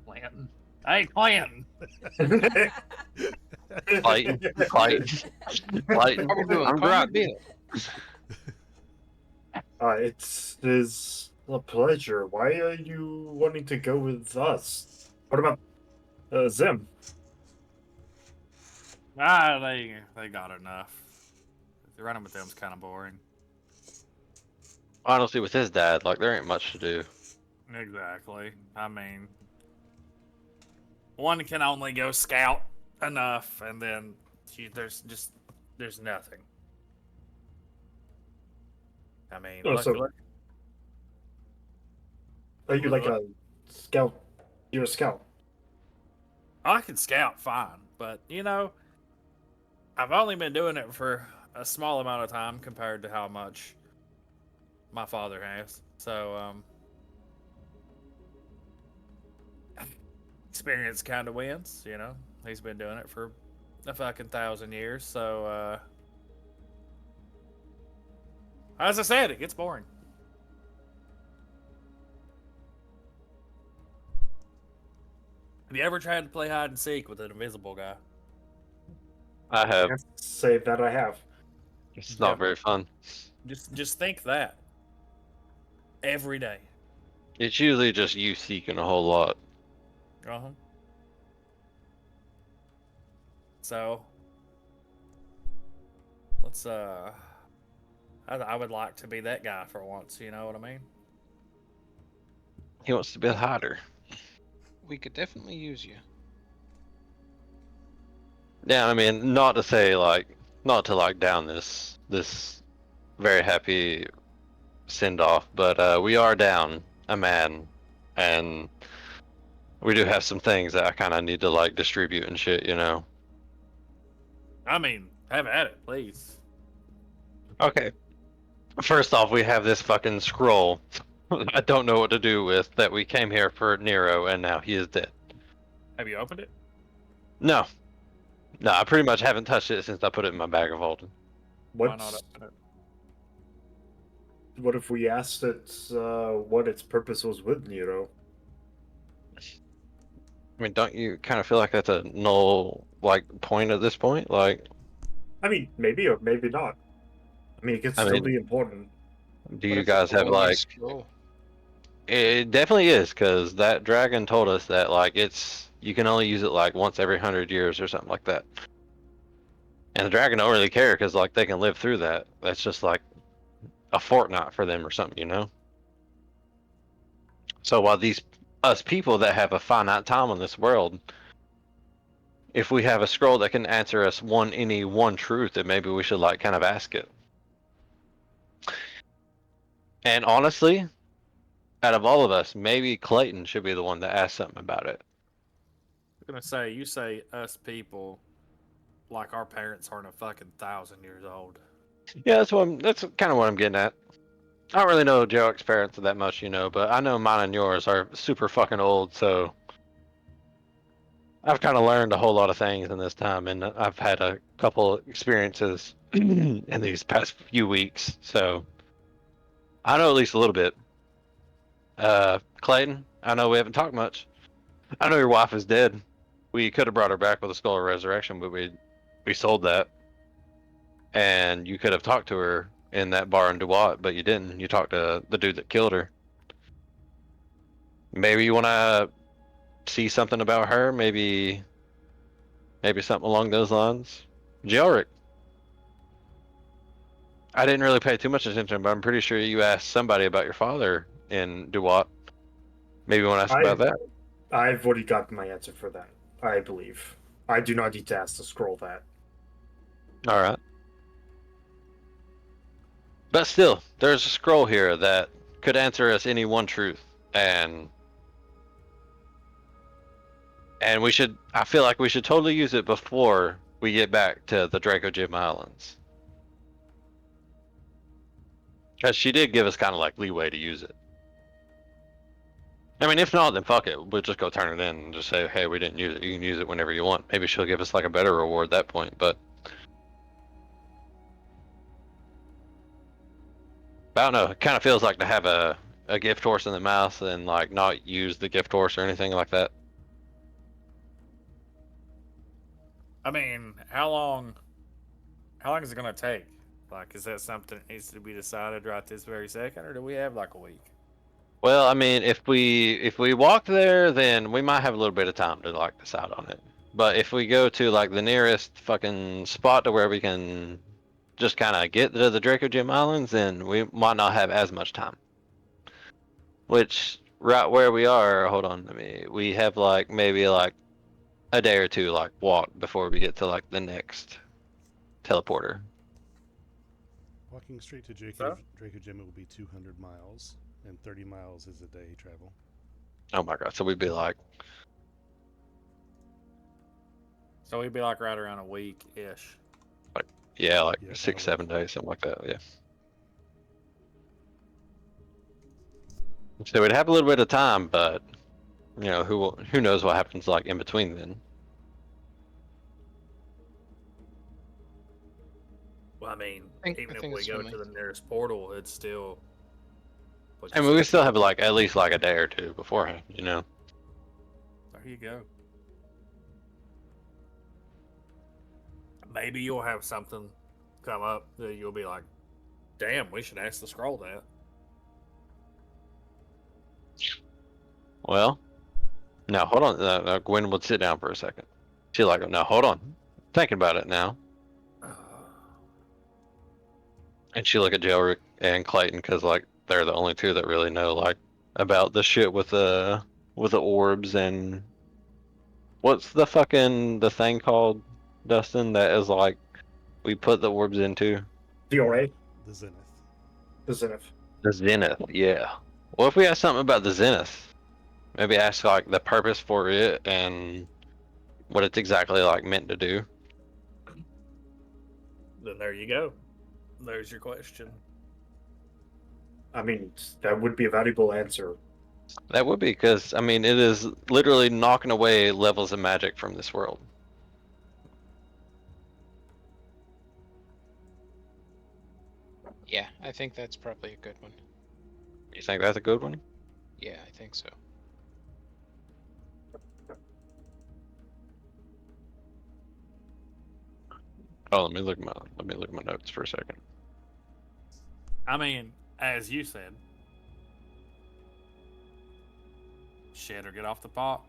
Clinton. Hey, Clinton! Clayton. Clayton. How we doing? I'm Call me drunk. Bill. It is a pleasure. Why are you wanting to go with us? What about Zim? They got enough. Running with them's kind of boring. Honestly, with his dad, like, there ain't much to do. Exactly. I mean, one can only go scout enough, and then there's nothing. I mean, Oh, so look, are you like a scout? You're a scout. I can scout fine, but I've only been doing it for a small amount of time compared to how much my father has. So, experience kind of wins, He's been doing it for a fucking 1,000 years. So, as I said, it gets boring. Have you ever tried to play hide and seek with an invisible guy? I have. Can't say that I have. It's not very fun. Just think that every day. It's usually just you seeking a whole lot. Uh-huh. So let's I would like to be that guy for once, you know what I mean? He wants to be a hider. We could definitely use you. Yeah, I mean, not to like down this very happy send off, but we are down a man, and we do have some things that I kind of need to like distribute and shit, I mean, have at it, please. Okay. First off, we have this fucking scroll I don't know what to do with that we came here for Nero, and now he is dead. Have you opened it? No. No, I pretty much haven't touched it since I put it in my bag of holding. Why not What's open it? what if we asked it what its purpose was with Nero? I mean, don't you kind of feel like that's a null like point at this point? Like, I mean, maybe or maybe not. I mean, it could I still mean, be important. do What you if it's guys a have one-use like? scroll? It definitely is, because that dragon told us that like you can only use it like once every 100 years or something like that. And the dragon don't really care because like they can live through that. That's just like a fortnight for them or something. So while us people that have a finite time on this world, if we have a scroll that can answer us any one truth, then maybe we should like kind of ask it. And honestly, out of all of us, maybe Clayton should be the one that asks something about it. I'm gonna say you say us people like our parents aren't a fucking 1,000 years old. Yeah, that's kind of what I'm getting at. I don't really know Joe's parents that much, but I know mine and yours are super fucking old, so I've kind of learned a whole lot of things in this time, and I've had a couple experiences in these past few weeks, so I know at least a little bit. Clayton, I know we haven't talked much. I know your wife is dead. We could have brought her back with a skull of resurrection, but we sold that, and you could have talked to her in that bar in DeWatt, but you didn't. You talked to the dude that killed her. Maybe you want to see something about her, maybe something along those lines. Jelric, I didn't really pay too much attention, but I'm pretty sure you asked somebody about your father in DeWatt. Maybe you want to ask about that? I've already gotten my answer for that, I believe. I do not need to ask the scroll that. All right. But still, there's a scroll here that could answer us any one truth, and I feel like we should totally use it before we get back to the Draco Gym Islands. Because she did give us kind of like leeway to use it. I mean, if not, then fuck it. We'll just go turn it in and just say, hey, we didn't use it. You can use it whenever you want. Maybe she'll give us like a better reward at that point, but I don't know. It kind of feels like to have a gift horse in the mouth and like not use the gift horse or anything like that. I mean, how long is it gonna take? Like, is that something that needs to be decided right this very second, or do we have like a week? Well, I mean, if we walk there, then we might have a little bit of time to like decide on it. But if we go to like the nearest fucking spot to where we can just kind of get to the Draco Gym Islands, then we might not have as much time. Which right where we are, hold on, we have like maybe like a day or two like walk before we get to like the next teleporter. Walking straight to So? Dracogem, it will be 200 miles, and 30 miles is a day travel. Oh my god! So we'd be like, So we'd be like right around a week ish. yeah, like Yeah, about a 6, week. 7 days, something like that. Yeah. So we'd have a little bit of time, but you know, who knows what happens like in between then. Well, I mean, I even if think we it's go friendly. to the nearest portal, it's still. I mean, we still have like at least like a day or two beforehand, you know. There you go. Maybe you'll have something come up that you'll be like, "Damn, we should ask the scroll that." Well, now hold on. Gwen would sit down for a second. She's like, "No, hold on. Thinking about it now." And she look at Jelric and Clayton because like they're the only two that really know like about the shit with the orbs and what's the thing called, Dustin, that is like we put the orbs into? DRA, The Zenith. the Zenith. The Zenith, yeah. Well, if we ask something about the Zenith, maybe ask like the purpose for it and what it's exactly like meant to do. Then there you go. There's your question. I mean, that would be a valuable answer. That would be because I mean it is literally knocking away levels of magic from this world. Yeah, I think that's probably a good one. You think that's a good one? Yeah, I think so. Oh, let me look at my notes for a second. I mean, as you said, shit or get off the pot.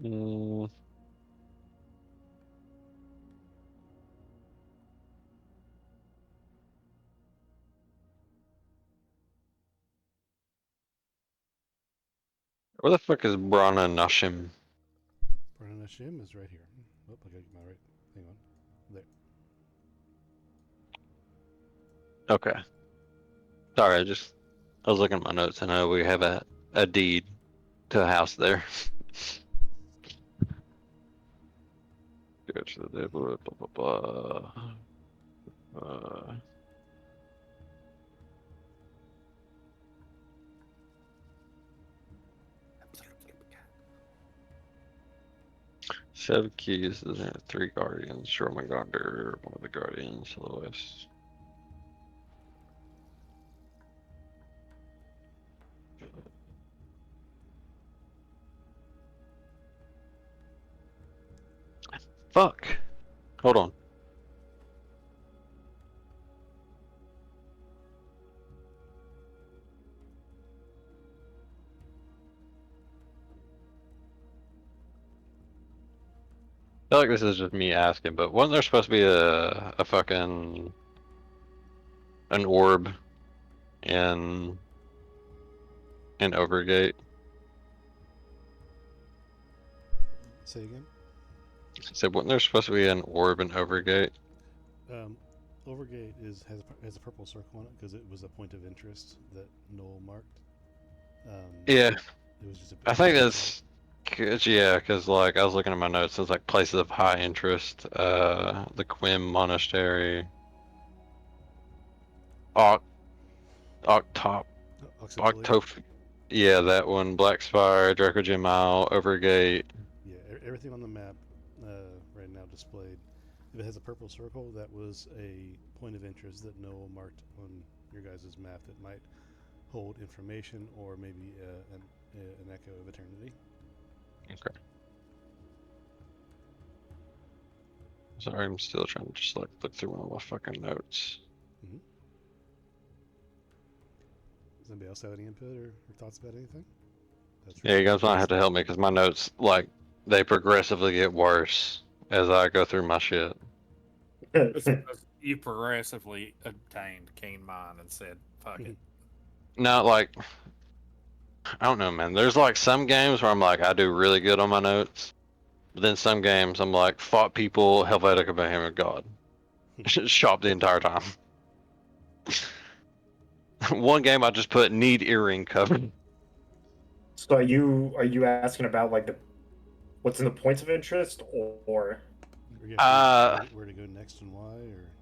Mm. Where the fuck is Brana Nashim? Burning Hashem is right here. Oh, I gotta get my right. Hang on. There. Okay. Sorry, I was looking at my notes. I know we have a deed to a house there. Go to the blah blah blah. Set of keys. There are 3 guardians. Jormungandr, one of the guardians, Lois. Fuck. Hold on. I feel like this is just me asking, but wasn't there supposed to be a fucking an orb in Overgate? Say again. So wasn't there supposed to be an orb in Overgate? Overgate has a purple circle on it because it was a point of interest that Noel marked. Yeah, It was just I think that's yeah, because like I was looking at my notes. It's like places of high interest. The Quim Monastery, Oct, Octop, Oxyphilia. Octof. Yeah, that one. Blackspire, Dracogem Isle, Overgate. Yeah, everything on the map right now displayed. If it has a purple circle, that was a point of interest that Noel marked on your guys' map that might hold information or maybe an echo of eternity. Okay. Sorry, I'm still trying to just like look through one of my fucking notes. Mm-hmm. Does anybody else have any input or thoughts about anything? Yeah, you guys might have to help me because my notes like they progressively get worse as I go through my shit. It's because you progressively obtained keen mind and said, "Fuck it." Not like I don't know, man. There's like some games where I'm like I do really good on my notes, but then some games I'm like fought people, Helvetica Behemoth God, shop the entire time. One game I just put need earring cover. So are you asking about like the what's in the points of interest or Or you Uh, where to go next and why, or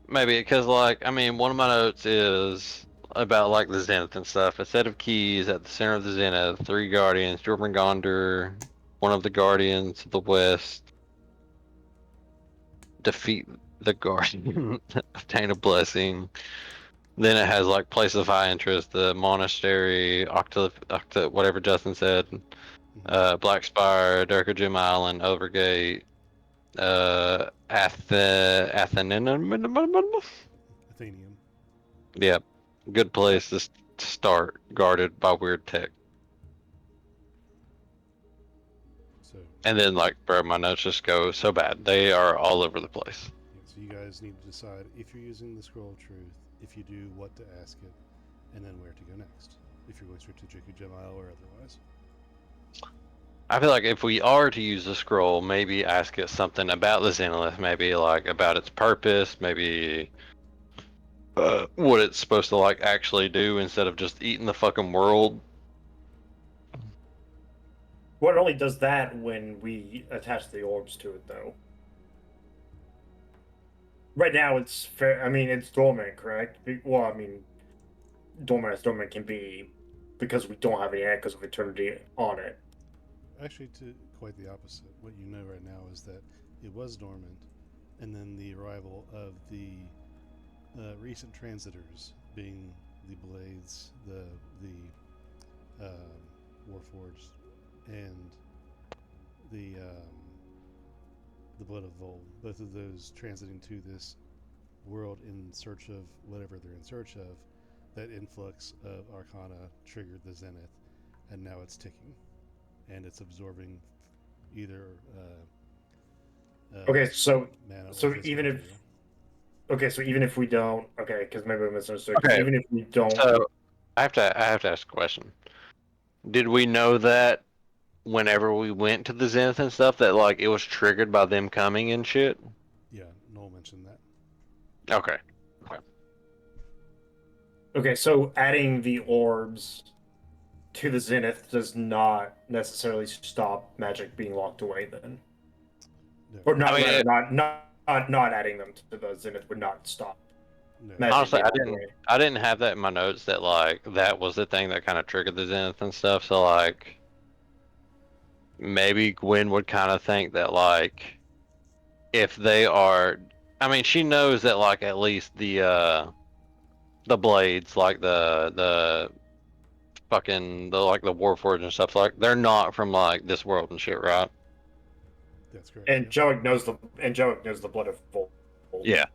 Maybe because like I mean one of my notes is about like the zenith and stuff. A set of keys at the center of the zenith, 3 guardians, Jormungandr, one of the guardians of the west, defeat the guardian, obtain a blessing. Then it has like place of high interest, the monastery, Octa, whatever Justin said, Black Spire, Durka Gem Island, Overgate, Athenium. Athenium. Yep, good place to start, guarded by weird tech. So, And then like, bro, my notes just go so bad. They are all over the place. yeah, so you guys need to decide if you're using the scroll of truth, if you do, what to ask it, and then where to go next. If you're going straight to Jakku Gemile or otherwise. I feel like if we are to use the scroll, maybe ask it something about the Xenolith, maybe like about its purpose, maybe what it's supposed to like actually do instead of just eating the fucking world. what only does that when we attach the orbs to it though? Right now it's fair. I mean, it's dormant, correct? Well, I mean, dormant as dormant can be because we don't have any echoes of eternity on it. Actually, to quite the opposite. What you know right now is that it was dormant, and then the arrival of the recent transitors, being the blades, the warforged, and the blood of Vol. Both of those transiting to this world in search of whatever they're in search of. That influx of Arcana triggered the Zenith, and now it's ticking, and it's absorbing either Okay, so mana or so physical even if material. okay, so even if we don't, okay, because maybe I misunderstood. Because Okay, even if we don't, so I have to ask a question. Did we know that whenever we went to the Zenith and stuff that like it was triggered by them coming and shit? Yeah, Noel mentioned that. Okay. okay, so adding the orbs to the zenith does not necessarily stop magic being locked away. Then, No, or not I mean, rather, not adding them to the zenith would not stop no. magic honestly, being locked away. I didn't have that in my notes that like that was the thing that kind of triggered the Zenith and stuff. So like maybe Gwen would kind of think that like if they are, I mean, she knows that like at least the blades, like the fucking the like the Warforged and stuff, like they're not from like this world and shit, right? That's correct. Yeah. Angelic knows the blood of Vol. Yeah.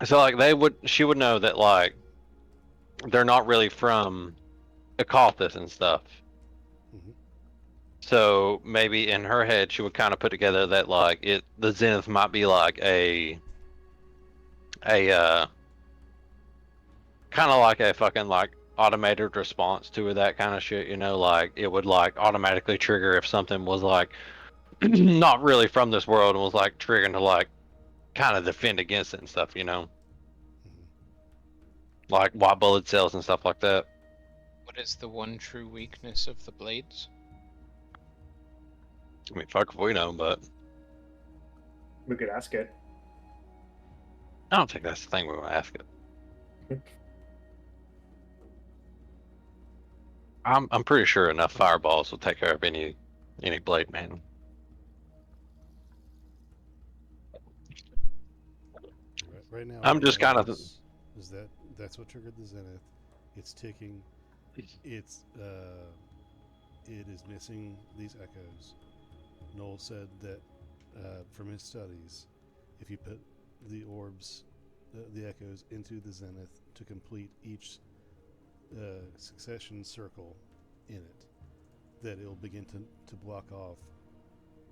So like she would know that like they're not really from Ecalthus and stuff. hmm So maybe in her head she would kind of put together that like the Zenith might be like a kind of like a fucking like automated response to that kind of shit, you know, like it would like automatically trigger if something was like not really from this world and was like triggering to like kind of defend against it and stuff, you know, hmm like white bullet cells and stuff like that. What is the one true weakness of the blades? I mean, fuck if we know, but We could ask it. I don't think that's the thing we want to ask it. I'm pretty sure enough fireballs will take care of any blade man. Right now, I'm all you just kind know of is that that's what triggered the Zenith. It's ticking. It's it is missing these echoes. Noel said that from his studies, if you put the orbs, the echoes into the Zenith to complete each succession circle in it, that it'll begin to block off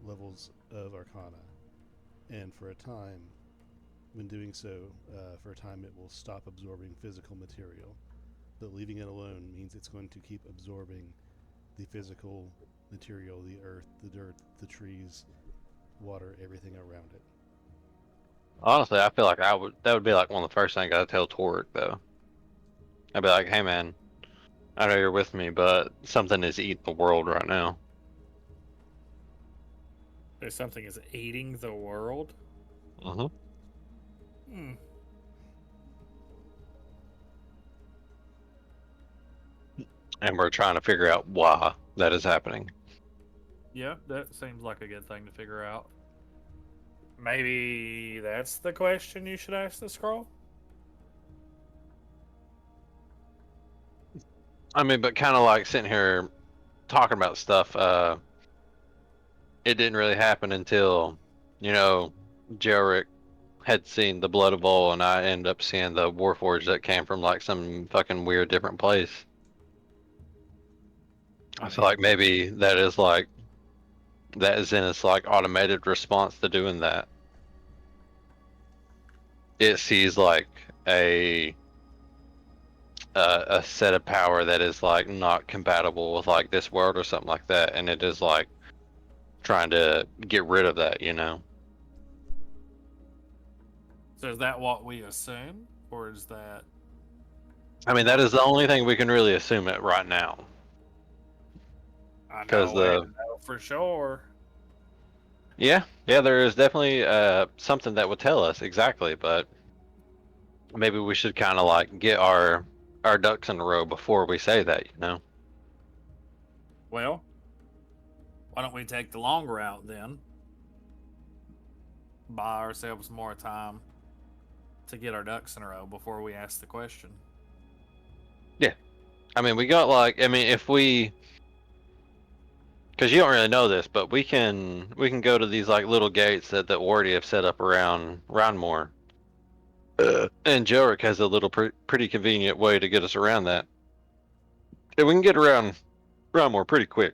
levels of Arcana. And for a time, when doing so, for a time it will stop absorbing physical material. But leaving it alone means it's going to keep absorbing the physical material, the earth, the dirt, the trees, water, everything around it. Honestly, I feel like that would be like one of the first things I'd tell Torek though. I'd be like, hey man, I know you're with me, but something is eating the world right now. There's something is eating the world. Mm-hmm. Hmm. And we're trying to figure out why that is happening. Yeah, that seems like a good thing to figure out. Maybe that's the question you should ask the scroll. I mean, but kind of like sitting here talking about stuff, it didn't really happen until, Jarek had seen the blood of Vol, and I ended up seeing the Warforged that came from like some fucking weird different place. I feel like maybe that is in its like automated response to doing that. It sees like a set of power that is like not compatible with like this world or something like that, and it is like trying to get rid of that, So is that what we assume, or is that? I mean, that is the only thing we can really assume it right now. I Because know, I know for sure. yeah, there is definitely something that would tell us exactly, but maybe we should kind of like get our ducks in a row before we say that, Well, why don't we take the long route then? Buy ourselves more time to get our ducks in a row before we ask the question. Yeah, I mean, we got like, if we, because you don't really know this, but we can go to these like little gates that Wardy have set up around Rynemoore. And Jorik has a little pretty convenient way to get us around that. And we can get around Rynemoore pretty quick.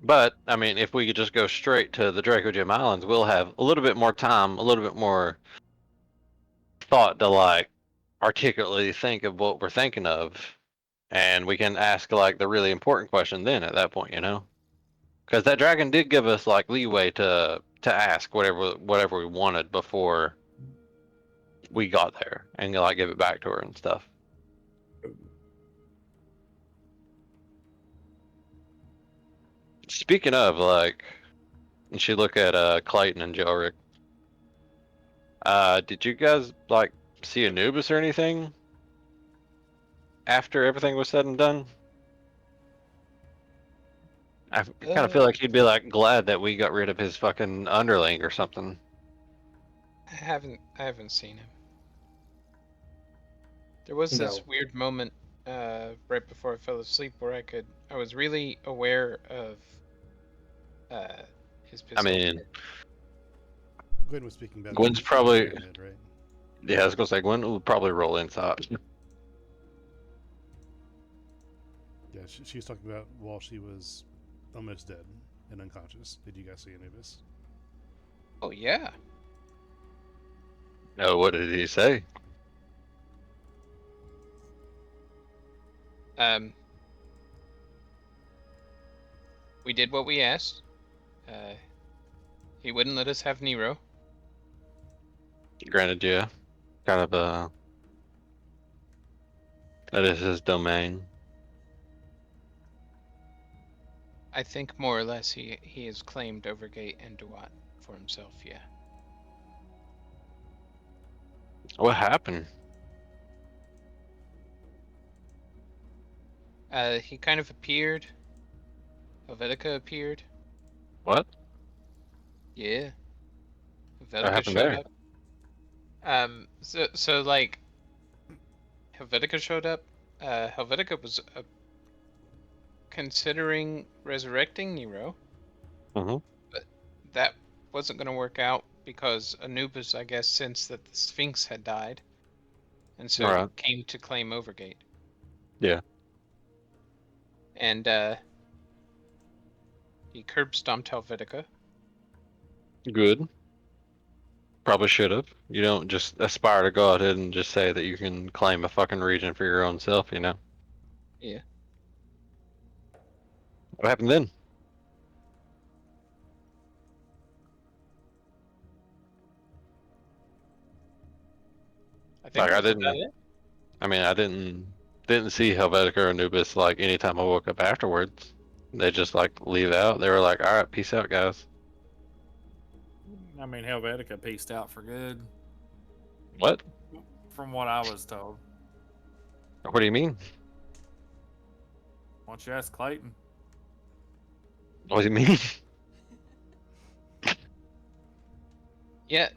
But, I mean, if we could just go straight to the Draco Gem Islands, we'll have a little bit more time, a little bit more thought to, like, articulately think of what we're thinking of. And we can ask, like, the really important question then at that point, Because that dragon did give us, like, leeway to ask whatever we wanted before we got there and, like, give it back to her and stuff. Speaking of, like, and she look at Clayton and Jorik. Did you guys like see Anubis or anything after everything was said and done? I kind of feel like he'd be like glad that we got rid of his fucking underling or something. I haven't seen him. There was this No. weird moment right before I fell asleep where I was really aware of his I pistol. mean, Gwen was speaking about Gwen's the probably, pyramid, right? yeah, I was gonna say Gwen will probably roll inside. Yeah, she was talking about while she was almost dead and unconscious. Did you guys see Anubis? Oh yeah. No, what did he say? We did what we asked. He wouldn't let us have Nero. Granted, yeah, kind of that is his domain. I think more or less he has claimed Overgate and Duat for himself. Yeah. What happened? He kind of appeared. Helvetica appeared. What? Yeah. What Helvetica happened showed there? up. So like, Helvetica showed up. Helvetica was considering resurrecting Nero, Mm-hmm. but that wasn't going to work out because Anubis, I guess, sensed that the Sphinx had died, and so All right. came to claim Overgate. Yeah. and he curb stomped Helvetica. Good. Probably should have. You don't just aspire to godhood and just say that you can claim a fucking region for your own self, you know? Yeah. What happened then? I think Like, I that's about didn't. it. I mean, I didn't see Helvetica or Anubis like anytime I woke up afterwards. They just like leave out. They were like, "All right, peace out, guys." I mean, Helvetica pieced out for good, What? from what I was told. What do you mean? Why don't you ask Clayton? What do you mean? Yeah,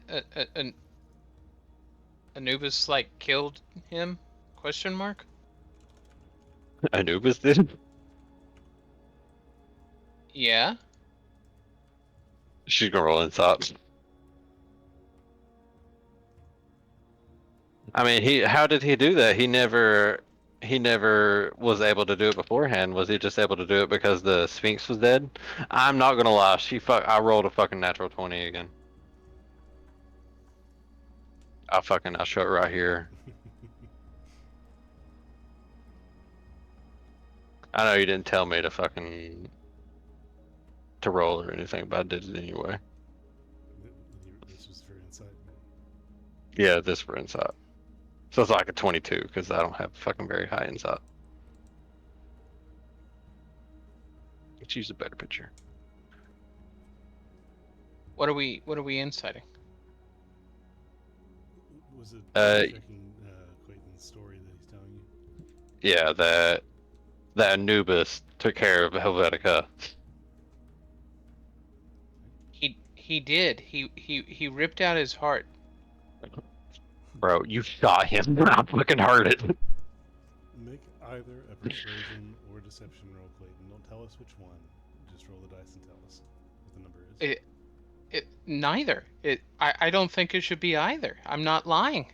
Anubis like killed him? Question mark. Anubis did? Yeah. She's gonna roll insight. I mean, how did he do that? He never was able to do it beforehand. Was he just able to do it because the Sphinx was dead? I'm not gonna lie. I rolled a fucking natural 20 again. I'll show it right here. I know you didn't tell me to roll or anything, but I did it anyway. This was for insight. Yeah, this for insight. So it's like a 22 because I don't have fucking very high insight. Let's use a better picture. What are we inciting? Was it checking Clayton's story that he's telling you? Yeah, that Anubis took care of Helvetica. He did. He ripped out his heart. Bro, you shot him. I fucking heard it. Make either a persuasion or deception roll, Clayton. Don't tell us which one. Just roll the dice and tell us what the number is. Neither. I don't think it should be either. I'm not lying.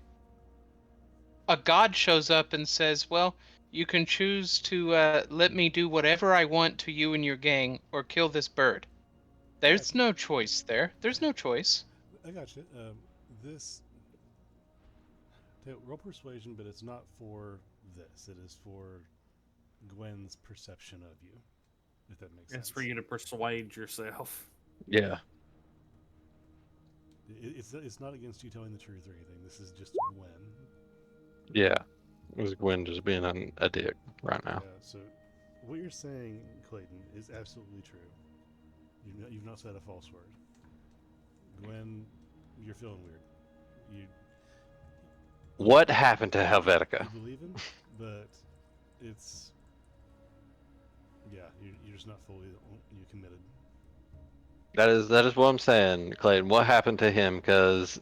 A god shows up and says, well, you can choose to let me do whatever I want to you and your gang, or kill this bird. There's no choice there. There's no choice. I got you. This roll persuasion, but it's not for this. It is for Gwen's perception of you, if that makes sense. It's for you to persuade yourself. Yeah. It's not against you telling the truth or anything. This is just Gwen. Yeah. It was Gwen just being a dick right now. Yeah, so what you're saying, Clayton, is absolutely true. You've not said a false word. Gwen, you're feeling weird. What happened to Helvetica? You believe him, but it's... Yeah, you're just not fully committed. That is what I'm saying, Clayton. What happened to him? Because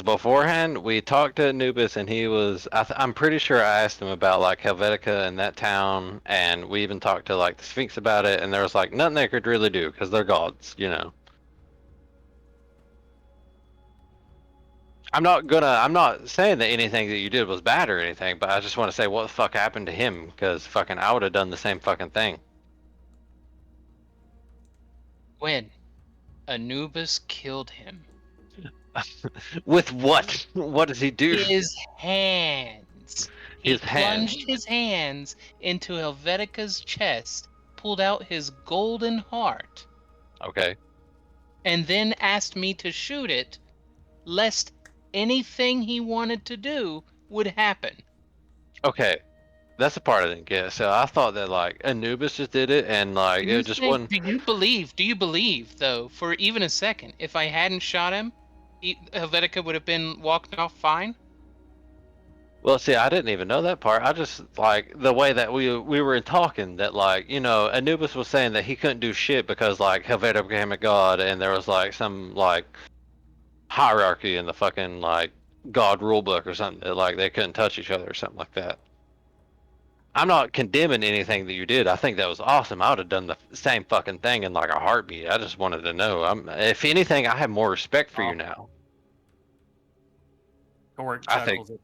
beforehand we talked to Anubis and he was. I'm pretty sure I asked him about like Helvetica and that town, and we even talked to like the Sphinx about it, and there was like nothing they could really do because they're gods, you know. I'm not saying that anything that you did was bad or anything, but I just want to say what the fuck happened to him, because fucking I would have done the same fucking thing. When Anubis killed him. With what? What does he do? His hands. He His hands. plunged his hands into Helvetica's chest, pulled out his golden heart, Okay. and then asked me to shoot it, lest anything he wanted to do would happen. Okay. That's the part I didn't get. So I thought that like Anubis just did it and like it just wasn't. Do you believe though, for even a second, if I hadn't shot him, Helvetica would have been walked off fine? Well, see, I didn't even know that part. I just like the way that we were talking that like, you know, Anubis was saying that he couldn't do shit because like Helvetica became a god and there was like some like hierarchy in the fucking like god rulebook or something that like they couldn't touch each other or something like that. I'm not condemning anything that you did. I think that was awesome. I would have done the same fucking thing in like a heartbeat. I just wanted to know. If anything, I have more respect for you now. Torque I think- chuckles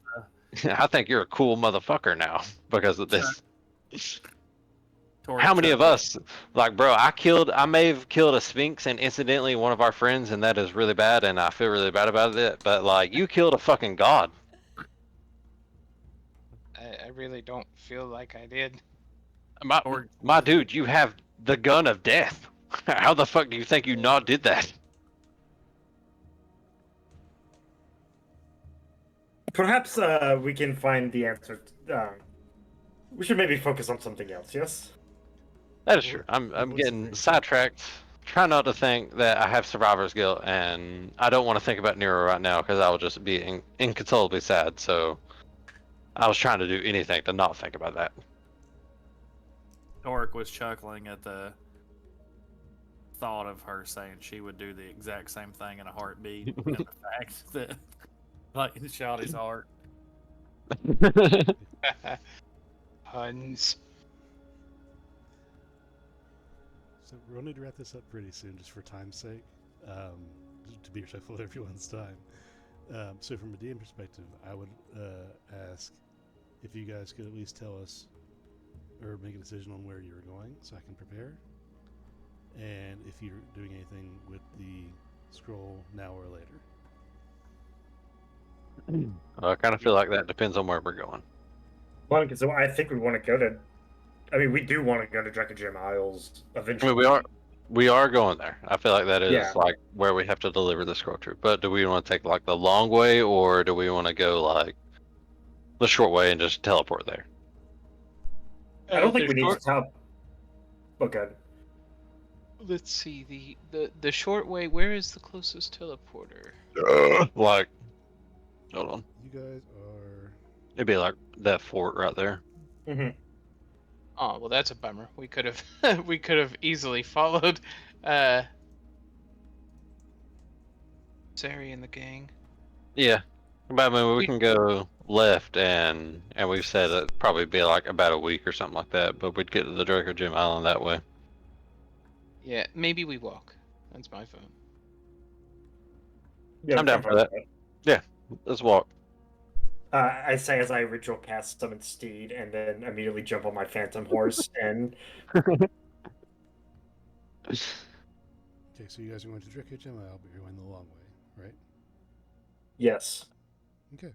at I think you're a cool motherfucker now because of this. Torque How many of chuckles. us, like, bro, I may have killed a Sphinx and incidentally one of our friends, and that is really bad, and I feel really bad about it, but, like, you killed a fucking god. I really don't feel like I did. My, Or my dude, you have the gun of death. How the fuck do you think you not did that? Perhaps we can find the answer. We should maybe focus on something else. Yes. That is true. I'm What's the getting thing? sidetracked. Try not to think that I have survivor's guilt, and I don't want to think about Nero right now because I will just be inconsolably sad. So I was trying to do anything to not think about that. Torque was chuckling at the thought of her saying she would do the exact same thing in a heartbeat, and the fact that like it shot his heart. Puns. So we're going to wrap this up pretty soon, just for time's sake, to be respectful of everyone's time. So from a DM perspective, I would ask if you guys could at least tell us or make a decision on where you're going, so I can prepare, and if you're doing anything with the scroll now or later. I kind of feel like that depends on where we're going. Well, so I think we want to go to. I mean, we do want to go to Drecka Jim Isles I eventually. mean, we are going there. I feel like that is Yeah. like where we have to deliver the scroll to. But do we want to take like the long way, or do we want to go like the short way and just teleport there? I don't think we need to tell. Okay. Let's see the short way. Where is the closest teleporter? Like, hold on. You guys are. It'd be like that fort right there. Mm-hmm. Oh well, that's a bummer. We could have we could have easily followed Sari and the gang. Yeah, but I mean we can go left, and we've said it'd probably be like about a week or something like that. But we'd get to the Draco Gym Island that way. Yeah, maybe we walk. That's my phone. Yeah, I'm down for that. Yeah, let's walk. I say as I ritual cast summon steed, and then immediately jump on my phantom horse and. Okay, so you guys are going to Drecka Jim Isle, but you're going the long way, right? Yes. Okay.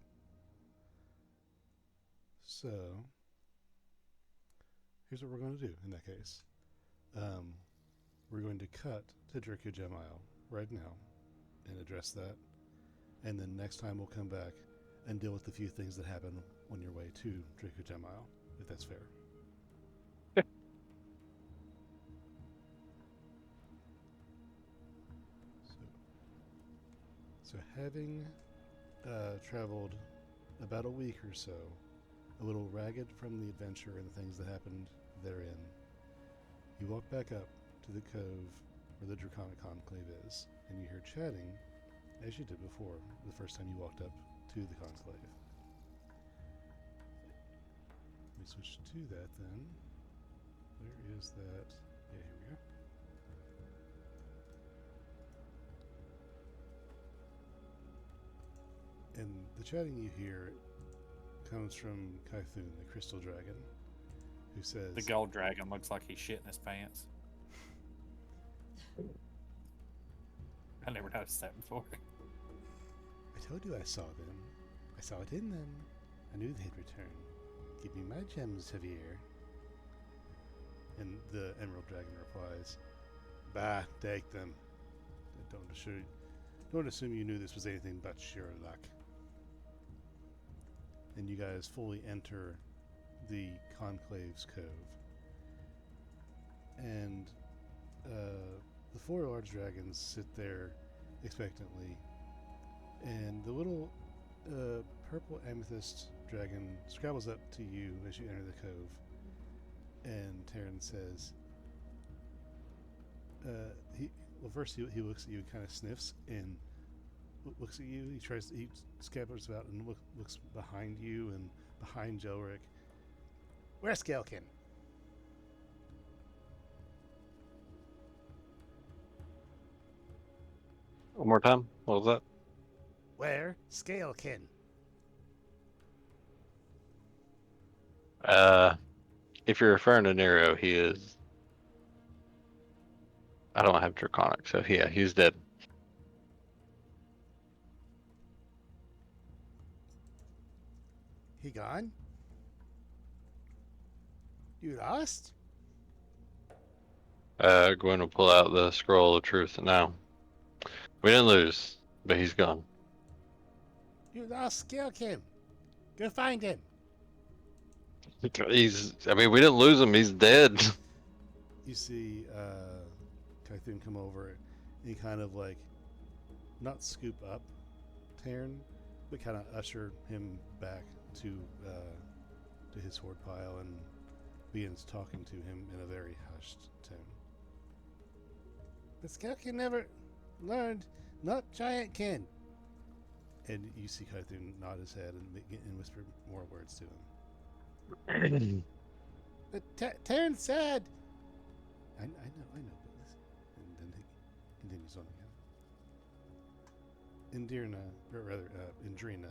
So, here's what we're going to do in that case. We're going to cut to Drecka Jim Isle right now and address that. And then next time we'll come back and deal with the few things that happen on your way to Drecka Jim Isle, if that's fair. So having traveled about a week or so, a little ragged from the adventure and the things that happened therein, you walk back up to the cove where the Draconic Conclave is, and you hear chatting, as you did before, the first time you walked up to the Conclave. Let me switch to that then. Where is that? Yeah, here we go. And the chatting you hear comes from Kythun, the crystal dragon, who says... The gold dragon looks like he's shitting his pants. I never noticed that before. I told you I saw them. I saw it in them. I knew they'd return. Give me my gems, Javier. And the emerald dragon replies, Bah, take them. Don't assume you knew this was anything but sheer luck. And you guys fully enter the Conclave's cove. And the four large dragons sit there expectantly. And the little purple amethyst dragon scrabbles up to you as you enter the cove. And Terran says, first he looks at you and kind of sniffs and looks at you. He scabbers about and looks behind you and behind Jelric. Where's Skelkin? One more time. What was that? Where? Scalekin. if you're referring to Nero, he is. I don't have Draconic, so yeah, he's dead. He gone? You lost? Gwen will pull out the scroll of truth now. We didn't lose, but he's gone. You lost Skelkin. Go find him. I mean, we didn't lose him. He's dead. You see Kythun come over and he kind of like, not scoop up Taryn, but kind of usher him back to his hoard pile and begins talking to him in a very hushed tone. But Skelkin never learned, not Giantkin. And you see Kythun nod his head and whisper more words to him. But Taryn said. I know. But listen. And then he continues on again. Indrina,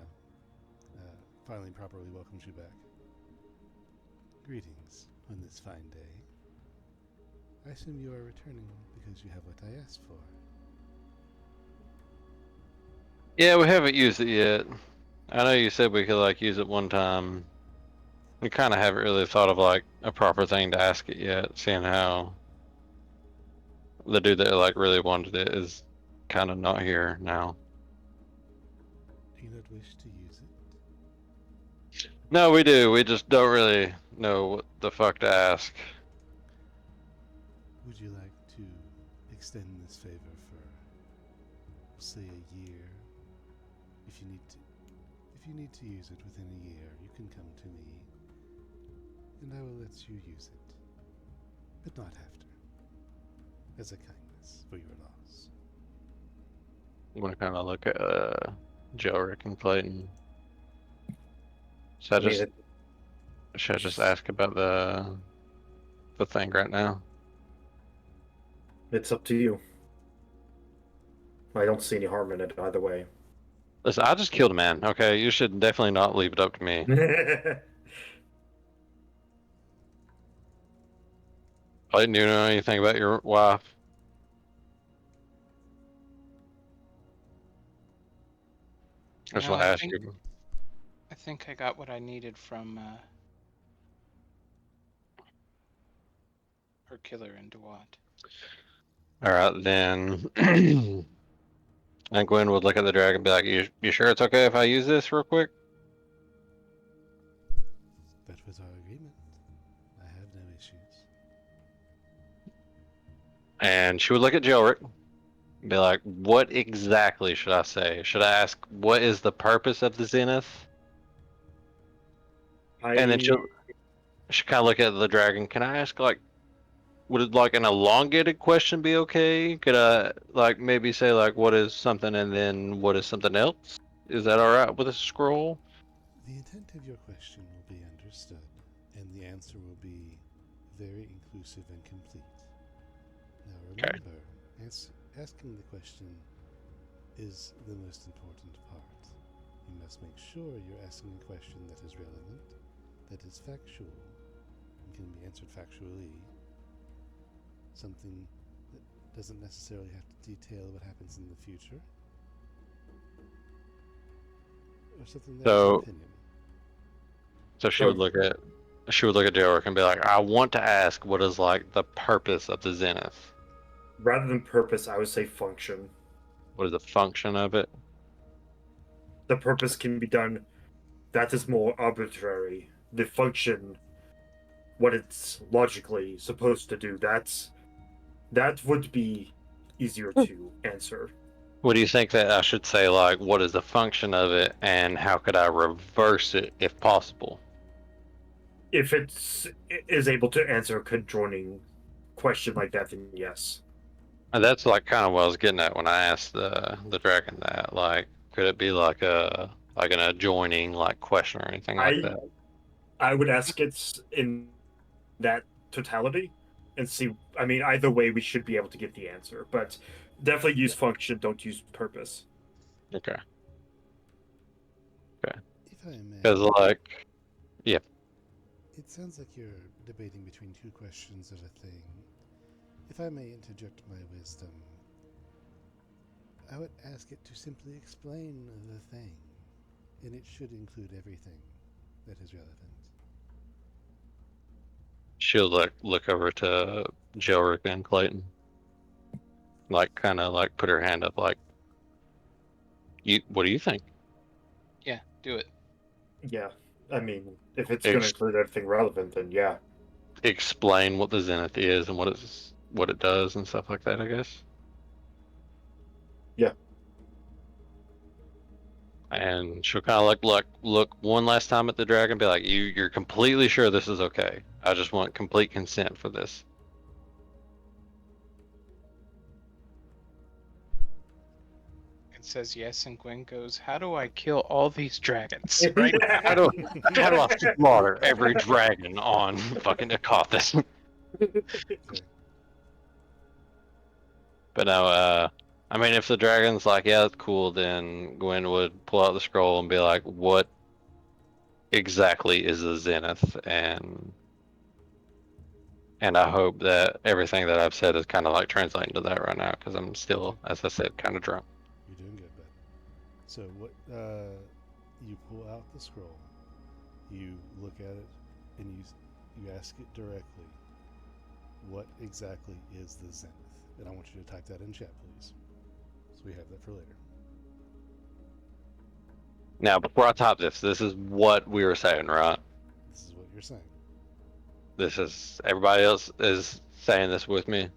finally properly welcomes you back. Greetings on this fine day. I assume you are returning because you have what I asked for. Yeah, we haven't used it yet. I know you said we could like use it one time. We kind of haven't really thought of like a proper thing to ask it yet, seeing how the dude that like really wanted it is kind of not here now. Do you not wish to use it? No, we do. We just don't really know what the fuck to ask. Would you like to extend this favor for, say, a year? If you need to use it within a year, you can come to me, and I will let you use it, but not after, as a kindness for your loss. I'm gonna kind of look at Jelric and Clayton. Should I just ask about the thing right now? It's up to you. I don't see any harm in it either way. Listen, I just killed a man. Okay, you should definitely not leave it up to me. Clayton, do you know anything about your wife? I just No, want to I ask think you. I think I got what I needed from her killer in Dewat. All right, then. And Gwen would look at the dragon and be like, "You sure it's okay if I use this real quick?" That was our agreement. I have no issues. And she would look at Jelric and be like, "What exactly should I say? Should I ask what is the purpose of the Zenith?" And then she'll kind of look at the dragon. Can I ask like, would it like an elongated question be okay? Could I like maybe say like what is something and then what is something else? Is that all right with a scroll? The intent of your question will be understood, and the answer will be very inclusive and complete. Now Okay. remember, asking the question is the most important part. You must make sure you're asking a question that is relevant, that is factual, and can be answered factually. Something that doesn't necessarily have to detail what happens in the future. Or something that has an opinion. So she would look at Jelric and be like, "I want to ask what is like the purpose of the Zenith? Rather than purpose, I would say function. What is the function of it?" The purpose can be done. That is more arbitrary. The function, what it's logically supposed to do, that would be easier to answer. What do you think that I should say? Like, what is the function of it, and how could I reverse it if possible? If it is able to answer a conjoining question like that, then yes. And that's like kind of what I was getting at when I asked the dragon that. Like, could it be like an adjoining like question or anything like that? I would ask it in that totality and see. I mean, either way, we should be able to get the answer, but definitely use function. Don't use purpose. Okay. If I may. Because like, yeah. It sounds like you're debating between two questions of a thing. If I may interject my wisdom, I would ask it to simply explain the thing, and it should include everything that is relevant. She'll look over to Jelric and Clayton, like kind of like put her hand up, like, "You, what do you think?" Yeah, do it. Yeah. I mean, if it's going to include everything relevant, then yeah. Explain what the Zenith is and what it does and stuff like that, I guess. Yeah. And she'll kind of like look one last time at the dragon, and be like, "You're completely sure this is okay? I just want complete consent for this." It says yes, and Gwen goes, "How do I kill all these dragons?" Right? How do I slaughter every dragon on fucking Akathis? Okay. But no, I mean, if the dragon's like, "Yeah, that's cool," then Gwen would pull out the scroll and be like, "What exactly is the Zenith?" And I hope that everything that I've said is kind of like translating to that right now, because I'm still, as I said, kind of drunk. You're doing good, bud. So what? You pull out the scroll, you look at it, and you ask it directly, "What exactly is the Zenith?" And I want you to type that in chat, please, so we have that for later. Now, before I top this is what we were saying, right? This is what you're saying. This is everybody else is saying this with me.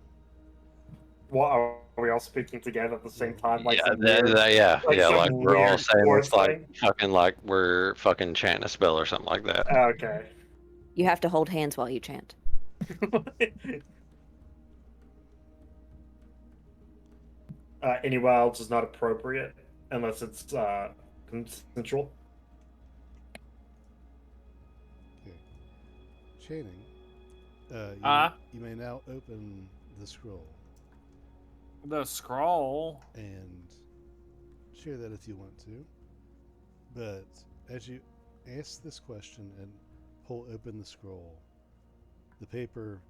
What, are we all speaking together at the same time? Like Yeah, some weird, yeah, some like we're all weird saying sports this like thing? fucking like we're fucking chanting a spell or something like that. Okay. You have to hold hands while you chant. Anywhere else is not appropriate unless it's consensual. Okay. Channing, you may now open the scroll The scroll. and share that if you want to. But as you ask this question and pull open the scroll, the paper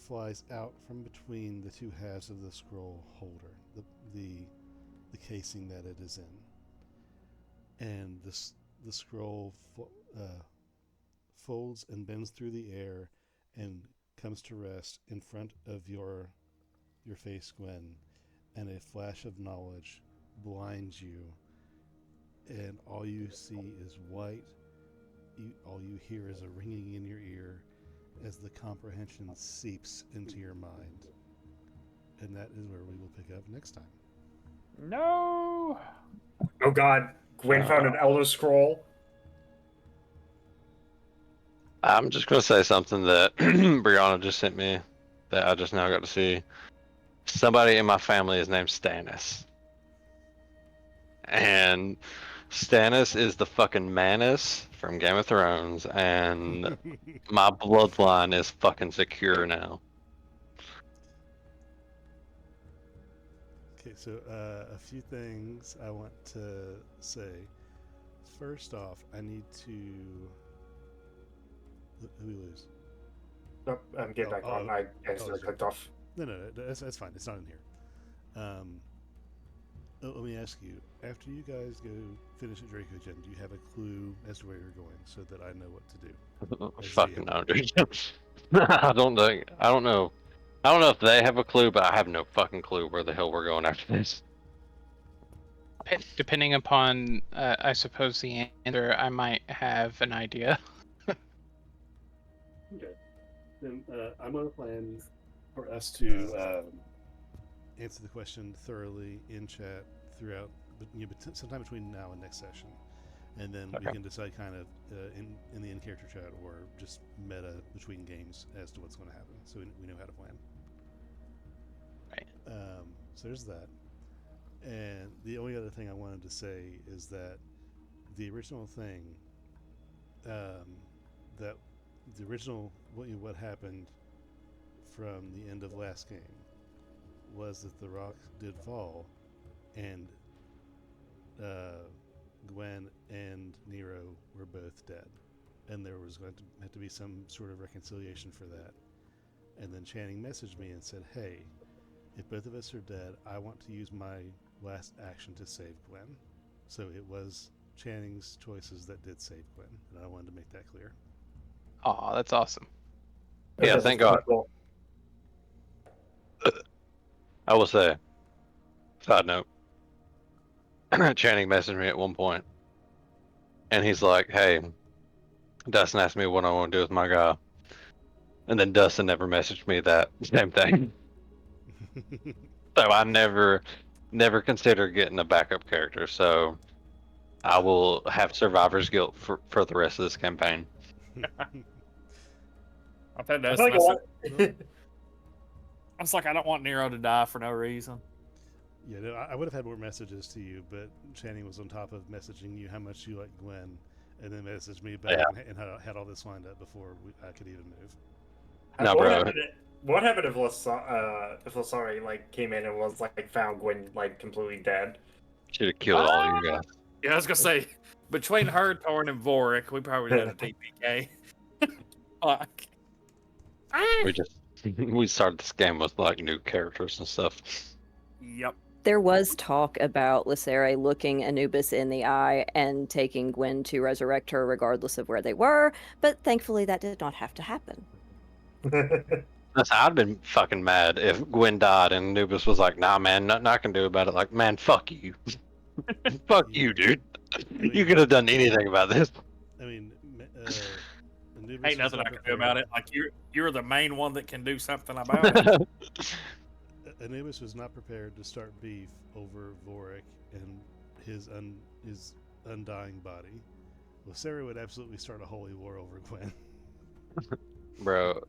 flies out from between the two halves of the scroll holder, the casing that it is in, and the scroll folds and bends through the air and comes to rest in front of your face, Gwen, and a flash of knowledge blinds you, and all you see is white. All you hear is a ringing in your ear as the comprehension seeps into your mind. And that is where we will pick up next time. No. Oh god, Gwen found an Elder Scroll. I'm just gonna say something that Brianna just sent me that I just now got to see. Somebody in my family is named Stannis. And Stannis is the fucking Manus from Game of Thrones, and my bloodline is fucking secure now. Okay, so a few things I want to say. First off, I need to. Who we lose? Nope, I'm getting back on. I accidentally clicked off. No, that's fine. It's not in here. Let me ask you. After you guys go finish at Draco Gen, do you have a clue as to where you're going, so that I know what to do? Fucking no, dude. I don't know. I don't know. I don't know if they have a clue, but I have no fucking clue where the hell we're going after this. Depending upon, I suppose, the answer, I might have an idea. Okay. Then I'm on a plan for us to answer the question thoroughly in chat throughout, but sometime between now and next session, and then we can decide kind of in the in-character chat or just meta between games as to what's going to happen, so we know how to plan. Right. So there's that. And the only other thing I wanted to say is that the original thing, that the original what happened from the end of last game was that the rock did fall, and Gwen and Nero were both dead and there was going to have to be some sort of reconciliation for that. And then Channing messaged me and said, "Hey, if both of us are dead, I want to use my last action to save Gwen." So it was Channing's choices that did save Gwen, and I wanted to make that clear. Aw, that's awesome. Yeah, That's thank kinda God. cool. I will say, side note, Channing messaged me at one point, and he's like, "Hey, Dustin asked me what I want to do with my guy," and then Dustin never messaged me that same thing. So I never considered getting a backup character. So I will have survivor's guilt for the rest of this campaign. I think I that's. feel like a lot. I was like, I don't want Nero to die for no reason. Yeah, no, I would have had more messages to you, but Channing was on top of messaging you how much you like Gwen, and then messaged me back and had all this lined up before I could even move. No, what bro. what happened if Lasari like came in and was like found Gwen like completely dead? Should have killed all you guys. Yeah, I was gonna say between her, Torn, and Vorik, we probably did a TPK. Fuck. We started this game with like new characters and stuff. Yep. There was talk about Lysere looking Anubis in the eye and taking Gwen to resurrect her regardless of where they were, but thankfully that did not have to happen. I'd been fucking mad if Gwen died and Anubis was like, "Nah, man, nothing I can do about it." Like, man, fuck you, fuck you, dude. You could have done anything about this. I mean, Anubis Ain't was nothing not I can do about prepared. it. Like you're the main one that can do something about it. Anubis was not prepared to start beef over Vorik and his undying body. Well, Sarah would absolutely start a holy war over Gwen. Bro,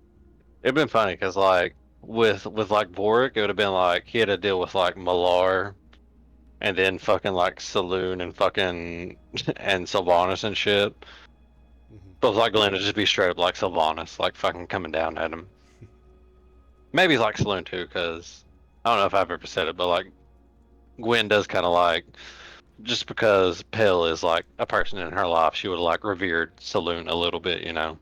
it'd been funny because like with like Vorik, it would have been like he had to deal with like Malar, and then fucking like Saloon and fucking and Sylvanas and shit. But like Glenn would just be straight up like Sylvanas, like fucking coming down at him. Maybe like Saloon too, because I don't know if I've ever said it, but like Gwen does kind of like, just because Pell is like a person in her life, she would have like revered Saloon a little bit, you know.